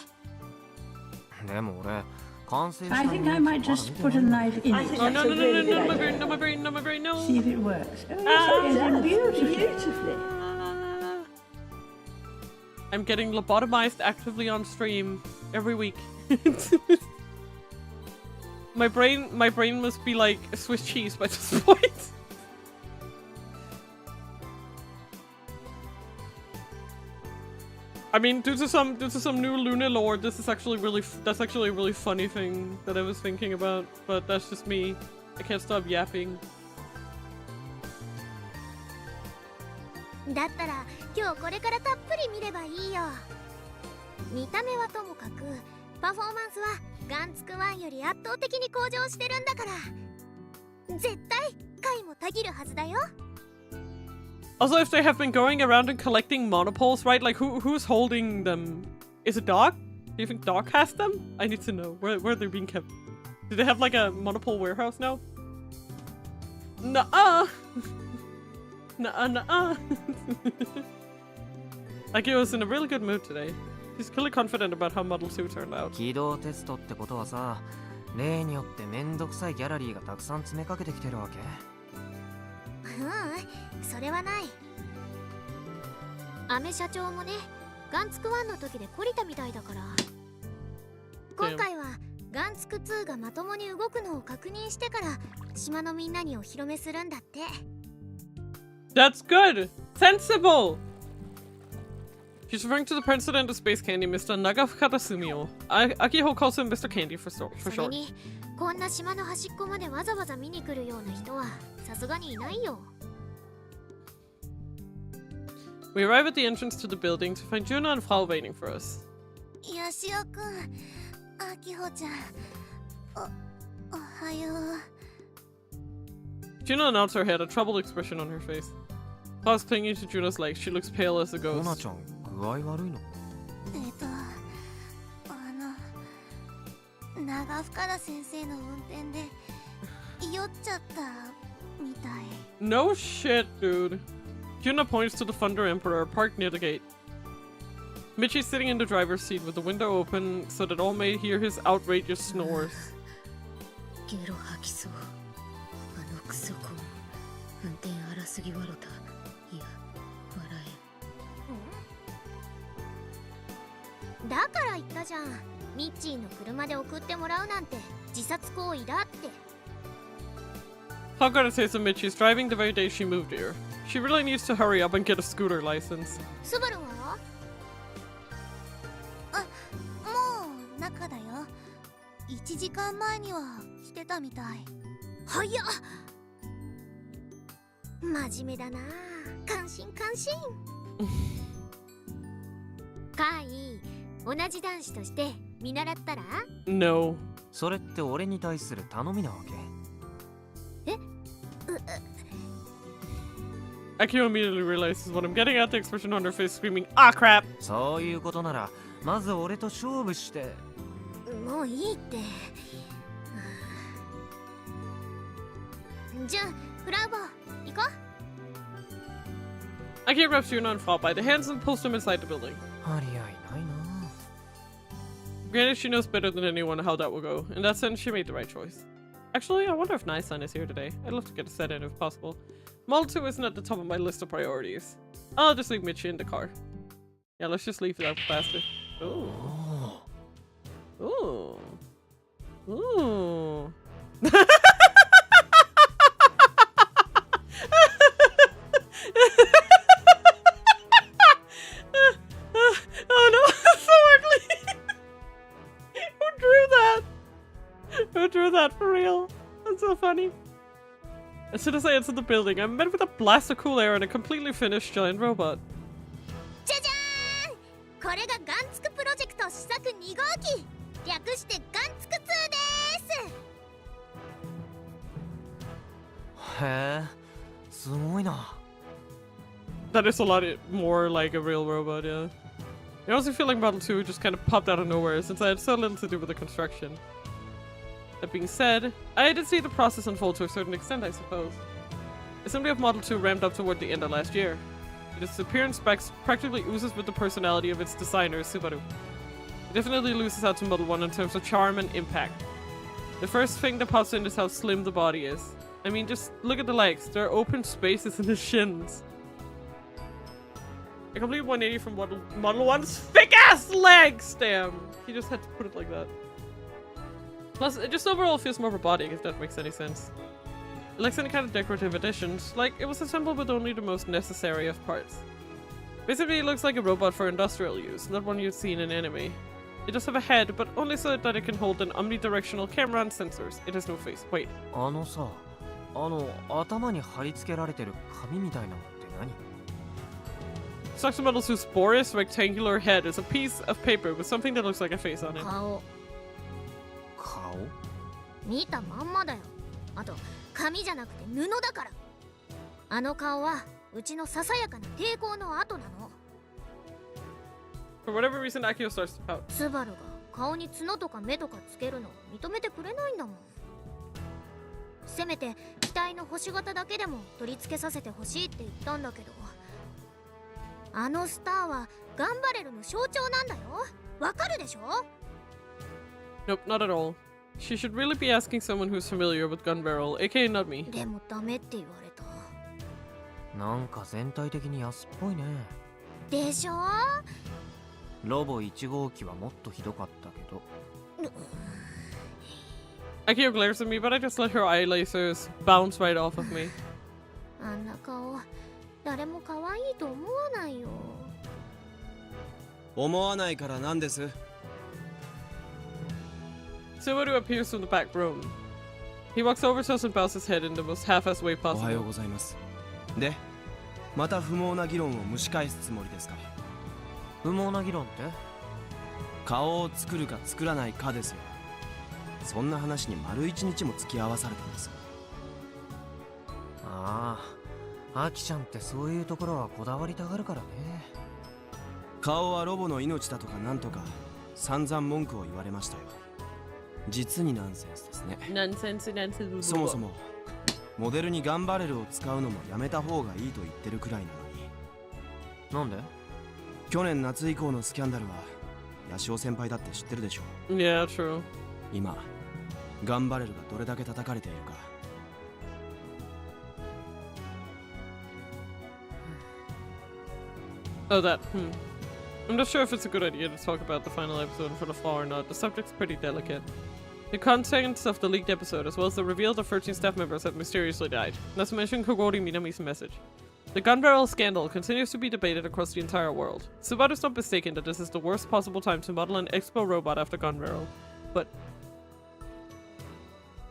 でも俺、完成した I think I might just put a knife in it. Oh, no, no, no, no, no, my brain, no, my brain, no, my brain, no. See if it works. Oh, it's done beautifully. I'm getting lobotomized actively on stream every week. my brain must be like Swiss cheese by this point. I mean, due to some new Lune lore, this is actually that's actually a really funny thing that I was thinking about, but that's just me. I can't stop yapping. だったら今日これからたっぷり見ればいいよ。見た目はともかくパフォーマンスはガンツク1より圧倒的に向上してるんだから絶対カイもたぎるはずだよ。 Also, if they have been going around and collecting monopoles, right? Like, who's holding them? Is it Doc? Do you think Doc has them? I need to know. Where they're being kept. Do they have, like, a monopole warehouse now? Nuh-uh! Nuh-uh. Aki was in a really good mood today. He's clearly confident about how Model 2 turned out. 起動テストってことはさ、例によってめんどくさいギャラリーがたくさん詰めかけてきてるわけ。それはない。アメ社長もね、ガンツク1の時で懲りたみたいだから。今回はガンツク2がまともに動くのを確認してから島のみんなにお披露目するんだって。That's good! Sensible! She's referring to the president of Space Candy, Mr. Nagakata Sumio. Akiho calls him Mr. Candy for short. それに、こんな島の端っこまでわざわざ見に来るような人はさすがにいないよ。We arrive at the entrance to the building to find Juna and Frau waiting for us. よしおくん、あきほちゃん、おはよう。Juna nods her head, a troubled expression on her face. Frau's clinging to Juna's legs. She looks pale as a モナ ghost. ちゃん、具合悪いの？長深田先生の運転で酔っちゃったみたい。 No shit, dude. Juna points to the Thunder Emperor parked near the gate. Michi's sitting in the driver's seat with the window open so that all may hear his outrageous snores. ゲロ吐きそう。あのクソコン。運転荒すぎわろた。いや、笑だから言ったじゃん。ミッチーの車で送ってもらうなんて自殺行為だって。 Hogwarts says that Michi's driving the very day she moved here. She really needs to hurry up and get a scooter license. スバルは？あ、もう中だよ。1時間前には来てたみたい。早っ。真面目だな。感心感心。カイ、同じ男子として見習ったら？ No. それって俺に対する頼みなわけ？ Akio immediately realizes what I'm getting at, the expression on her face screaming, "Ah, crap!" そういうことなら、まず俺と勝負して。もういいって。じゃあ、フラウボー、行こう。 Akio grabs Juna and Frau by the hands and pulls them inside the building. 張り合いないな。 Granted, she knows better than anyone how that will go. In that sense, she made the right choice. Actually, I wonder if Nice-san is here today. I'd love to get a set in if possible. Model 2 isn't at the top of my list of priorities. I'll just leave Michi in the car. Yeah, let's just leave that bastard. Ooh. Ooh. Ooh. Oh no, that's so ugly. Who drew that? Who drew that for real? That's so funny. As soon as I enter the building, I'm met with a blast of cool air and a completely finished giant robot. じゃじゃーん。これがガンツクプロジェクト試作2号機。略してガンツク2です。へえ、すごいな。That is a lot more like a real robot, yeah. I also feel like Model 2 just kind of popped out of nowhere since I had so little to do with the construction. That being said, I did see the process unfold to a certain extent, I suppose. Assembly of Model 2 ramped up toward the end of last year. Its appearance practically oozes with the personality of its designer, Subaru. It definitely loses out to Model 1 in terms of charm and impact. The first thing that pops in is how slim the body is. I mean, just look at the legs. There are open spaces in the shins. A complete 180 from Model 1's thick-ass legs! Damn. He just had to put it like that. Plus, it just overall feels more robotic, if that makes any sense. It lacks any kind of decorative additions, like it was assembled with only the most necessary of parts. Basically, it looks like a robot for industrial use, not one you'd see in an anime. It does have a head, but only so that it can hold an omnidirectional camera and sensors. It has no face. Wait. 頭に貼り付けられてる紙みたいなのって何? Suction Model's Boris rectangular head is a piece of paper with something that looks like a face on it. 顔見たまんまだよ。あと紙じゃなくて布だから。あの顔はうちのささやかな抵抗の後なの。 For whatever reason, Akio starts to pout. スバルが顔に角とか目とかつけるのを認めてくれないんだもん。せめて機体の星型だけでも取り付けさせてほしいって言ったんだけど、あのスターはガンバレルの象徴なんだよ。わかるでしょ? Nope, not at all. She should really be asking someone who's familiar with Gun Barrel, aka not me. でもダメって言われた。なんか全体的に安っぽいね。でしょ? ロボ1号機はもっとひどかったけど。Akio glares at me, but I just let her eye lasers bounce right off of me. あんな顔、誰も可愛いと思わないよ。思わないからなんです? Subaru appears from the back room. He walks over to us and bows his head in the most half-assed way おはよう possible. ございます。で、また不毛な議論を蒸し返すつもりですか? 不毛な議論って? 顔を作るか作らないかですよ。そんな話に丸一日も付き合わされたんです。ああ、アキちゃんってそういうところはこだわりたがるからね。顔はロボの命だとかなんとか散々文句を言われましたよ。実にナンセンスですね。Nonsense. そもそもモデルにガンバレルを使うのもやめた方がいいと言ってるくらいなのに。なんで? 去年夏以降のスキャンダルはヤシオ先輩だって知ってるでしょ。 Yeah, true. 今ガンバレルがどれだけ叩かれているか。Oh, that. I'm not sure if it's a good idea to talk about the final episode in front of Flaw or not. The subject's pretty delicate. The contents of the leaked episode, as well as the reveal that 13 staff members have mysteriously died. Not to mention Kogori Minami's message. The gun barrel scandal continues to be debated across the entire world. Subaru's not mistaken that this is the worst possible time to model an expo robot after gun barrel. But...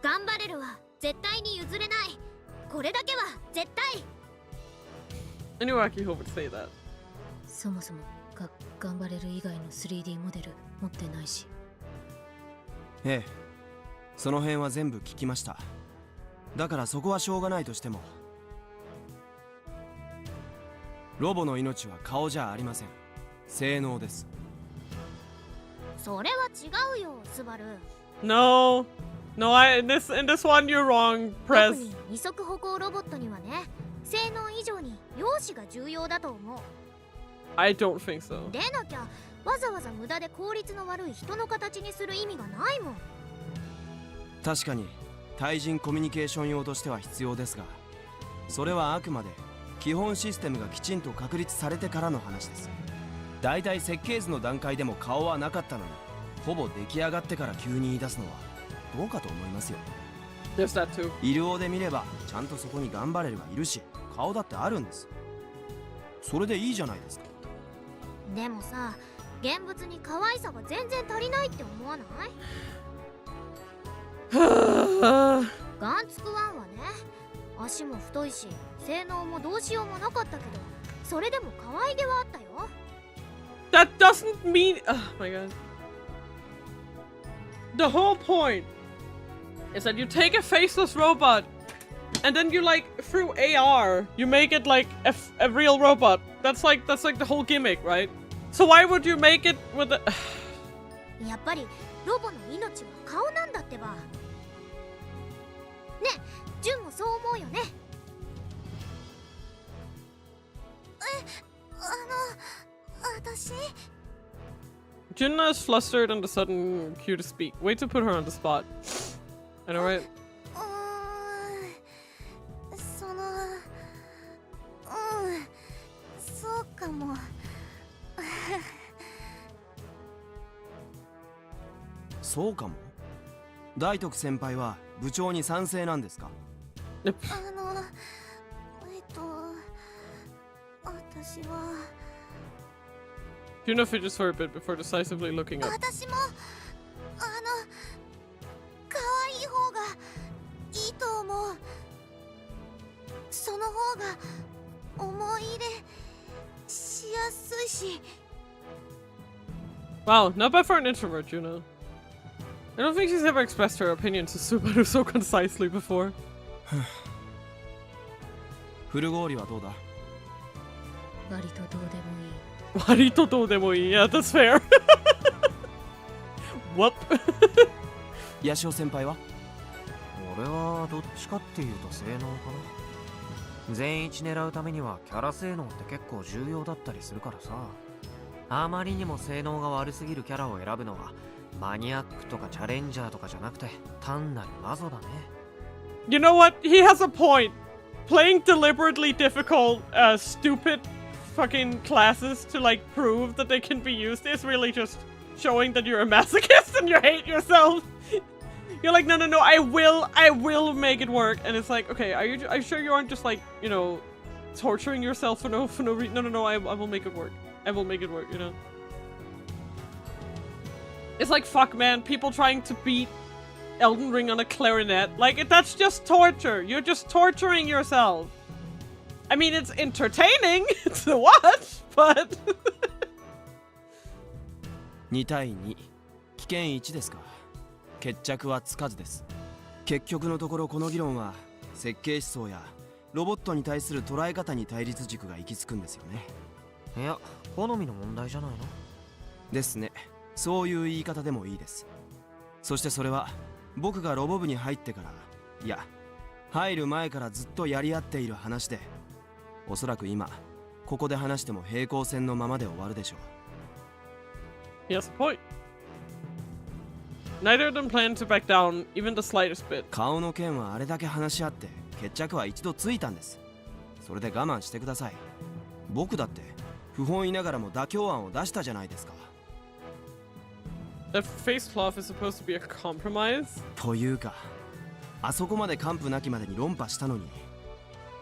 ガンバレルは絶対に譲れない。これだけは絶対。 I knew Akiho would say that. そもそもガンバレル以外の 3D モデル持ってないし。ええ、その辺は全部聞きました。だからそこはしょうがないとしても、ロボの命は顔じゃありません。性能です。それは違うよ、スバル。 No, in this one you're wrong, 特 Prez. に二足歩行ロボットにはね、性能以上に容姿が重要だと思う。 I don't think so. でなきゃわざわざ無駄で効率の悪い人の形にする意味がないもん。確かに対人コミュニケーション用としては必要ですが、それはあくまで基本システムがきちんと確立されてからの話です。だいたい設計図の段階でも顔はなかったのに、ほぼ出来上がってから急に言い出すのはどうかと思いますよ。 There's that too. 医療で見ればちゃんとそこにガンバレルがいるし、顔だってあるんです。それでいいじゃないですか。でもさ、現物に可愛さが全然足りないって思わない？ガンツクワンはね、足も太いし性能もどうしようもなかったけど、それでも可愛げはあったよ。 That doesn't mean... Oh my god. The whole point is that you take a faceless robot and then you like through AR you make it like a real robot. That's like the whole gimmick, right? So why would you make it with a... やっぱりロボの命は顔なんだってば。ね、ジュンもそう思うよね。私 Junna is flustered and a sudden cue to speak. Wait to put her on the spot. I know, right? そうかも。そうかも。大徳先輩は部長に賛成なんですか？私は Junna fidgets for a bit before decisively looking up. 私も可愛い方がいいと思う。その方が思い入れしやすいし。 Wow, not bad for an introvert, Junna. I don't think she's ever expressed her opinion to Subaru so concisely before. 古氷はどうだ？割とどうでもいい。割とどうでもいい。Yeah, that's fair. Whoop. ヤシオ先輩は？俺はどっちかっていうと性能かな。全一狙うためにはキャラ性能って結構重要だったりするからさ。あまりにも性能が悪すぎるキャラを選ぶのはマニアックとかチャレンジャーとかじゃなくて単なるマゾだね。 You know what? He has a point. Playing deliberately difficult, stupid fucking classes to like prove that they can be used is really just showing that you're a masochist and you hate yourself. You're like, no, I will make it work. And it's like, okay, are you sure you aren't just like, you know, torturing yourself for no reason? No, I will make it work. I will make it work, you know? It's like, fuck, man, people trying to beat Elden Ring on a clarinet. Like, that's just torture. You're just torturing yourself. I mean, it's entertaining to watch, but... 2対2。危険1ですか。決着はつかずです。結局のところこの議論は設計思想やロボットに対する捉え方に対立軸が行き着くんですよね。いや、好みの問題じゃないの？ですね。そういう言い方でもいいです。そしてそれは僕がロボ部に入ってから、いや、入る前からずっとやり合っている話で、おそらく今ここで話しても平行線のままで終わるでしょう。 He has a point. Neither of them plan to back down even the slightest bit. 顔の件はあれだけ話し合って決着は一度ついたんです。それで我慢してください。僕だって不本意ながらも妥協案を出したじゃないですか。That face cloth is supposed to be a compromise? というか、あそこまで完膚なきまでに論破したのに、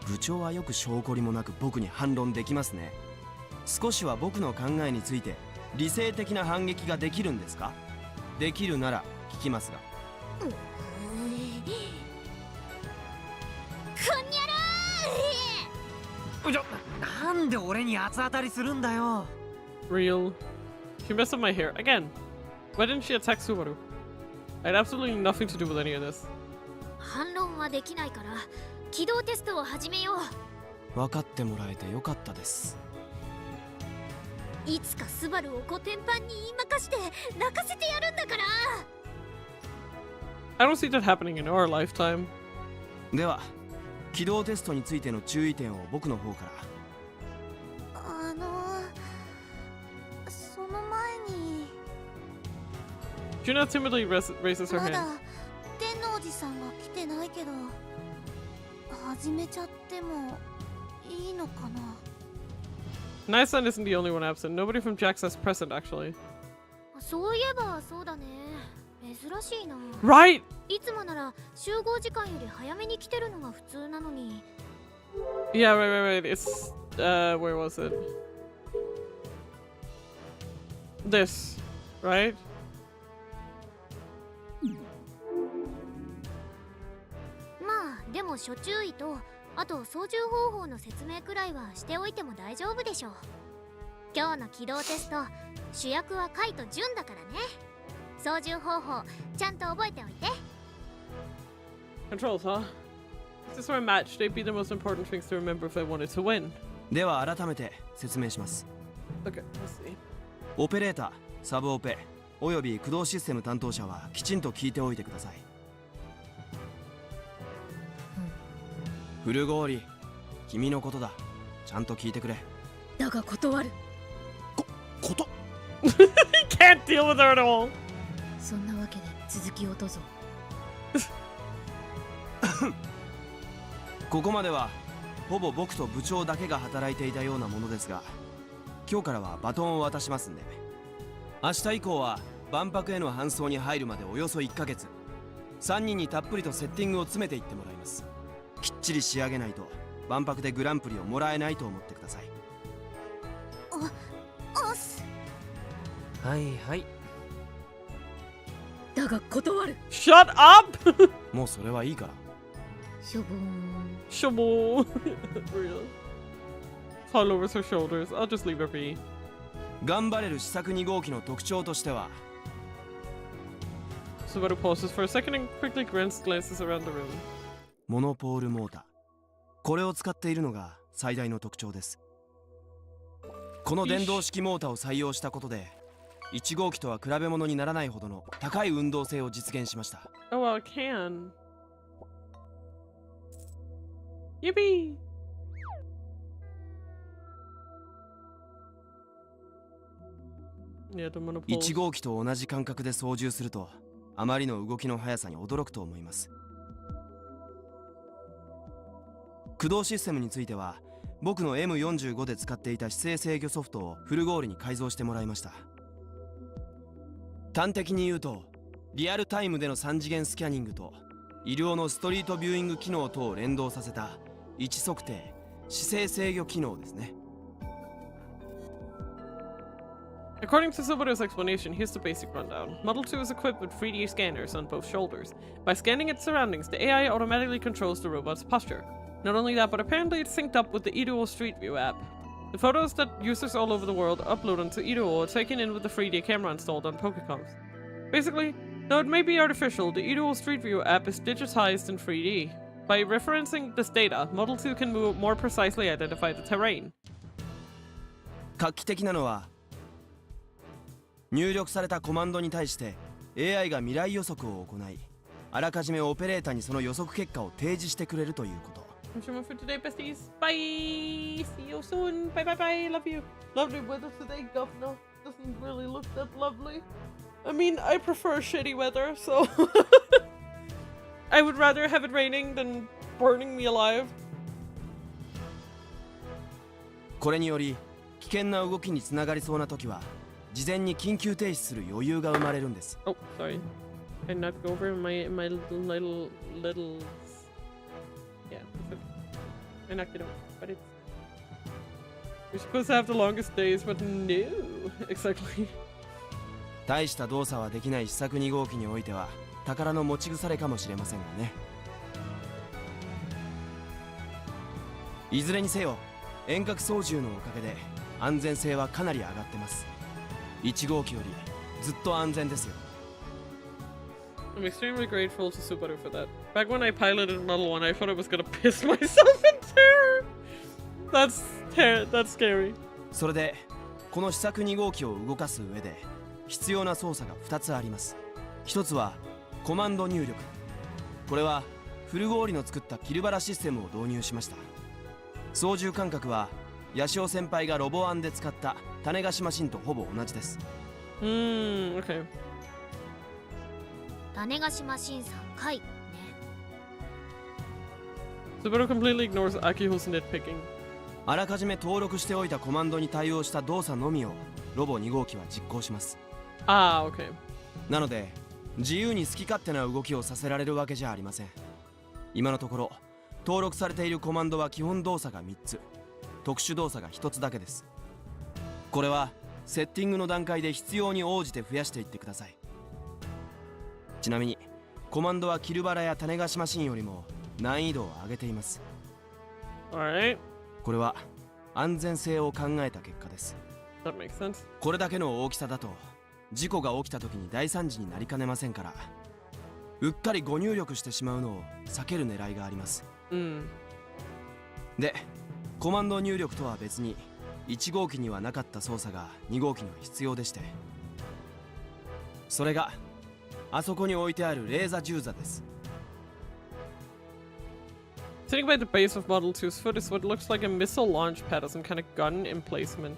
部長はよく証拠りもなく僕に反論できますね。少しは僕の考えについて理性的な反撃ができるんですか？できるなら聞きますが。こんにゃらなんで俺に八つ当たりするんだよ。 Real. She messed up my hair. Again. Why didn't she attack Subaru? I had absolutely nothing to do with any of this. 反論はできないから起動テストを始めよう。分かってもらえてよかったです。いつかスバルをコテンパンに言いまかして泣かせてやるんだから。 I don't see that happening in our lifetime. では、起動テストについての注意点を僕の方から。その前に Junna timidly raises her ま hand. だ天のおじさんが来てないけど始めちゃってもいいのかな。 Nice-san isn't the only one absent. Nobody from JAXA's present, actually. そういえばそうだね。珍しいな。 Right! いつもなら集合時間より早めに来てるのが普通なのに。 Yeah, right. It's, where was it? This, right? まあでも諸注意とあと操縦方法の説明くらいはしておいても大丈夫でしょう。今日の起動テスト主役はカイとジュンだからね。操縦方法ちゃんと覚えておいて。 Controls, huh? If this were a match, they'd be the most important things to remember if I wanted to win. では改めて説明します。 Okay, let's see. オペレーター、サブオペ、および駆動システム担当者はきちんと聞いておいてください。古氷、君のことだ。ちゃんと聞いてくれ。だが断る。こと He can't deal with her at all. そんなわけで続きをどうぞ。ここまではほぼ僕と部長だけが働いていたようなものですが、今日からはバトンを渡しますんで、明日以降は万博への搬送に入るまでおよそ1ヶ月、3人にたっぷりとセッティングを詰めていってもらいます。きっちり仕上げないと万博でグランプリをもらえないと思ってください。おっす。はいはい。だが断る。 Shut up! もうそれはいいから。しょぼーん。Shabo. Real. All over her shoulders. I'll just leave her be. 頑張れる試作2号機の特徴としては、 Subaru pauses for a second and quickly glances around the room. モノポールモーター。これを使っているのが最大の特徴です。この電動式モーターを採用したことで、1号機とは比べ物にならないほどの高い運動性を実現しました。Oh, well, it can. Yippee! Yeah, the monopole. 1号機と同じ感覚で操縦すると、あまりの動きの速さに驚くと思います。駆動システムについては、僕の M45 で使っていた姿勢制御ソフトをフルゴールに改造してもらいました。端的に言うと、リアルタイムでの3次元スキャニングと医療のストリートビューイング機能等を連動させた位置測定、姿勢制御機能ですね。According to Subaru's explanation, here's the basic rundown. Model 2 is equipped with 3D scanners on both shoulders. By scanning its surroundings, the AI automatically controls the robot's posture. Not only that, but apparently it's synced up with the Iruo Street View app. The photos that users all over the world upload onto Iruo are taken in with the 3D camera installed on Pokecoms. Basically, though it may be artificial, the Iruo Street View app is digitized in 3D. By referencing this data, Model 2 can more precisely identify the terrain. 画期的なのは、入力されたコマンドに対して AI が未来予測を行い、あらかじめオペレーターにその予測結果を提示してくれるということ。I'm sure for today, besties. Bye! See you soon. Bye bye bye. Love you. Lovely weather today, Governor. Doesn't really look that lovely. I mean, I prefer shitty weather, so I would rather have it raining than burning me alive. これにより、危険な動きにつながりそうな時は、事前に緊急停止する余裕が生まれるんです。Oh, sorry. I knocked over my little. Yeah, I knocked it over, but it's. We're supposed to have the longest days, but no, exactly. 大した動作はできない試作2号機においては宝の持ち腐れかもしれませんがね。いずれにせよ遠隔操縦のおかげで安全性はかなり上がってます。1号機よりずっと安全ですよ。I'm extremely grateful to Subaru for that. Back when I piloted Model 1, I thought I was gonna piss myself in terror. That's scary. それでこの試作2号機を動かす上で必要な操作が2つあります。1つはコマンド入力。これはフルゴーリの作ったキルバラシステムを導入しました。操縦感覚はヤシオ先輩がロボ案で使った種子マシンとほぼ同じです。Okay. 種子マシンさんかいね。Subaru completely ignores Akiho's nitpicking. あらかじめ登録しておいたコマンドに対応した動作のみをロボ2号機は実行します。Okay. なので自由に好き勝手な動きをさせられるわけじゃありません。今のところ登録されているコマンドは基本動作が3つ、特殊動作が1つだけです。これはセッティングの段階で必要に応じて増やしていってください。ちなみにコマンドはキルバラや種子マシンよりも難易度を上げています。Alright. これは安全性を考えた結果です。That makes sense. これだけの大きさだと事故が起きた時に大惨事になりかねませんから、うっかり誤入力してしまうのを避ける狙いがあります。で、コマンド入力とは別に1号機にはなかった操作が2号機には必要でして、それがあそこに置いてあるレーザー銃座です。Sitting by the base of Model 2's foot is what looks like a missile launch pad or some kind of gun emplacement.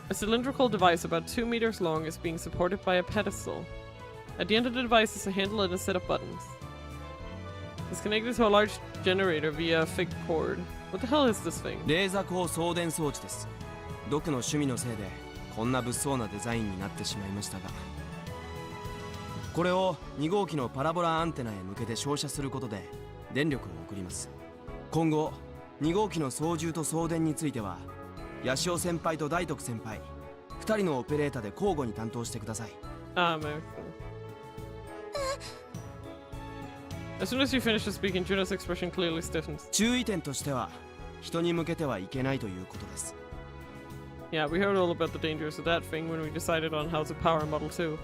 A cylindrical device about 2 meters long is being supported by a pedestal. At the end of the device is a handle and a set of buttons. It's connected to a large generator via a thick cord. What the hell is this thing? レーザ光送電装置です。ドクの趣味のせいでこんな物騒なデザインになってしまいましたが、これを2号機のパラボラアンテナへ向けて照射することで電力を送ります。今後2号機の操縦と送電についてはヤシオ先輩と大徳先輩2人のオペレーターで交互に担当してください。As soon as you finish speaking, Juno's expression clearly stiffens. 注意点としては人に向けてはいけないということです。Yeah, we heard all about the dangers of that thing when we decided on how to power Model 2.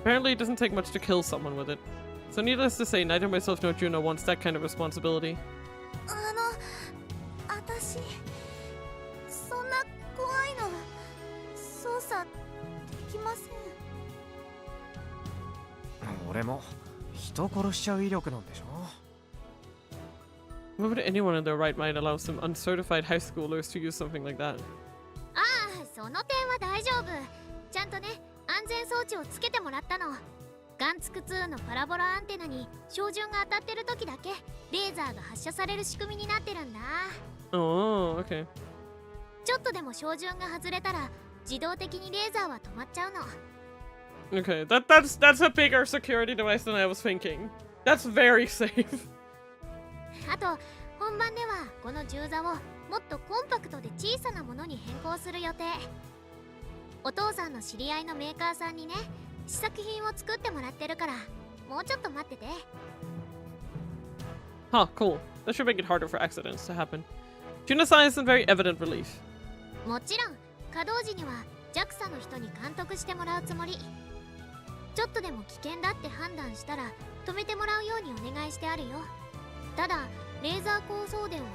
Apparently it doesn't take much to kill someone with it. So needless to say, neither myself nor Juno wants that kind of responsibility. 私そんな怖いの操作できません。俺も人殺しちゃう威力なんでしょ。 Why would anyone in their right mind allow some uncertified high schoolers to use something like that? ああ、その点は大丈夫。ちゃんとね、安全装置をつけてもらったの。ガンツク2のパラボラアンテナに照準が当たってる時だけレーザーが発射される仕組みになってるんだ。Oh, okay. ちょっとでも照準が外れたら自動的にレーザーは止まっちゃうの。Okay, that's a bigger security device than I was thinking. That's very safe. あと、本番ではこの銃座をもっとコンパクトで小さなものに変更する予定。お父さんの知り合いのメーカーさんにね、試作品を作ってもらってるから、もうちょっと待ってて。Huh, cool. That should make it harder for accidents to happen. Juno signs in very evident relief. もちろん、稼働時には JAXA の人に監督してもらうつもり。ちょっとでも危険だって判断したら止めてもらうようにお願いしてあるよ。ただレーザー光送電はね、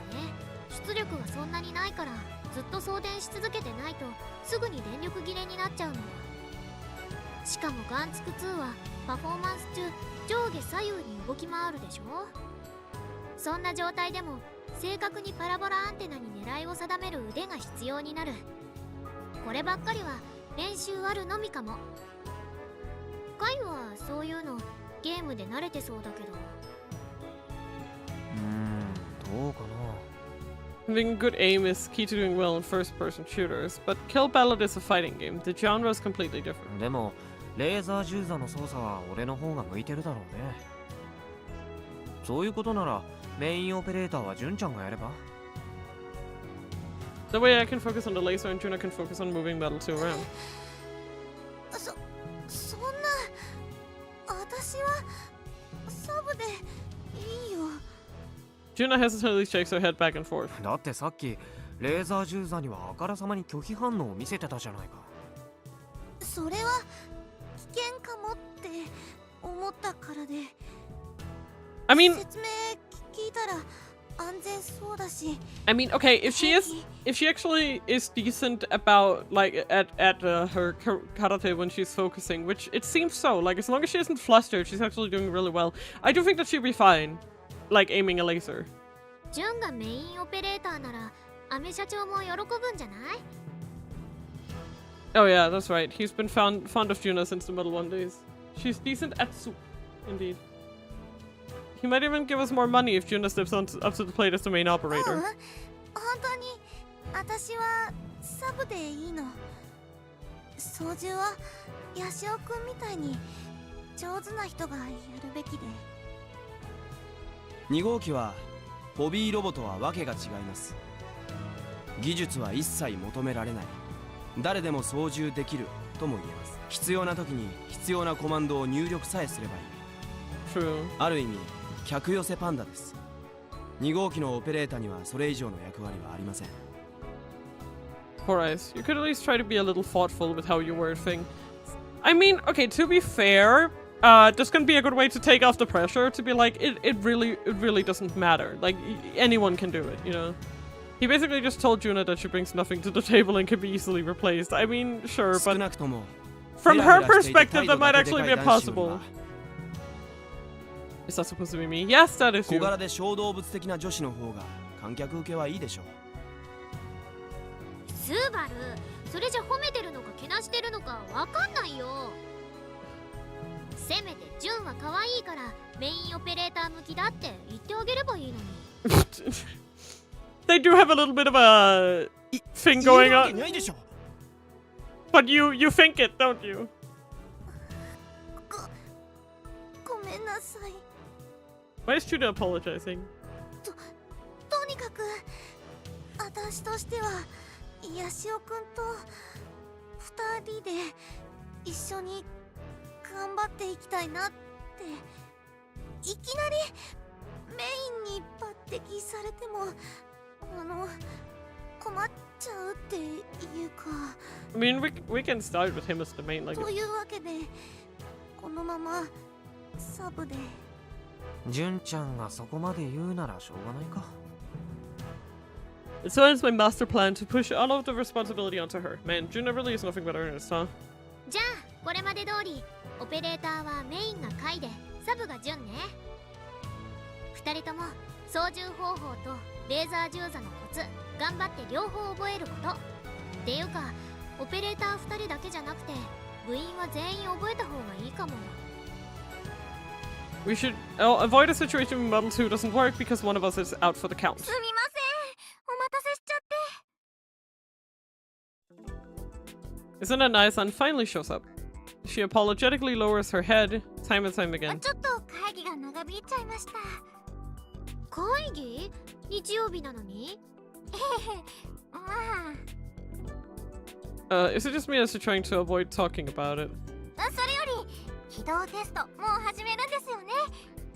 出力がそんなにないからずっと送電し続けてないとすぐに電力切れになっちゃうの。しかもガンツク2はパフォーマンス中上下左右に動き回るでしょ。そんな状態でも正確にパラボラアンテナに狙いを定める腕が必要になる。こればっかりは練習あるのみかも。カイはそういうのゲームで慣れてそうだけど。どうかな。 Having good aim is key to doing well in first-person shooters, but Kill Ballad is a fighting game. The genre is completely different. でもレーザー銃座の操作は俺の方が向いてるだろうね。そういうことならメインオペレーターは純ちゃんがやれば。 That way I can focus on the laser and Juno can focus on moving Model 2 around. そんな、私はサブでいいよ。Juno hesitantly shakes her head back and forth. だってさっきレーザー銃座にはあからさまに拒否反応を見せてたじゃないか。それは危険かもって思ったからで。I mean, 説明聞いたら安全そうだし。I mean, okay, if she actually is decent about like at her karate when she's focusing, which it seems so. Like as long as she isn't flustered, she's actually doing really well. I do think that she'd be fine, like aiming a laser. ジュンがメインオペレーターならアメ社長も喜ぶんじゃない？ Oh yeah, that's right. He's been fond of Juno since the Model 1 days. She's decent at soup, indeed. He might even give us more money if Juno steps up to the plate as the main operator. 本当に私はサブでいいの。操縦はヤシオくんみたいに上手な人がやるべきで。2号機はホビーロボとはわけが違います。技術は一切求められない。誰でも操縦できるとも言えます。必要な時に必要なコマンドを入力さえすればいい。True. ある意味客寄せパンダです。2号機のオペレーターにはそれ以上の役割はありません。Four Eyes, you could at least try to be a little thoughtful with how you word things. I mean, okay, to be fair, this can be a good way to take off the pressure, to be like, it really doesn't matter. Like, anyone can do it, you know? He basically just told Juno that she brings nothing to the table and can be easily replaced. I mean, sure, but from her perspective, that might actually be impossible. Is that supposed to be me? Yes, that is 小 you. 柄で小動物的な女子の方が観客受けはいいでしょう。スーバル、それじゃ褒めてるのかけなしてるのかわかんないよ。せめてジュンは可愛いからメインオペレーター向きだって言ってあげればいいのに。They do have a little bit of a thing going いいわけ on. ないでしょ。 But you think it, don't you? ごめんなさい。 Why is Judah apologizing? とにかく私としてはヤシオくんと2人で一緒に頑張っていきたいなって。いきなりメインに抜擢されても困っちゃうっていうか。I mean, we can start with him as the main, like. というわけでこのままサブで。純ちゃんがそこまで言うならしょうがないか。 So ends my master plan to push all of the responsibility onto her. Man, Judah really is nothing but earnest, huh? じゃあこれまで通りオペレーターはメインがカイでサブがジュンね。2人とも操縦方法とレーザー銃座のコツ頑張って両方覚えること。っていうかオペレーター2人だけじゃなくて部員は全員覚えた方がいいかも。 We should avoid a situation when Model 2 doesn't work because one of us is out for the count. すみません、お待たせしちゃって。 Isn't it nice? And finally shows up. She apologetically lowers her head time and time again. ちょっと会議が長引いちゃいました。会議？日曜日なのに？まあ。Is it just me or is she trying to avoid talking about it? それより起動テストもう始めるんですよね。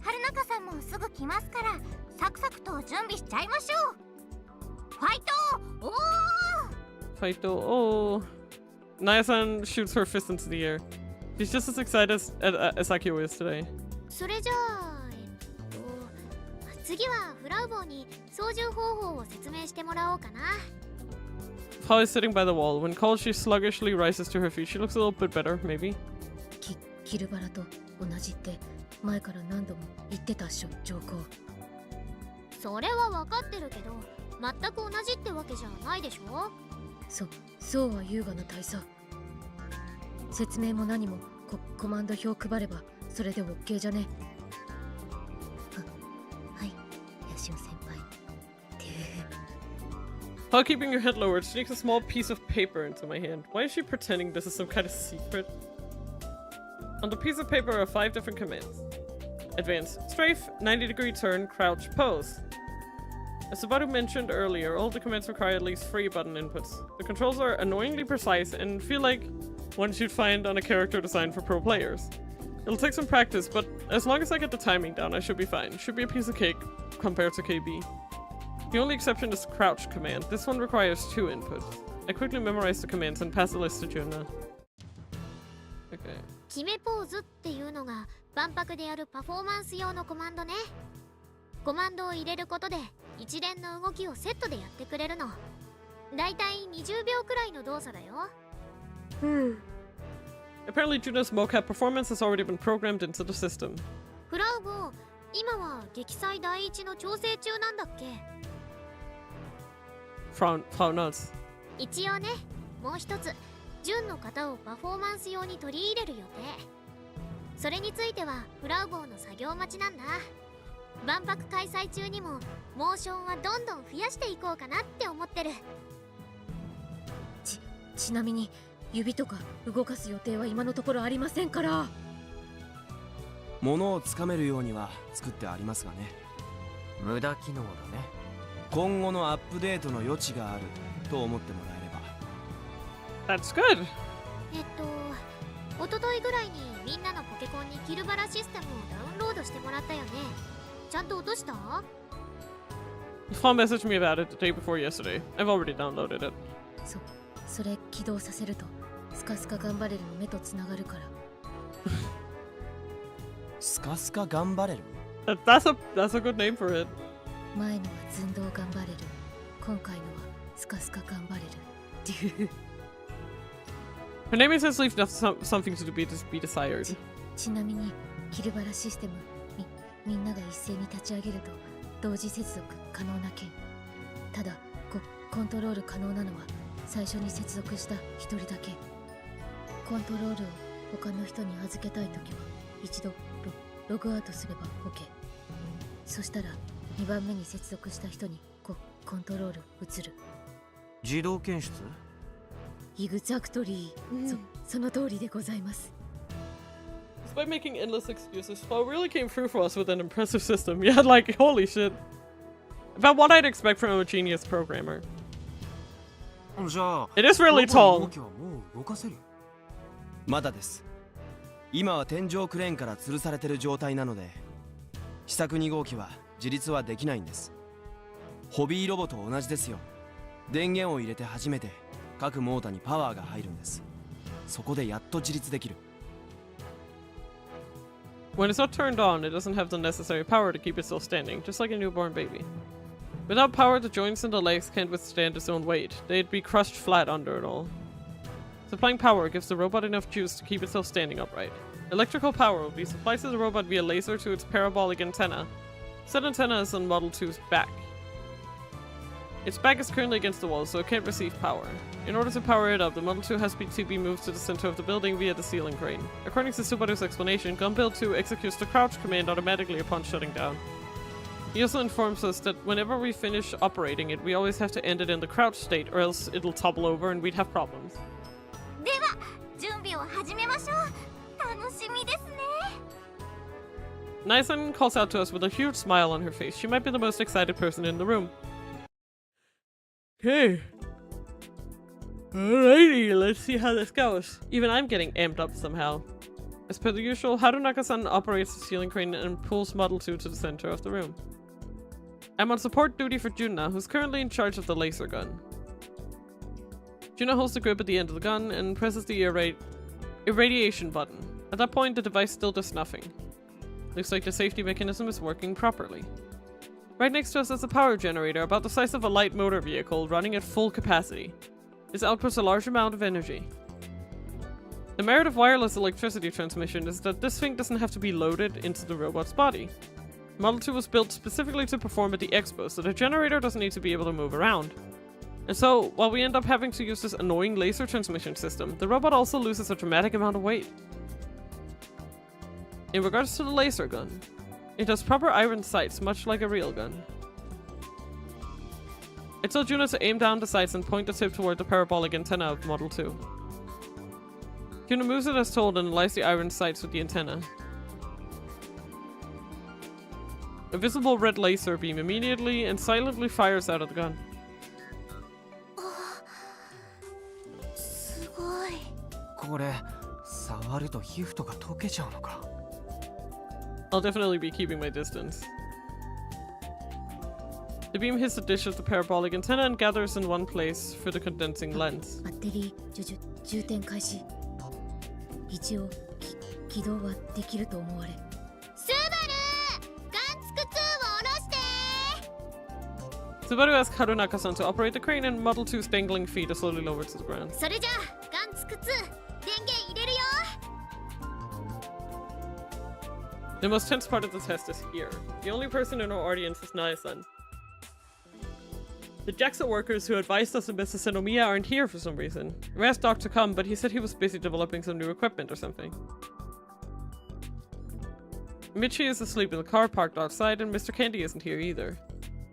春中さんもすぐ来ますからサクサクと準備しちゃいましょう。ファイト！おー！ Fight oh. Naya-san shoots her fist into the air. She's just as excited as Akio is today. それじゃあ次はフラウボーに操縦方法を説明してもらおうかな。 Paul is sitting by the wall. When called, she sluggishly rises to her feet. She looks a little bit better, maybe. キルバラと同じって前から何度も言ってたっしょ、上皇。それは分かってるけど全く同じってわけじゃないでしょ。そうは優雅な大佐。説明も何もコマンド表配ればそれで OK じゃね。はい、ヤシオ先輩。While keeping her head lowered, sneaks a small piece of paper into my hand. Why is she pretending this is some kind of secret? On the piece of paper are 5 different commands. Advance, strafe, 90-degree turn, crouch, pose. As Subaru mentioned earlier, all the commands require at least 3 button inputs. The controls are annoyingly precise and feel like ones you'd find on a character designed for pro players. It'll take some practice, but as long as I get the timing down, I should be fine. Should be a piece of cake compared to KB. The only exception is the crouch command. This one requires 2 inputs. I quickly memorize the commands and pass the list to Juna. Okay. 決めポーズっていうのが万博でやるパフォーマンス用のコマンドね。コマンドを入れることで一連の動きをセットでやってくれるの。だいたい20秒くらいの動作だよ。Apparently Juna's mocap performance has already been programmed into the system. フラウボ、今は撃砕第一の調整中なんだっけ？ Frau Nuts. 一応ね、もう一つ純の型をパフォーマンス用に取り入れる予定。それについてはフラウボーの作業待ちなんだ。万博開催中にもモーションはどんどん増やしていこうかなって思ってる。ちなみに指とか動かす予定は今のところありませんから。物をつかめるようには作ってありますがね。無駄機能だね。今後のアップデートの余地があると思ってもらえれば。 That's good. 一昨日ぐらいにみんなのポケコンにキルバラシステムをダウンロードしてもらったよね。ちゃんと落とした？ Paul messaged me about it the day before yesterday. I've already downloaded it. それ起動させるとスカスカ頑張れるの目とつながるから。スカスカ頑張れる？ That's a good name for it. 前のは寸胴頑張れる、今回のはスカスカ頑張れるっていう。Her name is leaves something to be desired. ちなみにキルバラシステムみんなが一斉に立ち上げると同時接続可能な件。ただコントロール可能なのは最初に接続した一人だけ。コントロールを他の人に預けたいときは一度ログアウトすれば OK。 そしたら2番目に接続した人にコントロール移る。自動検出？イグザクトリー、その通りでございます。Despite making endless excuses, Flo really came through for us with an impressive system. Yeah, like, holy shit. About what I'd expect from a genius programmer. じゃあ It is really tall. 動きはもう動かせる？まだです。今は天井クレーンから吊るされてる状態なので、試作2号機は自立はできないんです。ホビーロボと同じですよ。電源を入れて初めて各モーターにパワーが入るんです。そこでやっと自立できる。When it's not turned on, it doesn't have the necessary power to keep it still standing, just like a newborn baby. Without power, the joints and the legs can't withstand its own weight. They'd be crushed flat under it all. Supplying power gives the robot enough juice to keep itself standing upright. Electrical power will be supplied to the robot via laser to its parabolic antenna. Said antenna is on Model 2's back. Its back is currently against the wall, so it can't receive power. In order to power it up, the Model 2 has to be moved to the center of the building via the ceiling crane. According to Subaru's explanation, Gun Build 2 executes the crouch command automatically upon shutting down. He also informs us that whenever we finish operating it, we always have to end it in the crouch state, or else it'll topple over and we'd have problems. では準備を始めましょう。楽しみですね。Nyson calls out to us with a huge smile on her face. She might be the most excited person in the room. Okay. Alrighty, let's see how this goes. Even I'm getting amped up somehow. As per the usual, Harunaka-san operates the ceiling crane and pulls Model 2 to the center of the room. I'm on support duty for Junna, who's currently in charge of the laser gun. Junna holds the grip at the end of the gun and presses the irradiation button. At that point, the device still does nothing. Looks like the safety mechanism is working properly. Right next to us is a power generator about the size of a light motor vehicle running at full capacity. This outputs a large amount of energy. The merit of wireless electricity transmission is that this thing doesn't have to be loaded into the robot's body. Model 2 was built specifically to perform at the expo, so the generator doesn't need to be able to move around. And so, while we end up having to use this annoying laser transmission system, the robot also loses a dramatic amount of weight. In regards to the laser gun, it has proper iron sights, much like a real gun. I told Junna to aim down the sights and point the tip toward the parabolic antenna of Model 2. Junna moves it as told and aligns the iron sights with the antenna. A visible red laser beam immediately and silently fires out of the gun. すごい。これ触ると皮膚とか溶けちゃうのか。I'll definitely be keeping my distance. The beam hits the dish of the parabolic antenna and gathers in one place for the condensing lens. バッテリー充填開始。一応起動はできると思われ。スバル、ガンツク2を下ろして。 Subaru asks Harunaka-san to operate the crane and Model 2's dangling feet are slowly lowered to the ground. それじゃあガンツク2、電源入れるよ。 The most tense part of the test is here. The only person in our audience is Naya-san. The JAXA workers who advised us in Mrs. Senomiya aren't here for some reason. We asked Doc to come, but he said he was busy developing some new equipment or something. Michi is asleep in the car parked outside, and Mr. Candy isn't here either.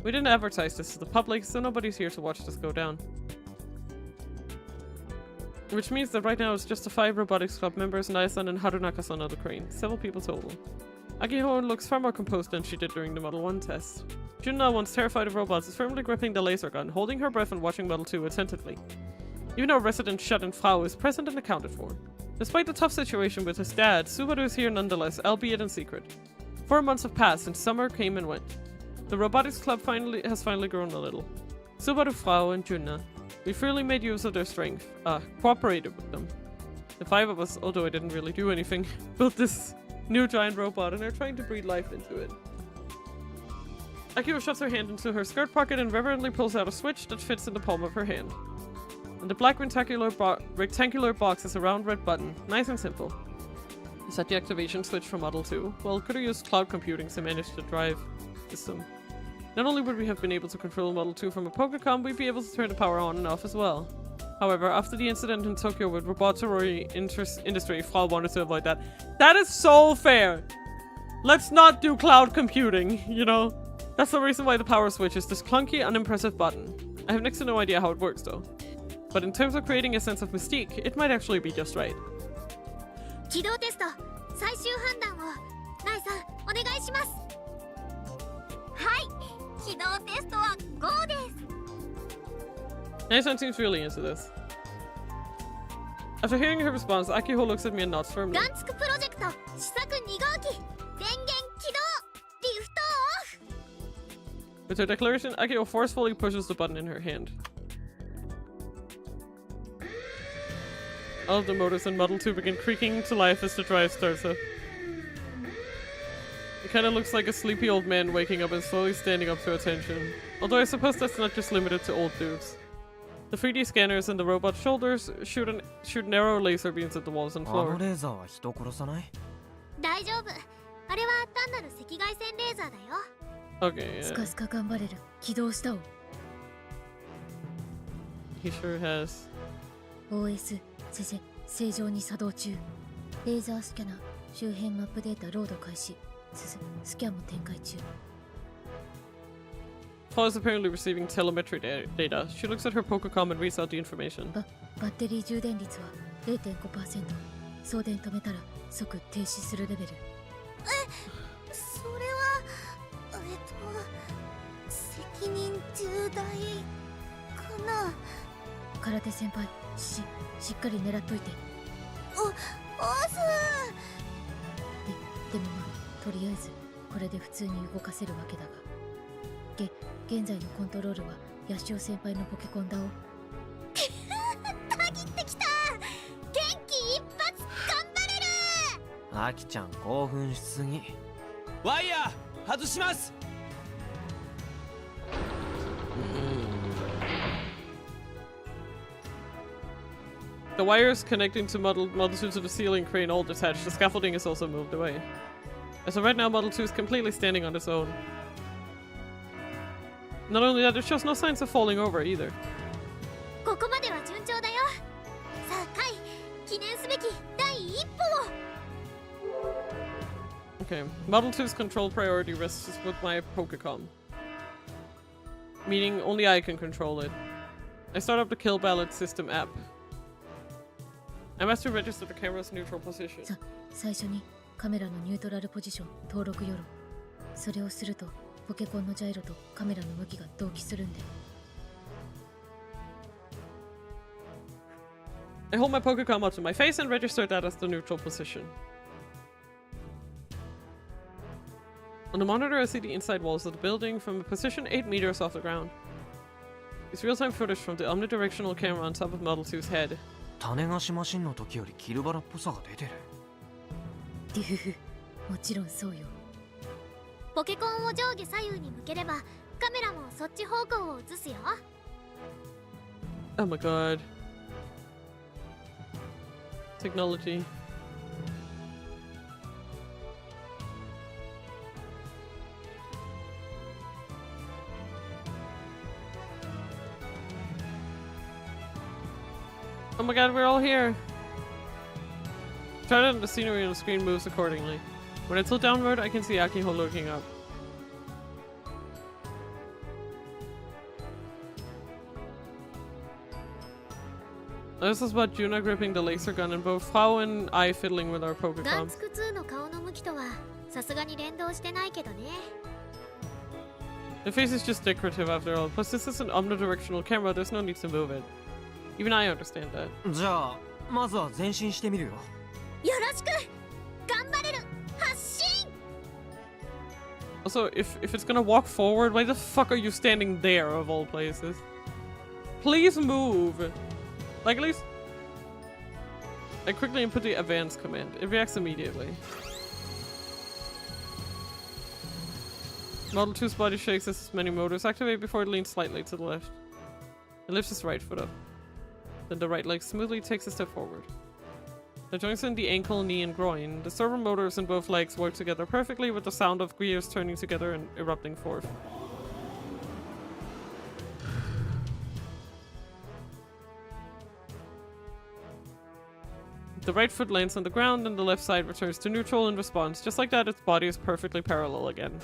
We didn't advertise this to the public, so nobody's here to watch this go down. Which means that right now it's just the 5 Robotics Club members, Naya-san and Harunaka-san on the crane. 7 people total. Akihiro looks far more composed than she did during the Model 1 test. Junna, once terrified of robots, is firmly gripping the laser gun, holding her breath and watching Model 2 attentively. Even our resident Schadenfrau is present and accounted for. Despite the tough situation with his dad, Subaru is here nonetheless, albeit in secret. 4 months have passed and summer came and went. The Robotics Club has finally grown a little. Subaru, Frau, and Junna. We freely made use of their strength, cooperated with them. The 5 of us, although I didn't really do anything, built this new giant robot and are trying to breathe life into it. Akio shoves her hand into her skirt pocket and reverently pulls out a switch that fits in the palm of her hand. And the black rectangular box is a round red button, nice and simple. Is that the activation switch for Model 2? Well, could have used cloud computing to manage the drive system. Not only would we have been able to control Model 2 from a Pokécom, we'd be able to turn the power on and off as well. However, after the incident in Tokyo with Robotics Industry, Frau wanted to avoid that. That is so fair! Let's not do cloud computing, you know? That's the reason why the power switch is this clunky, unimpressive button. I have next to no idea how it works though. But in terms of creating a sense of mystique, it might actually be just right. 起動テスト最終判断をナイさんお願いします。はい起動テストは GO です。 Naison seems really into this. After hearing her response, Akiho looks at me and nods firmly. ガンツクプロジェクト試作2号機電源起動リフトオフ。 With her declaration, Akiho forcefully pushes the button in her hand. All of the motors in Model 2 begin creaking to life as the drive starts up. It kinda looks like a sleepy old man waking up and slowly standing up to attention. Although I suppose that's not just limited to old dudes. The 3D scanners and the robot's shoulders shoot narrow laser beams at the walls and あの floor. レーザーは人殺さない？大丈夫あれは単なる赤外線レーザーだよ。 Okay, ス yeah. カスカ頑張れる起動したお He sure has. OS 正常に作動中レーザースキャナー周辺マップデータロード開始スキャンも展開中 Paul is apparently receiving telemetry data. She looks at her Pokécom and reads out the information. バッテリー充電率は 0.5%送電止めたら即停止するレベルそれは責任重大かな。空手先輩しっかり狙っといておっすでもまあとりあえずこれで普通に動かせるわけだが現在のコントロールはヤシオ先輩のポケコンだをたぎってきた。元気一発頑張れる。アキちゃん興奮しすぎ。ワイヤー外します。 The wires connecting to Model 2 to the ceiling crane all detached. The scaffolding is also moved away. As of right now, Model 2 is completely standing on its own. Not only that, it shows no signs of falling over either. ここまでは順調だよ。さあカイ記念すべき第一歩を。 Okay, Model 2's control priority rests with my Pokécom. Meaning only I can control it. I start up the Kill Ballot system app. I must register the camera's neutral position. 最初にカメラのニュートラルポジション登録よろそれをするとポケコンのジャイロとカメラの向きが同期するんで I hold my Pokécom up to my face and register that as the neutral position. On the monitor, I see the inside walls of the building from a position 8 meters off the ground. It's real-time footage from the omnidirectional camera on top of Model 2's head. 種子しマシンの時よりキルバラっぽさが出てる。デュフもちろんそうよポケコンを上下左右に向ければカメラもそっち方向を映すよ。 Oh my god. Technology. Oh my god, we're all here! Try that the scenery on the screen moves accordingly. When I tilt downward, I can see Akiho looking up. This is about Juna gripping the laser gun and both Frau and I fiddling with our ガン Pokécoms. ツク2の顔の向きとはさすがに連動してないけどね。 The face is just decorative after all. Plus, this is an omnidirectional camera, there's no need to move it. Even I understand that. じゃあまずは前進してみるよ。よろしく頑張れる発進。 Also, if it's gonna walk forward, why the fuck are you standing there of all places? Please move! Like, at least... I quickly input the advance command. It reacts immediately. Model 2's body shakes as its many motors activate before it leans slightly to the left. It lifts its right foot up. Then the right leg smoothly takes a step forward. The joints in the ankle, knee, and groin. The servo motors in both legs work together perfectly with the sound of gears turning together and erupting forth. The right foot lands on the ground and the left side returns to neutral in response. Just like that, its body is perfectly parallel again.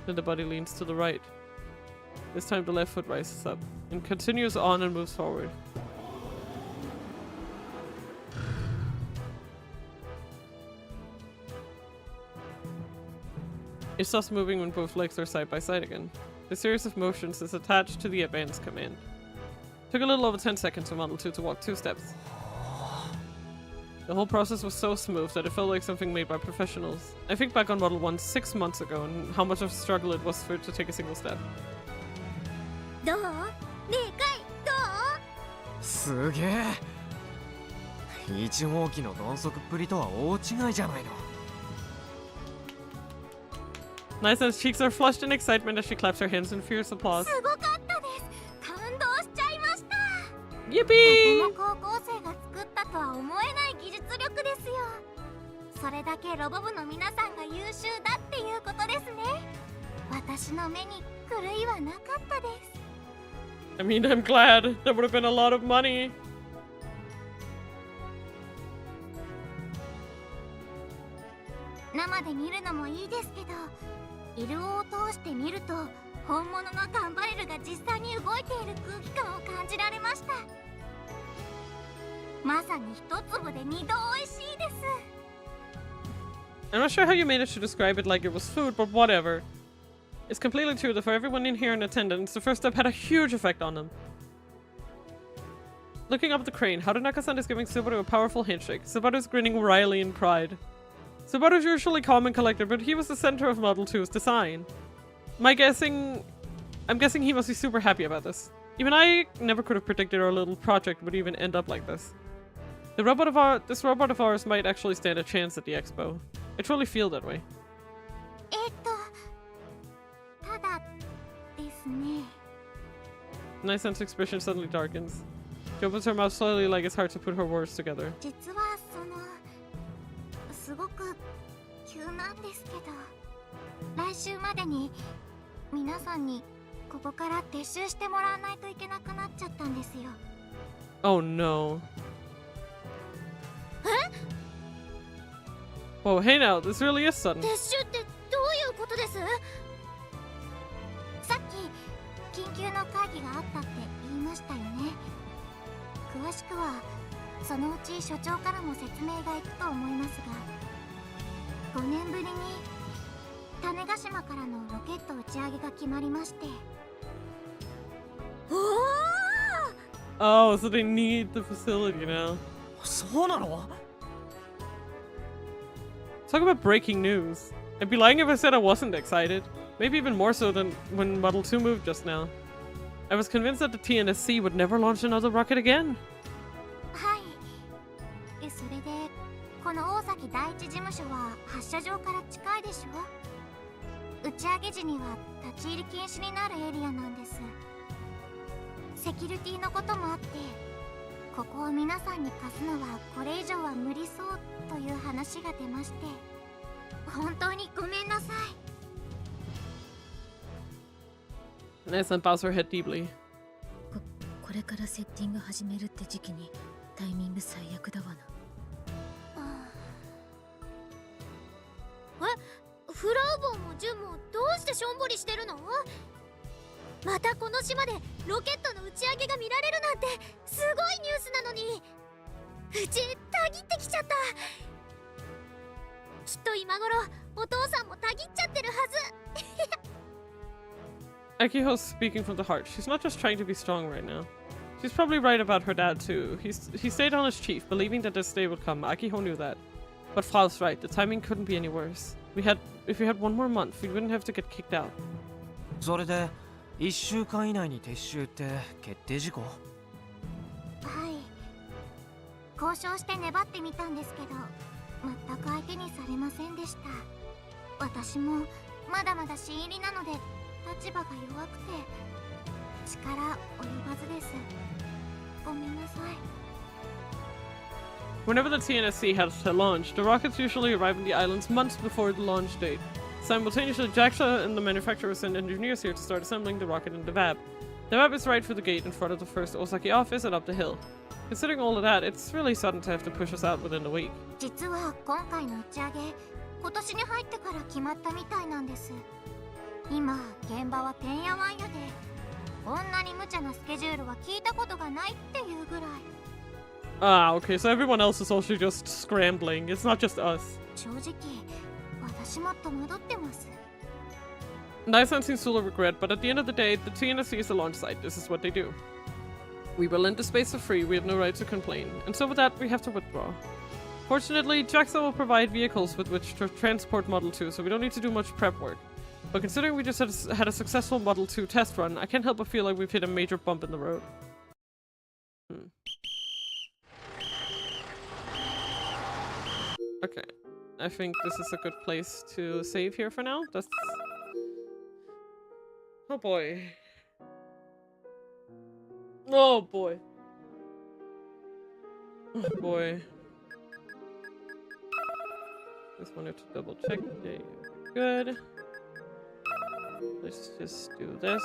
Then the body leans to the right. This time the left foot rises up and continues on and moves forward. It stops moving when both legs are side by side again. The series of motions is attached to the advance command. Took a little over 10 seconds for Model 2 to walk 2 steps. The whole process was so smooth that it felt like something made by professionals. I think back on Model 1 6 months ago and how much of a struggle it was for it to take a single step. どう？ねえカイ、どう？すげえ。一号機の鈍足っぷりとは大違いじゃないの。Nice's cheeks are flushed in excitement as she claps her hands in fierce applause. すごかったです。感動しちゃいました。Yippee! とても高校生が作ったとは思えない技術力ですよ。それだけロボ部の皆さんが優秀だっていうことですね。私の目に狂いはなかったです。I mean, I'm glad. That would have been a lot of money. 生で見るのもいいですけど、イルオを通して見ると本物のガンバレルが実際に動いている空気感を感じられました。まさに一粒で二度美味しいです。 I'm not sure how you managed to describe it like it was food, but whatever. It's completely true that for everyone in here in attendance, the first step had a huge effect on them. Looking up at the crane, Harunaka-san is giving Subaru a powerful handshake. Subaru's grinning wryly in pride. Subaru's usually calm and collected, but he was the center of Model 2's design. I'm guessing he must be super happy about this. Even I never could have predicted our little project would even end up like this. This robot of ours might actually stand a chance at the expo. I truly feel that way. ただですね。 Nice-san's expression suddenly darkens. She opens her mouth slowly like it's hard to put her words together. 実はすごく急なんですけど、来週までに皆さんにここから撤収してもらわないといけなくなっちゃったんですよ。Oh no. え？ Whoa, hey now, this really is sudden. 撤収ってどういうことです？さっき緊急の会議があったって言いましたよね。詳しくはそのうち所長からも説明がいくと思いますが、5年ぶりに種子島からのロケット打ち上げが決まりまして。Oh, so they need the facility now. そうなの？ Talk about breaking news. I'd be lying if I said I wasn't excited. Maybe even more so than when Model 2 moved just now. I was convinced that the TNSC would never launch another rocket again. はい。それでこの大崎第一事務所は発射場から近いでしょ。打ち上げ時には立ち入り禁止になるエリアなんです。セキュリティのこともあって、ここを皆さんに貸すのはこれ以上は無理そうという話が出まして、本当にごめんなさい。Nice-san bows her head deeply. これからセッティング始めるって時期にタイミング最悪だわな。フラウボンもジュンもどうしてしょんぼりしてるの？またこの島でロケットの打ち上げが見られるなんてすごいニュースなのに、うちたぎってきちゃった。きっと今頃お父さんもたぎっちゃってるはず。Akiho's speaking from the heart. She's not just trying to be strong right now. She's probably right about her dad too. He stayed on as chief, believing that this day would come. Akiho knew that. But Frau's right. The timing couldn't be any worse. If we had one more month, we wouldn't have to get kicked out. それで1週間以内に撤収って決定事項？はい。交渉して粘ってみたんですけど、全く相手にされませんでした。私もまだまだ新入りなので立場が弱くて力及ばずです。ごめんなさい。 Whenever the TNSC has to launch, the rockets usually arrive in the islands months before the launch date. Simultaneously, JAXA and the manufacturer send engineers here to start assembling the rocket in the VAB. The VAB is right through the gate in front of the first Osaki office and up the hill. Considering all of that, it's really sudden to have to push us out within the week. 実は今回の打ち上げ、今年に入ってから決まったみたいなんです。今、現場はてんやわんやで、こんなに無茶なスケジュールは聞いたことがないっていうぐらい。 Ah, okay, so everyone else is also just scrambling. It's not just us. 正直、私も戸惑ってます。 Nice seems full of regret, but at the end of the day, the TNSC is a launch site. This is what they do. We were lent the space for free, we have no right to complain. And so with that, we have to withdraw. Fortunately, JAXA will provide vehicles with which to transport Model 2, so we don't need to do much prep work. But considering we just had a successful Model 2 test run, I can't help but feel like we've hit a major bump in the road. Okay, I think this is a good place to save here for now. That's... Oh boy. Oh boy. Oh boy. Just wanted to double check. There you go. Good. Let's just do this.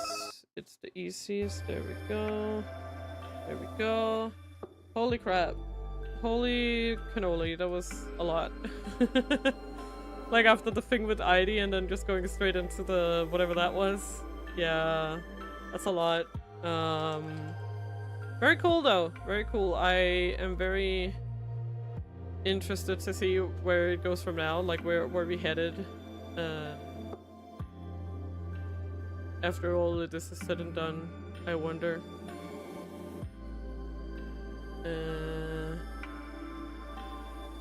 It's the easiest. There we go. There we go. Holy crap. Holy cannoli, that was a lot. Like after the thing with ID and then just going straight into the whatever that was. Yeah, that's a lot. Very cool though, very cool. I am very interested to see where it goes from now, like where we headed after all of this is said and done. I wonder.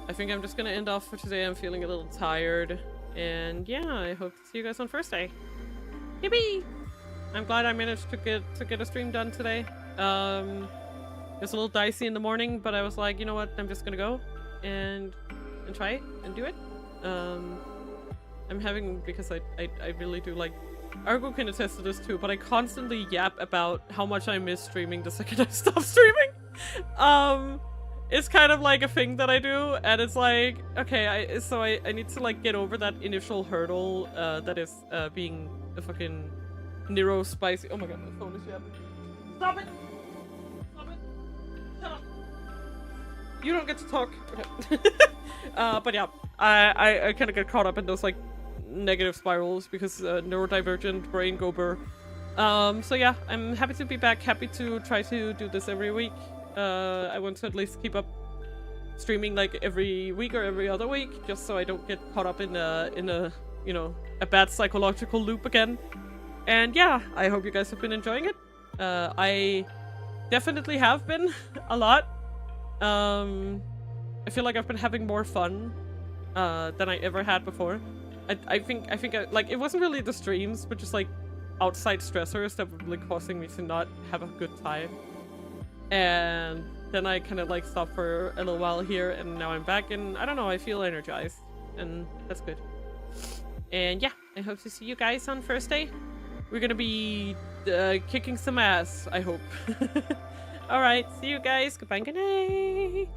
I think I'm just gonna end off for today. I'm feeling a little tired. And yeah, I hope to see you guys on first day. Yippee! I'm glad I managed to get a stream done today. It was a little dicey in the morning, but I was like, you know what, I'm just gonna go and try it and do it. I'm having, because I really do like, Argo can attest to this too, but I constantly yap about how much I miss streaming the second I stop streaming. It's kind of like a thing that I do, and it's like, okay, I need to like get over that initial hurdle that is being a fucking Nero spicy. Oh my god, my phone is yapping. Stop it! Stop it! Shut up! You don't get to talk. Okay. But yeah, I kind of get caught up in those like negative spirals because neurodivergent brain gober. So yeah, I'm happy to be back. Happy to try to do this every week. I want to at least keep up streaming like every week or every other week, just so I don't get caught up in a you know, a bad psychological loop again. And yeah, I hope you guys have been enjoying it. I definitely have been a lot. I feel like I've been having more fun than I ever had before. I think like it wasn't really the streams, but just like outside stressors that were really causing me to not have a good time. And then I kind of like stopped for a little while here, and now I'm back, and I don't know, I feel energized, and that's good. And yeah, I hope to see you guys on first day. We're gonna be kicking some ass, I hope. Alright, see you guys. Goodbye and good night.